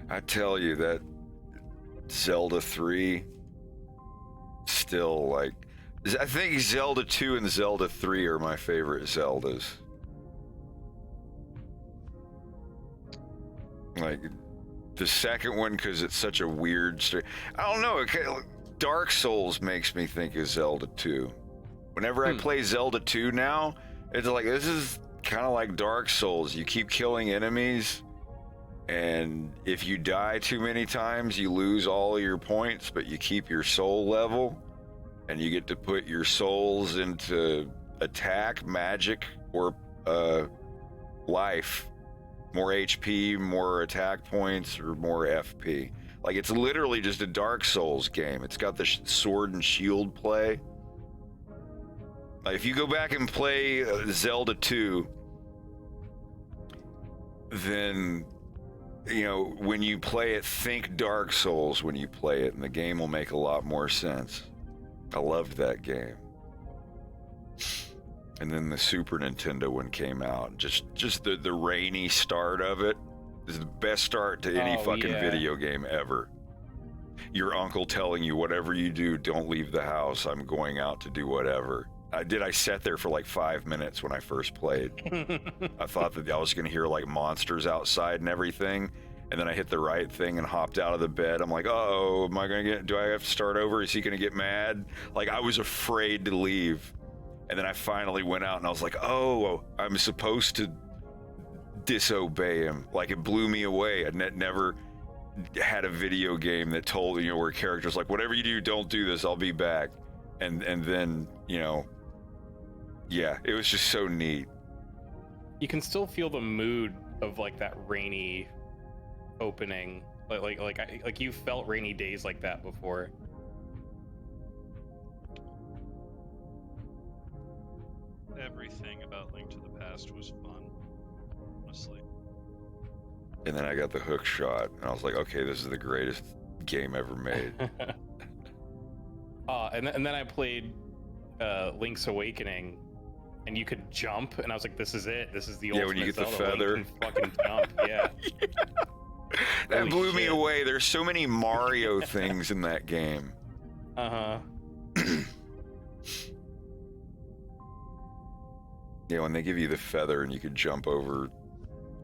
I tell you, that Zelda 3 still, like, I think Zelda 2 and Zelda 3 are my favorite Zeldas. Like, the second one, because it's such a weird story. I don't know, Dark Souls makes me think of Zelda 2. Whenever I play Zelda 2 now, it's like, this is kind of like Dark Souls. You keep killing enemies, and if you die too many times, you lose all your points, but you keep your soul level, and you get to put your souls into attack, magic, or life. More HP, more attack points, or more FP. Like, it's literally just a Dark Souls game. It's got the sword and shield play. Like, if you go back and play Zelda 2, then, you know, when you play it, think Dark Souls when you play it, and the game will make a lot more sense. I loved that game. And then the Super Nintendo one came out. Just the rainy start of it is the best start to any video game ever. Your uncle telling you, whatever you do, don't leave the house. I'm going out to do whatever. I sat there for like 5 minutes when I first played. I thought that I was going to hear like monsters outside and everything. And then I hit the right thing and hopped out of the bed. I'm like, do I have to start over? Is he going to get mad? Like, I was afraid to leave. And then I finally went out and I was like, oh, I'm supposed to disobey him. Like, it blew me away. I never had a video game that told, you know, where characters like, whatever you do, don't do this, I'll be back. And then, you know, yeah, it was just so neat. You can still feel the mood of like that rainy opening. Like you felt rainy days like that before. Everything about Link to the Past was fun, honestly. And then I got the hook shot, and I was like, okay, this is the greatest game ever made. And then I played Link's Awakening, and you could jump, and I was like, this is it. This is the ultimate when you get the Zelda. feather. Link can fucking jump, yeah. That Holy blew me shit. away. There's so many Mario things in that game. Uh-huh. Yeah, when they give you the feather and you can jump over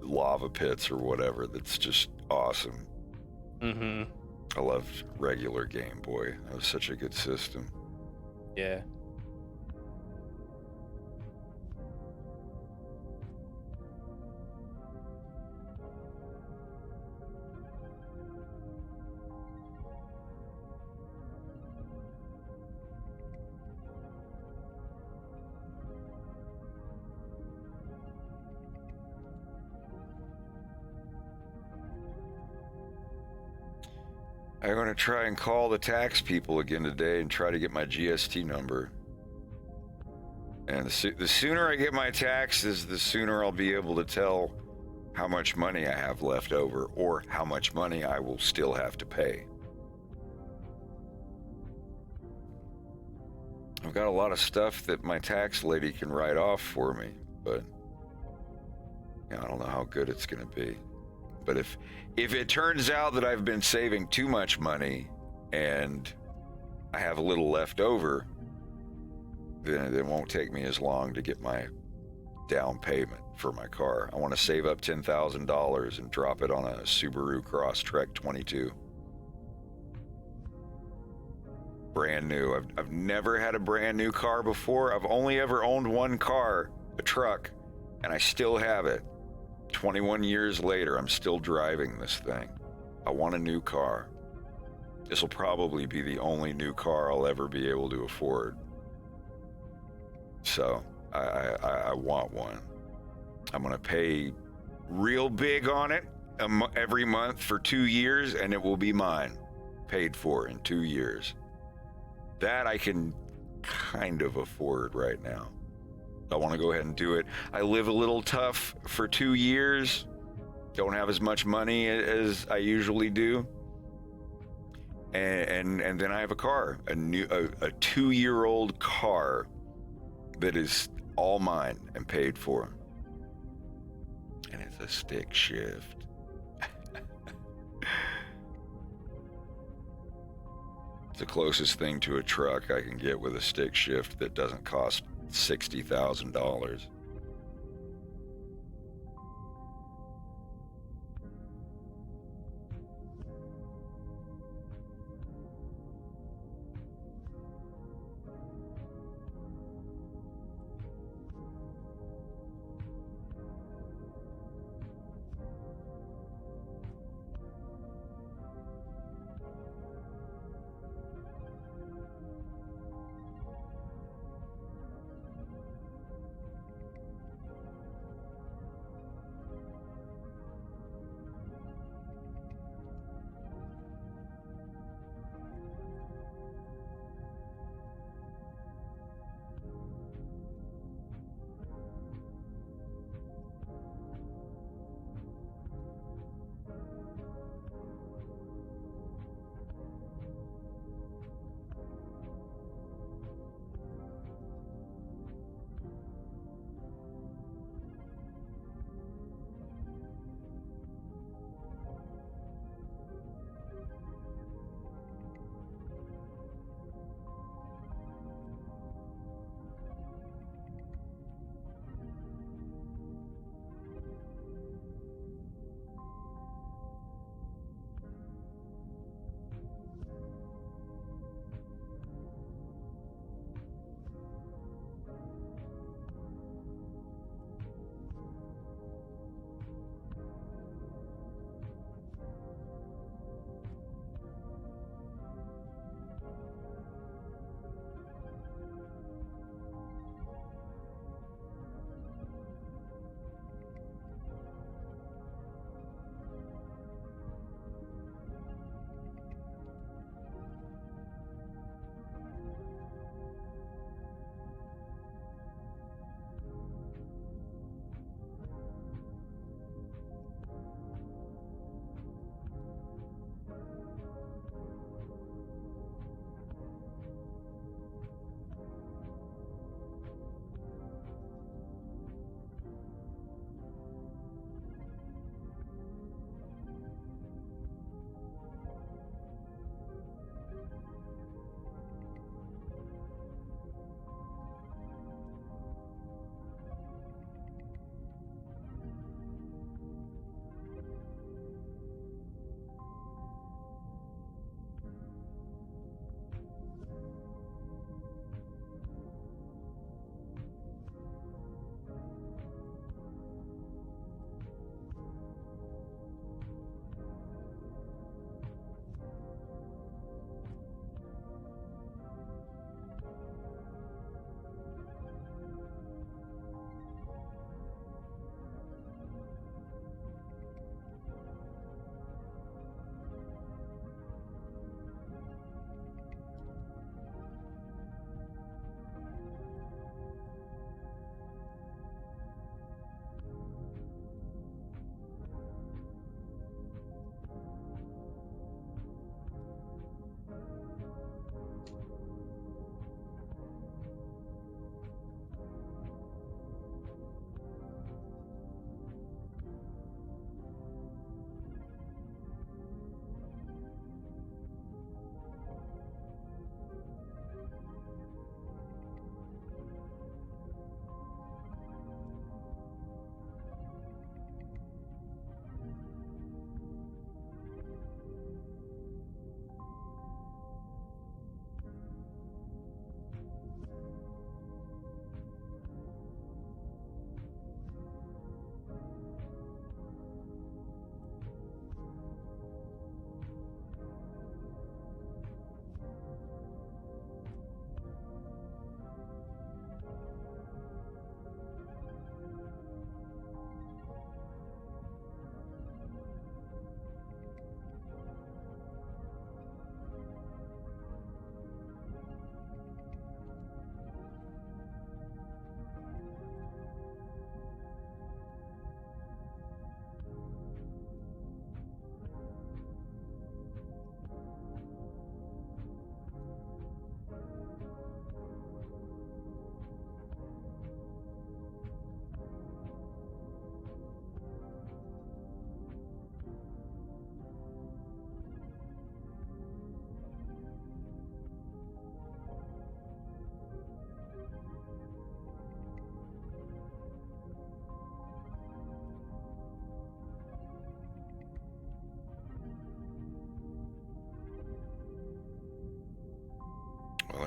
lava pits or whatever, that's just awesome. Mm-hmm. I loved regular Game Boy. That was such a good system. Yeah. I'm going to try and call the tax people again today and try to get my GST number. And the sooner I get my taxes, the sooner I'll be able to tell how much money I have left over or how much money I will still have to pay. I've got a lot of stuff that my tax lady can write off for me, but I don't know how good it's going to be. But if it turns out that I've been saving too much money and I have a little left over, then it won't take me as long to get my down payment for my car. I want to save up $10,000 and drop it on a Subaru Crosstrek 22. Brand new. I've never had a brand new car before. I've only ever owned one car, a truck, and I still have it. 21 years later, I'm still driving this thing. I want a new car. This will probably be the only new car I'll ever be able to afford. So I want one. I'm going to pay real big on it every month for 2 years, and it will be mine, paid for in 2 years. That I can kind of afford right now. I want to go ahead and do it. I live a little tough for 2 years. Don't have as much money as I usually do. And then I have a car, a 2-year-old car that is all mine and paid for. And it's a stick shift. It's the closest thing to a truck I can get with a stick shift that doesn't cost $60,000.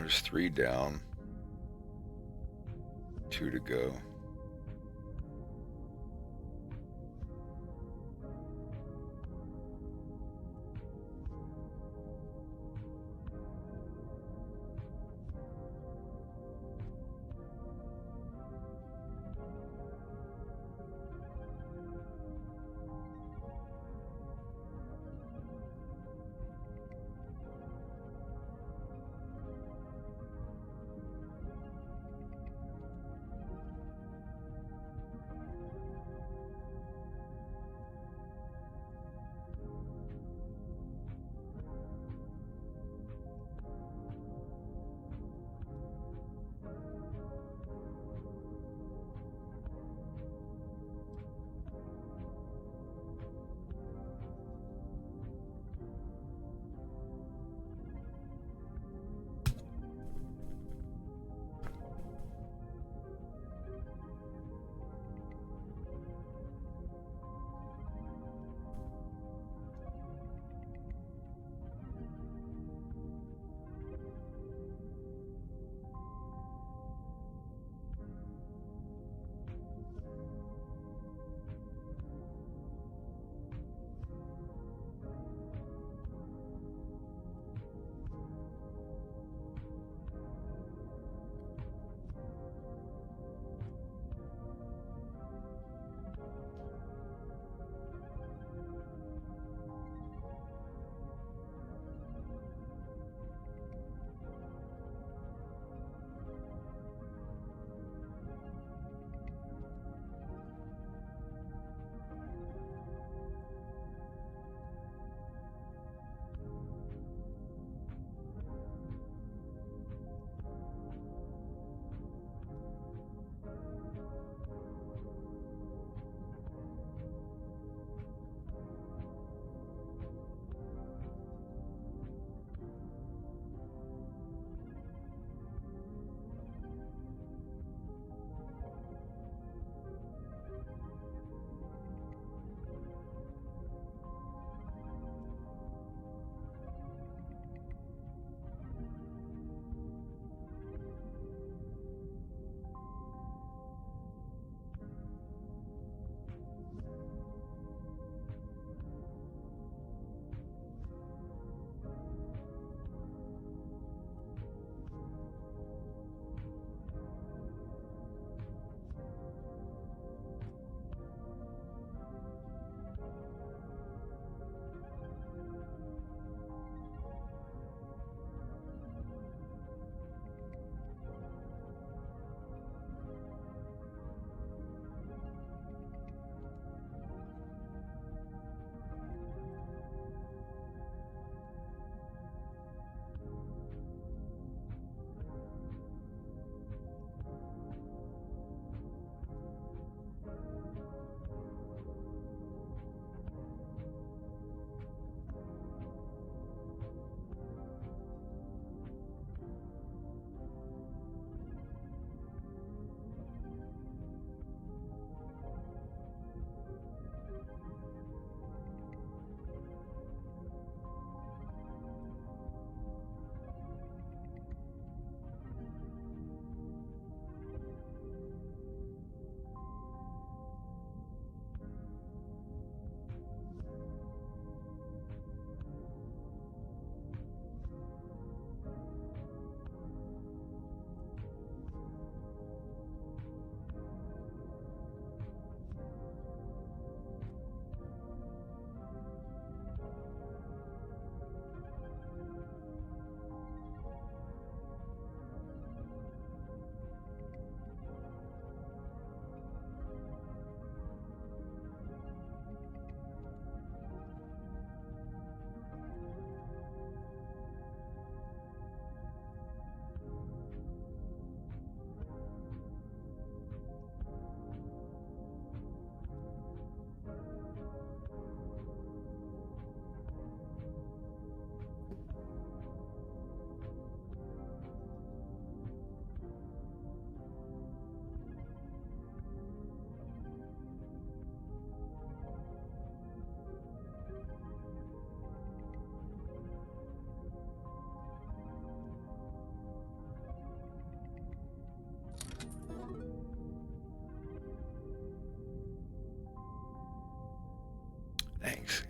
there's 3 down. 2 to go.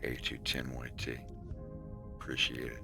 A210YT. Appreciate it.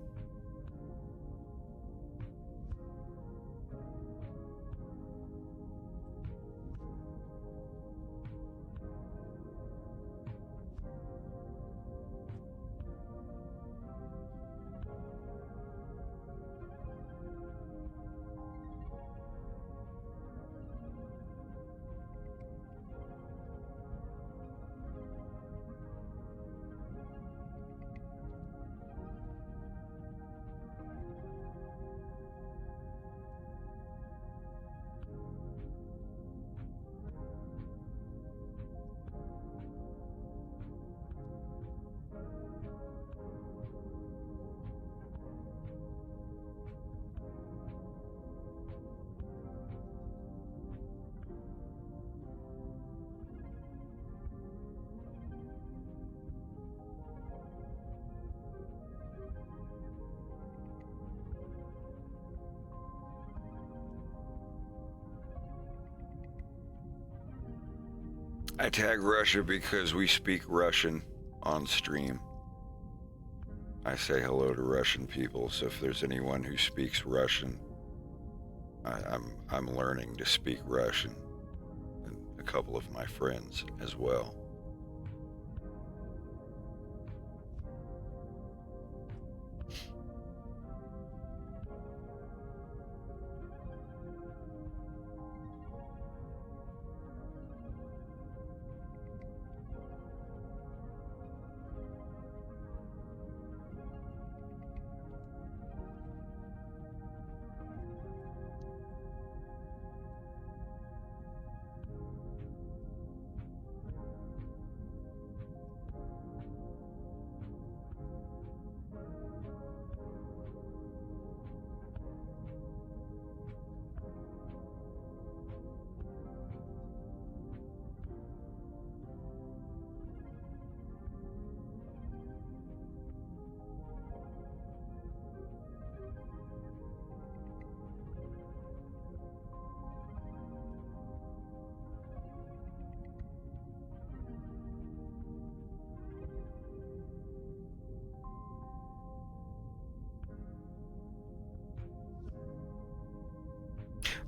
I tag Russia because we speak Russian on stream. I say hello to Russian people, so if there's anyone who speaks Russian, I'm learning to speak Russian, and a couple of my friends as well.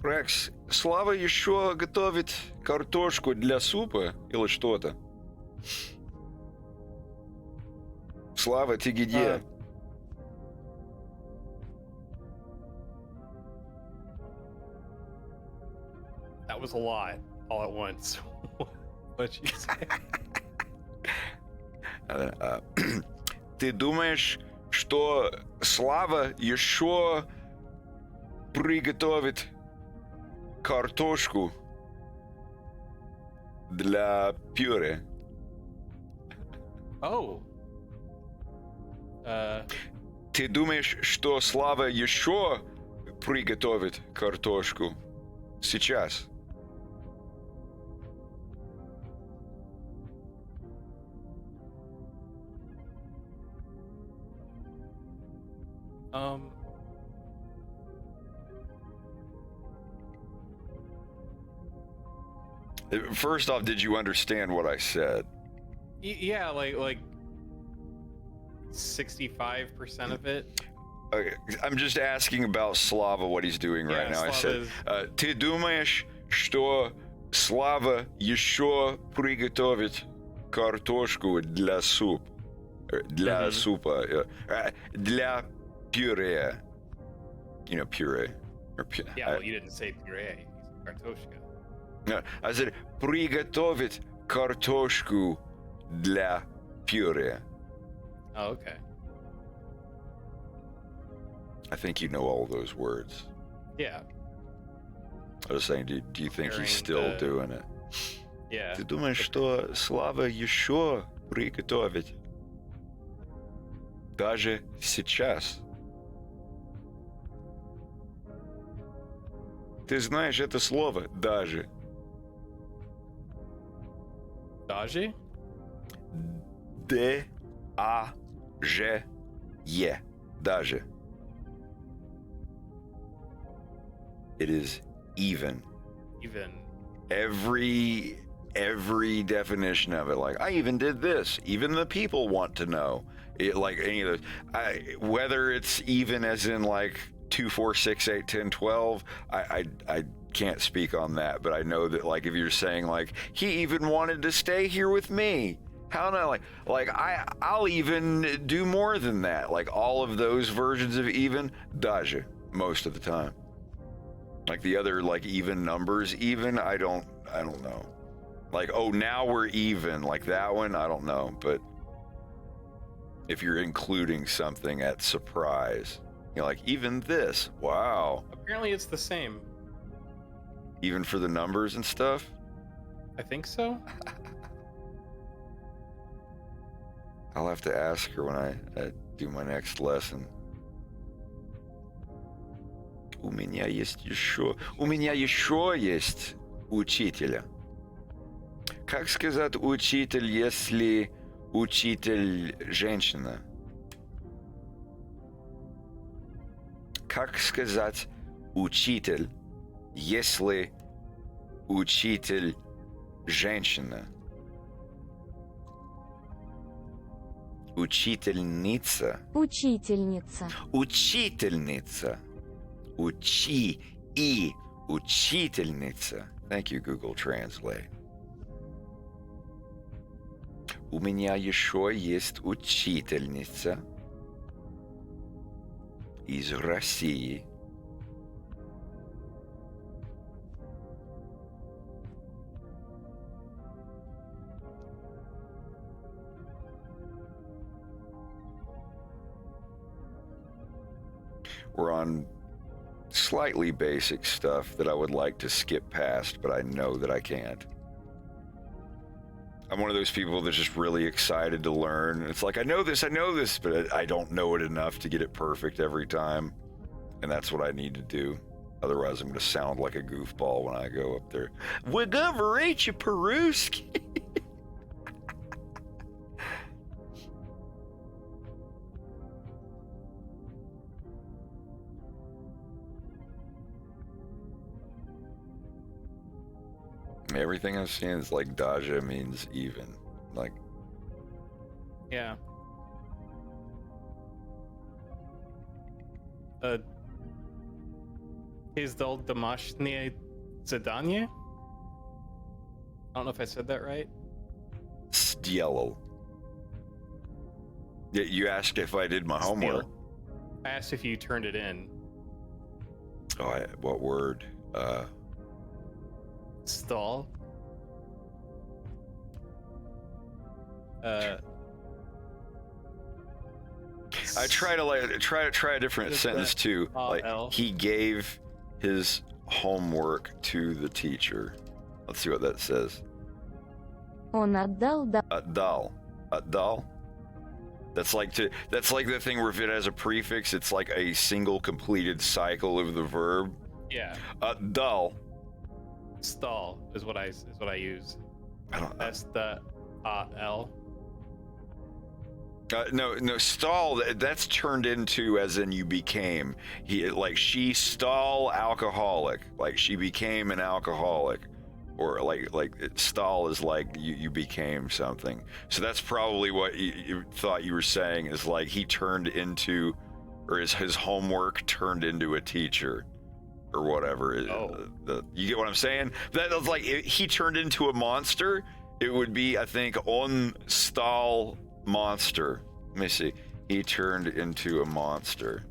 Рекс, Слава еще готовит картошку для супа или что-то? Слава, ты где? That was a lot all at once. What'd you say? Ты думаешь, что Слава еще приготовит картошку для пюре? Oh. Ты думаешь, что Слава еще приготовит картошку сейчас? First off, did you understand what I said? Yeah, like 65% of it. Okay, I'm just asking about Slava, what he's doing right Yeah, now. I Slava said, ты думаешь, что Слава еще приготовит картошку для супа? Для супа. Для пюре. You know, puree. Or Yeah, well, you didn't say puree. You said kartoshka. No, I said, приготовить картошку для пюре. Oh, okay. I think you know all those words. Yeah. I was saying, do you think he's Comparing still the- doing it? Yeah. Ты думаешь, что Слава еще приготовит? Даже сейчас? Ты знаешь это слово «даже»? Daji? Д-А-Ж-Е. Даже. It is even. Even. Every every definition of it. Like, I even did this. Even the people want to know. It, like any of those. Whether it's even as in like 2, 4, 6, 8, 10, 12, I can't speak on that. But I know that, like, if you're saying, like, he even wanted to stay here with me. How not? I'll even do more than that. Like, all of those versions of even, даже, most of the time. Like the other, like, even numbers, even, I don't know. Like, oh, now we're even, like that one, I don't know. But if you're including something at surprise, you're like, even this, wow. Apparently it's the same. Even for the numbers and stuff? I think so. I'll have to ask her when I do my next lesson. У меня еще есть учителя. Как сказать учитель, если учитель женщина? Как сказать учитель, если учитель женщина? Учительница. Учительница. Учительница. Учи и учительница. Thank you, Google Translate. У меня еще есть учительница из России. We're on slightly basic stuff that I would like to skip past, but I know that I can't. I'm one of those people that's just really excited to learn. It's like, I know this, but I don't know it enough to get it perfect every time. And that's what I need to do. Otherwise, I'm going to sound like a goofball when I go up there. We're going to rate you, Peruski. Everything I've seen is like Daja means even. Like, Yeah. Izdal Damashnie Zadanie? I don't know if I said that right. Stielo. Yeah, you asked if I did my homework. I asked if you turned it in. Oh, what word? Stall. I try to try a different sentence too. Like, he gave his homework to the teacher. Let's see what that says. Он отдал Отдал. That's like the thing where if it has a prefix, it's like a single completed cycle of the verb. Yeah. Отдал. Stall is what I use. That's the L. No, stall. That's turned into as in you became. She stall alcoholic. Like she became an alcoholic, or like stall is like you became something. So that's probably what you thought you were saying is like he turned into, or his homework turned into a teacher. Or whatever. You get what I'm saying? That was like he turned into a monster. It would be, I think, on stall monster. Let me see. He turned into a monster.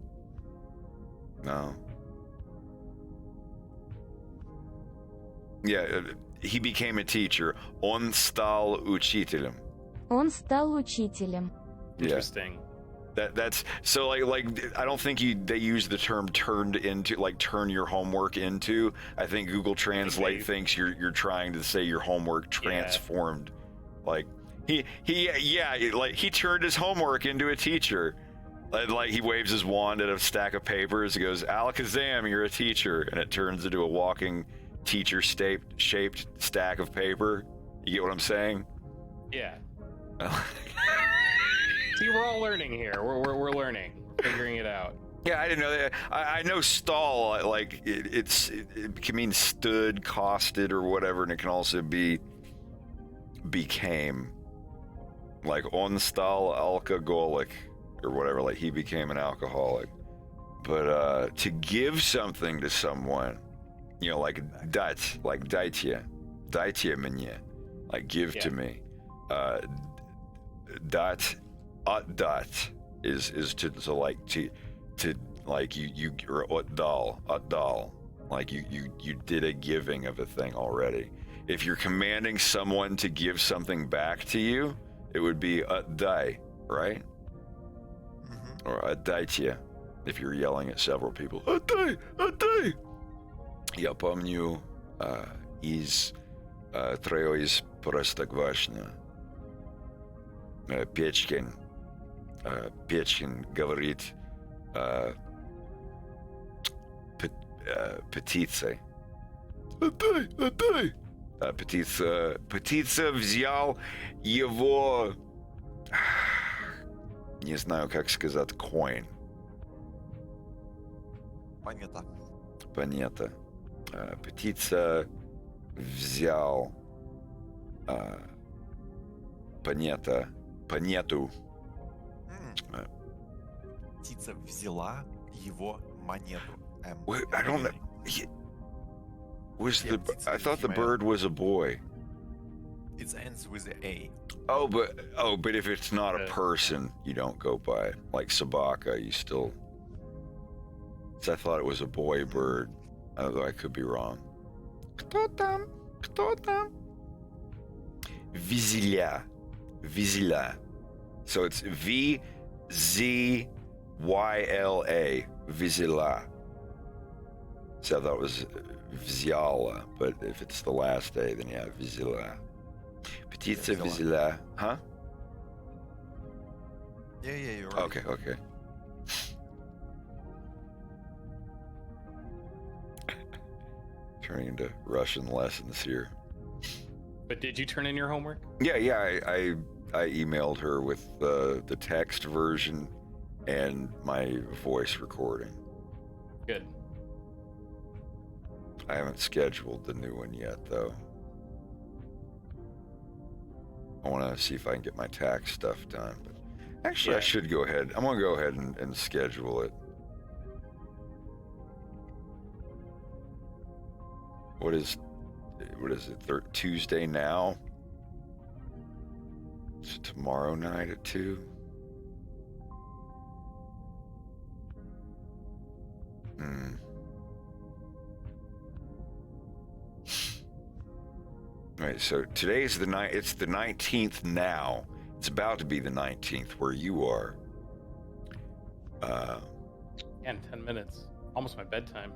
No. Yeah, he became a teacher. Он стал учителем. Он стал учителем. Interesting. That's so like I don't think they use the term turned into, like turn your homework into. I think Google Translate thinks you're trying to say your homework transformed. Yeah. Like he turned his homework into a teacher. Like he waves his wand at a stack of papers. He goes, Alakazam, you're a teacher, and it turns into a walking teacher shaped stack of paper. You get what I'm saying? Yeah. See, we're all learning here. We're learning. We're figuring it out. Yeah, I didn't know that. I know stall, like it can mean stood, costed, or whatever, and it can also be became, like, on stall alcoholic or whatever, like he became an alcoholic. But to give something to someone, you know, like dать, like dайте мне, like give to me. Dать, отдать is to like to like you or отдал, like you did a giving of a thing already. If you're commanding someone to give something back to you, it would be отдай, right? Or отдайте, if you're yelling at several people. Отдай, отдай. Я помню из Трое из Простоквашино. Печкин говорит петиция. Отдай. Петиция взял его, не знаю, как сказать, coin. Понятно. Петиция взял поняту. Птица взяла его монету. I don't know. I thought the bird was a boy. It ends with an A. Oh, but if it's not a person, you don't go by it. Like собака, you still. So I thought it was a boy bird, although I could be wrong. Кто там? Визиля. So it's V-Z-Y-L-A. Vizila. So I thought it was Vziala, but if it's the last A, then yeah, Vizila. Petitsa Vizila. Huh? Yeah, you're right. Okay. Turning into Russian lessons here. But did you turn in your homework? Yeah. I emailed her with the text version and my voice recording. Good. I haven't scheduled the new one yet, though. I want to see if I can get my tax stuff done. But actually, I should go ahead. I'm going to go ahead and schedule it. What is it? Tuesday now? It's tomorrow night at 2. Right, so today's the night. It's the 19th now. It's about to be the 19th where you are. And 10 minutes. Almost my bedtime.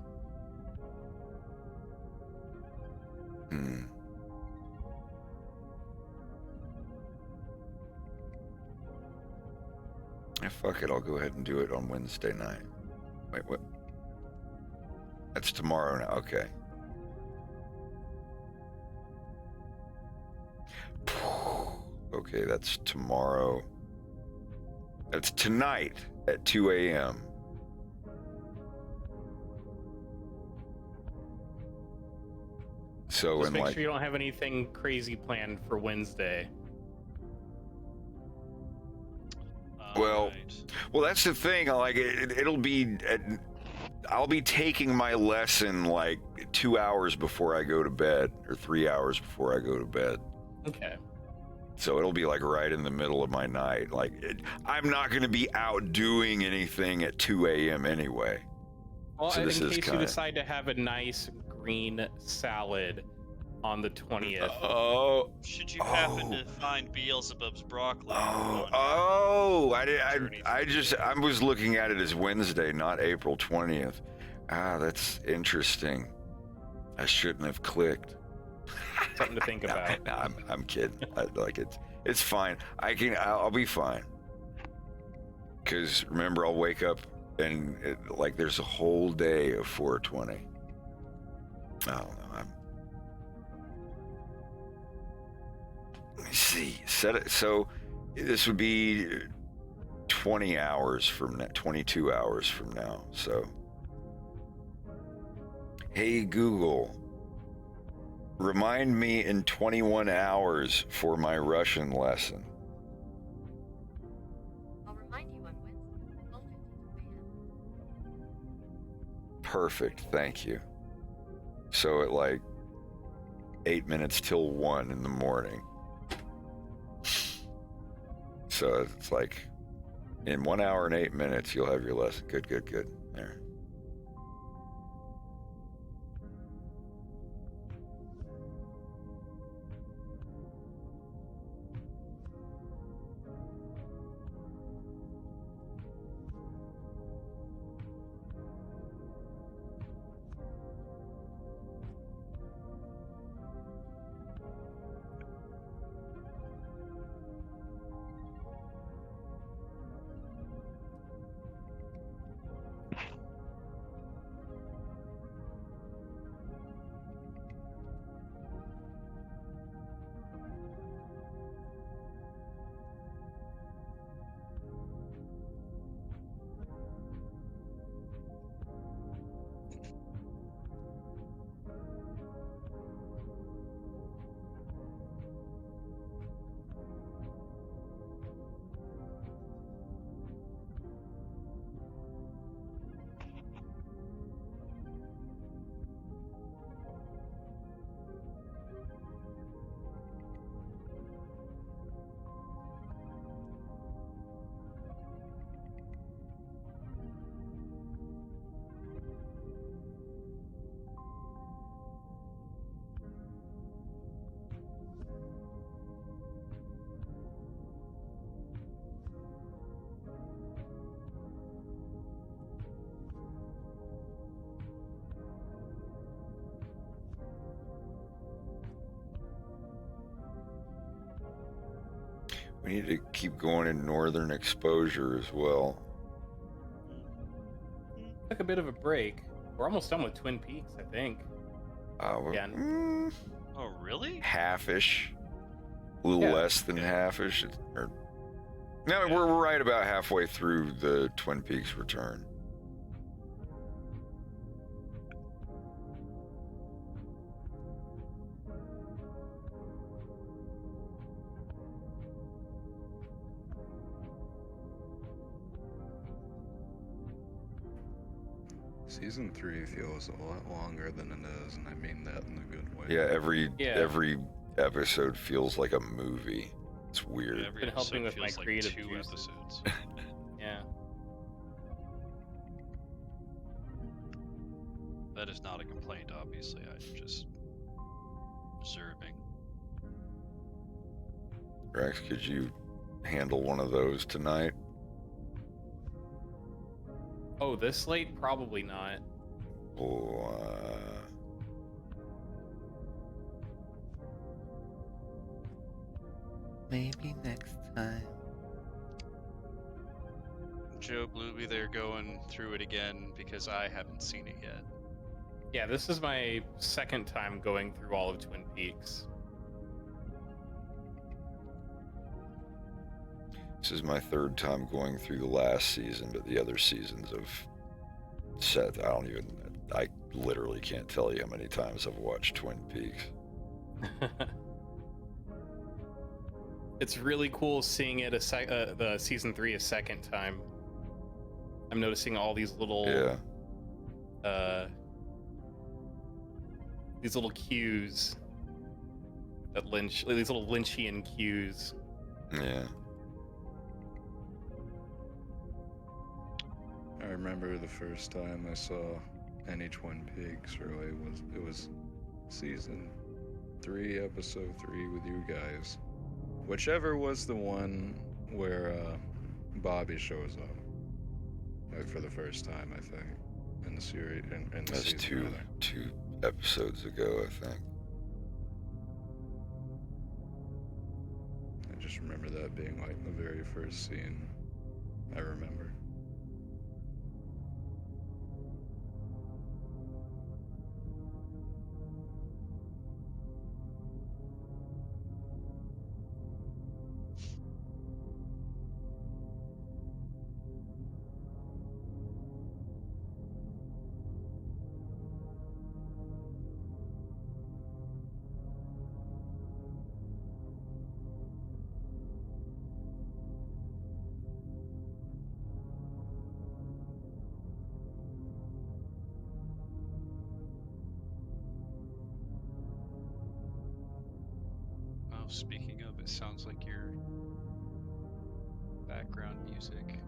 Yeah, fuck it. I'll go ahead and do it on Wednesday night. Wait, what? That's tomorrow now. Okay. Okay, that's tomorrow. That's tonight at 2 a.m. So just make sure you don't have anything crazy planned for Wednesday. Well, that's the thing. Like, it'll be. I'll be taking my lesson like 2 hours before I go to bed, or 3 hours before I go to bed. Okay. So it'll be like right in the middle of my night. Like, I'm not going to be out doing anything at 2 a.m. anyway. Well, so in case you decide to have a nice green salad on the 20th. Oh. Should you happen to find Beelzebub's broccoli? I was looking at it as Wednesday, not April 20th. That's interesting. I shouldn't have clicked. Something to think about. No, I'm kidding. It's fine. I'll be fine. Because remember, I'll wake up and there's a whole day of 420. I don't know. Let me see. Set it so this would be 20 hours from now, 22 hours from now. So, hey Google, Remind me in 21 hours for my Russian lesson. I'll remind you on Wednesday, 12:52 a.m. Perfect, thank you. So at like 8 minutes till 1 in the morning. So it's like in 1 hour and 8 minutes you'll have your lesson. Good, good, good. There. We need to keep going in northern exposure as well. Took a bit of a break. We're almost done with Twin Peaks, I think. Yeah. Oh, really? Half-ish. A little Yeah. less than half-ish. No, we're right about halfway through the Twin Peaks return. Season 3 feels a lot longer than it is, and I mean that in a good way. Yeah, every episode feels like a movie. It's weird. Yeah, every Been helping episode with my feels like creative 2 juices. episodes. Yeah. That is not a complaint, obviously. I'm just observing. Rex, could you handle one of those tonight? Oh, this late? Probably not. Maybe next time. Joe Blueby, they're going through it again because I haven't seen it yet. Yeah, this is my second time going through all of Twin Peaks. This is my third time going through the last season, but the other seasons of Seth, I literally can't tell you how many times I've watched Twin Peaks. It's really cool seeing it the season 3 a second time. I'm noticing all these little these little cues that these little Lynchian cues. Yeah. I remember the first time I saw any Twin Peaks really was season 3, episode 3 with you guys. Whichever was the one where Bobby shows up. Like for the first time, I think, in the series. In the That's season, two episodes ago, I think. I just remember that being like the very first scene I remember. speaking of, it sounds like your background music.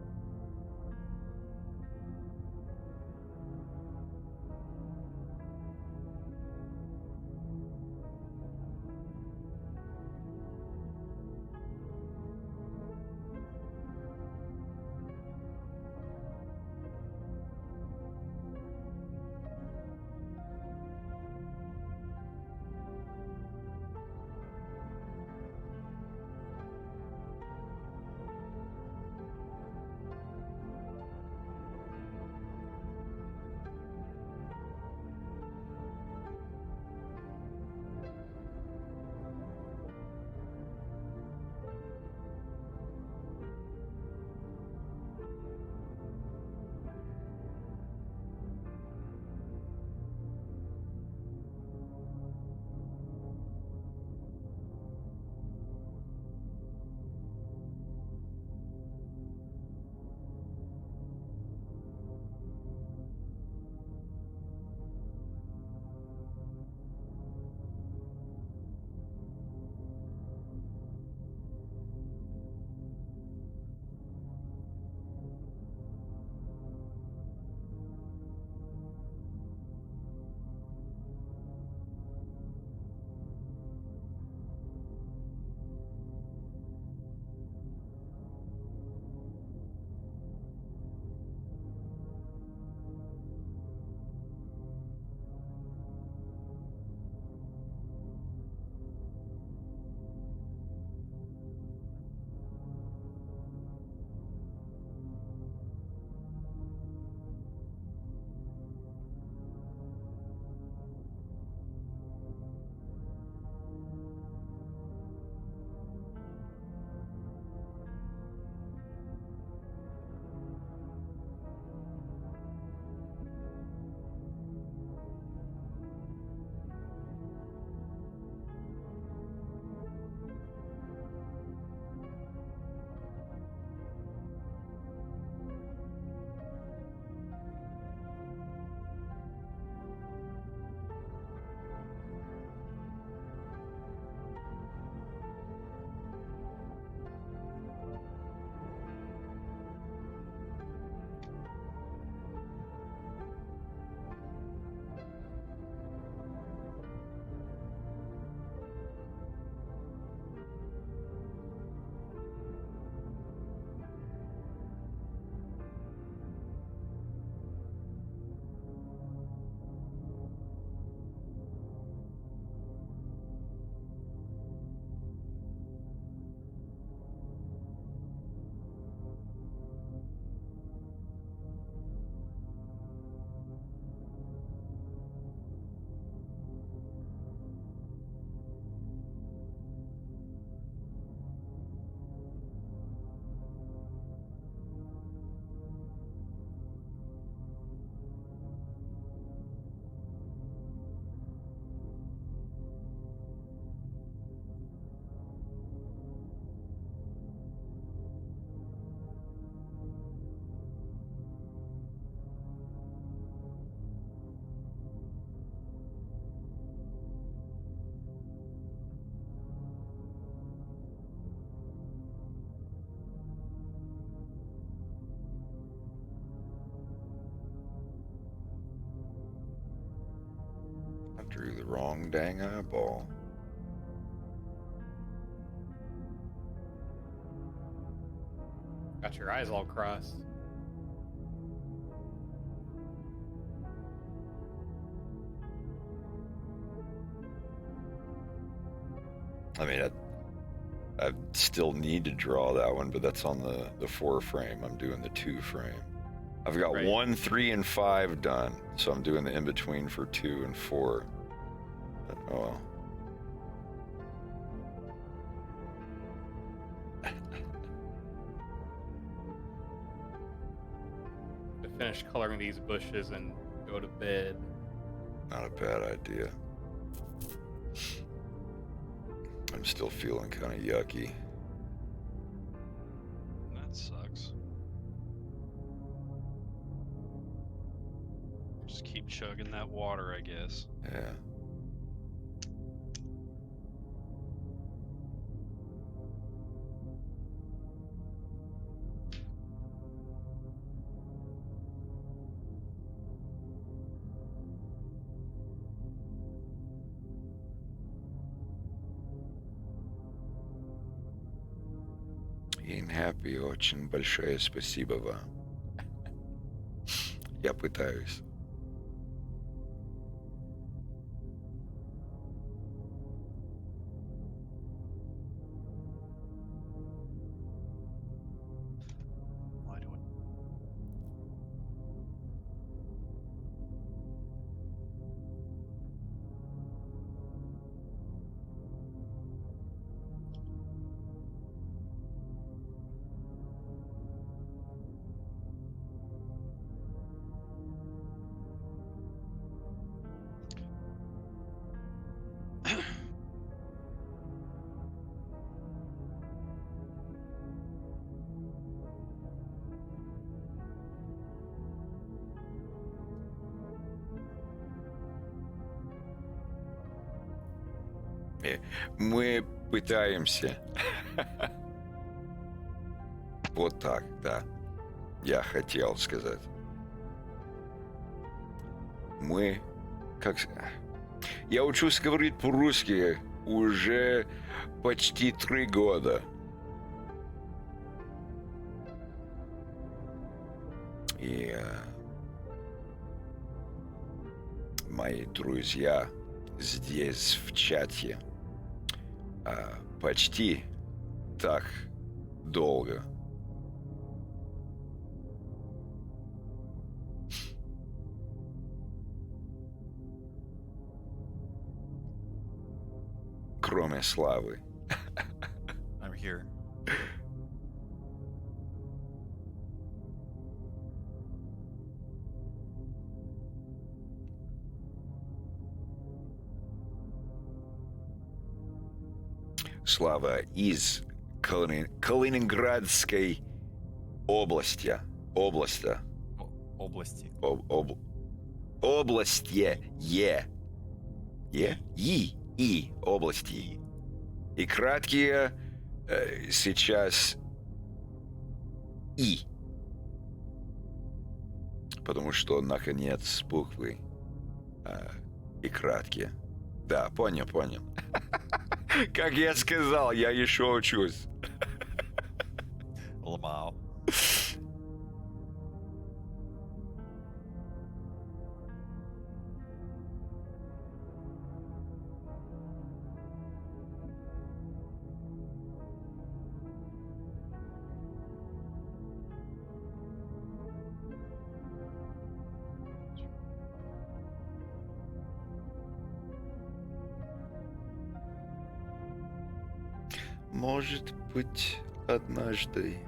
I drew the wrong dang eyeball. Got your eyes all crossed. I mean, I still need to draw that one, but that's on the 4 frame. I'm doing the 2 frame. I've got Right. 1, 3, and 5 done, so I'm doing the in between for 2 and 4. But, oh well. To finish coloring these bushes and go to bed. Not a bad idea. I'm still feeling kind of yucky. That sucks. Just keep chugging that water, I guess. Yeah. очень happy, очень большое спасибо вам. Я пытаюсь. Why do I? Мы пытаемся. Вот так, да. Я хотел сказать. Мы... Как... Я учусь говорить по-русски уже почти 3 года. И мои друзья здесь в чате почти так долго. Кроме Славы. I'm here. Слава из Калининградской области. Области. Области. Области. И. Области. И краткие сейчас И. Потому что, наконец, буквы и краткие. Да, понял. Как я сказал, я еще учусь. Ламау. Может быть, однажды.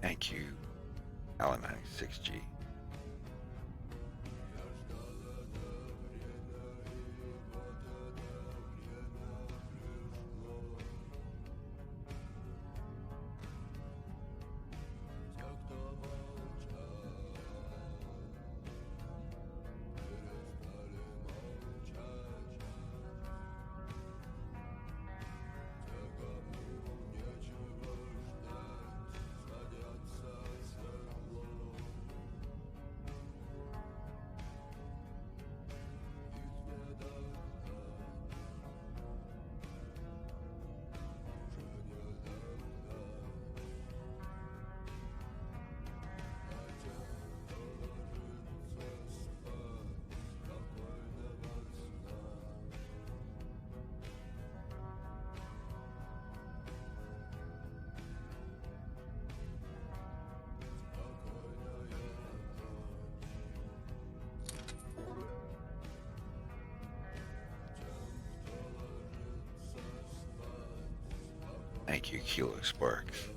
Thank you, Alan 96G. Thank you, Kilo Sparks.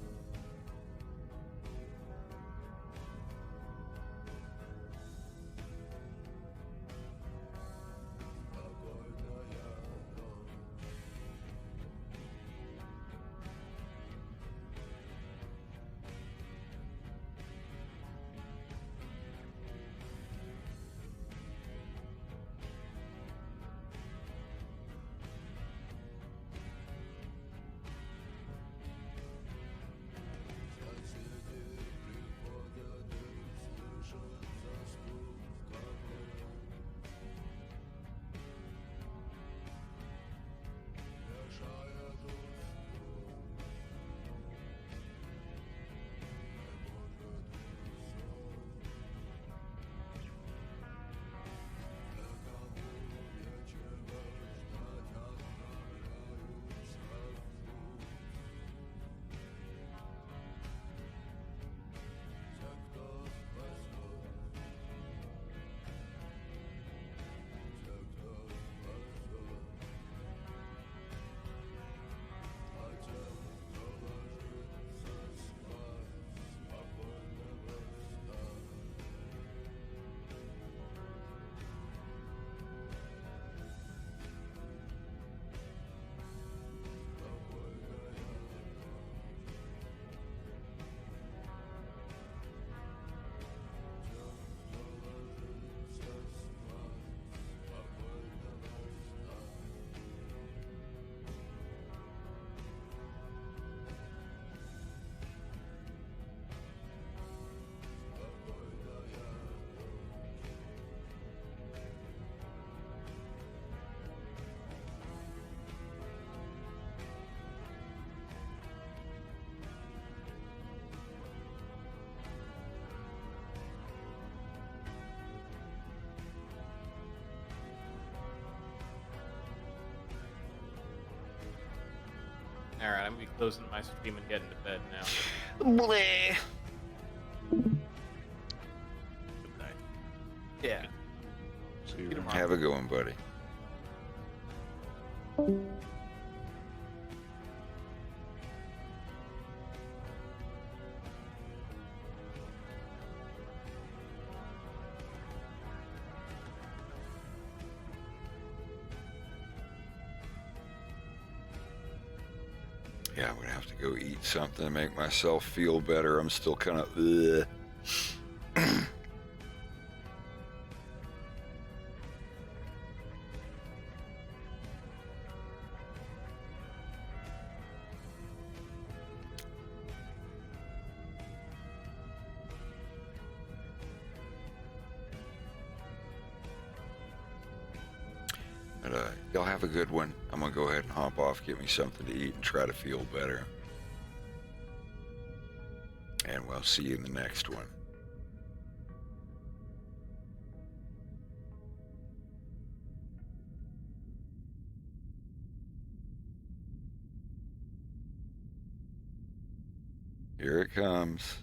All right, I'm gonna be closing my stream and getting to bed now. Bleh. Yeah. See you Have a good one, buddy. Yeah, I'm gonna have to go eat something to make myself feel better. I'm still kind of But y'all have a good one. I'm gonna go ahead and hop off, get me something to eat, and try to feel better. And we'll see you in the next one. Here it comes.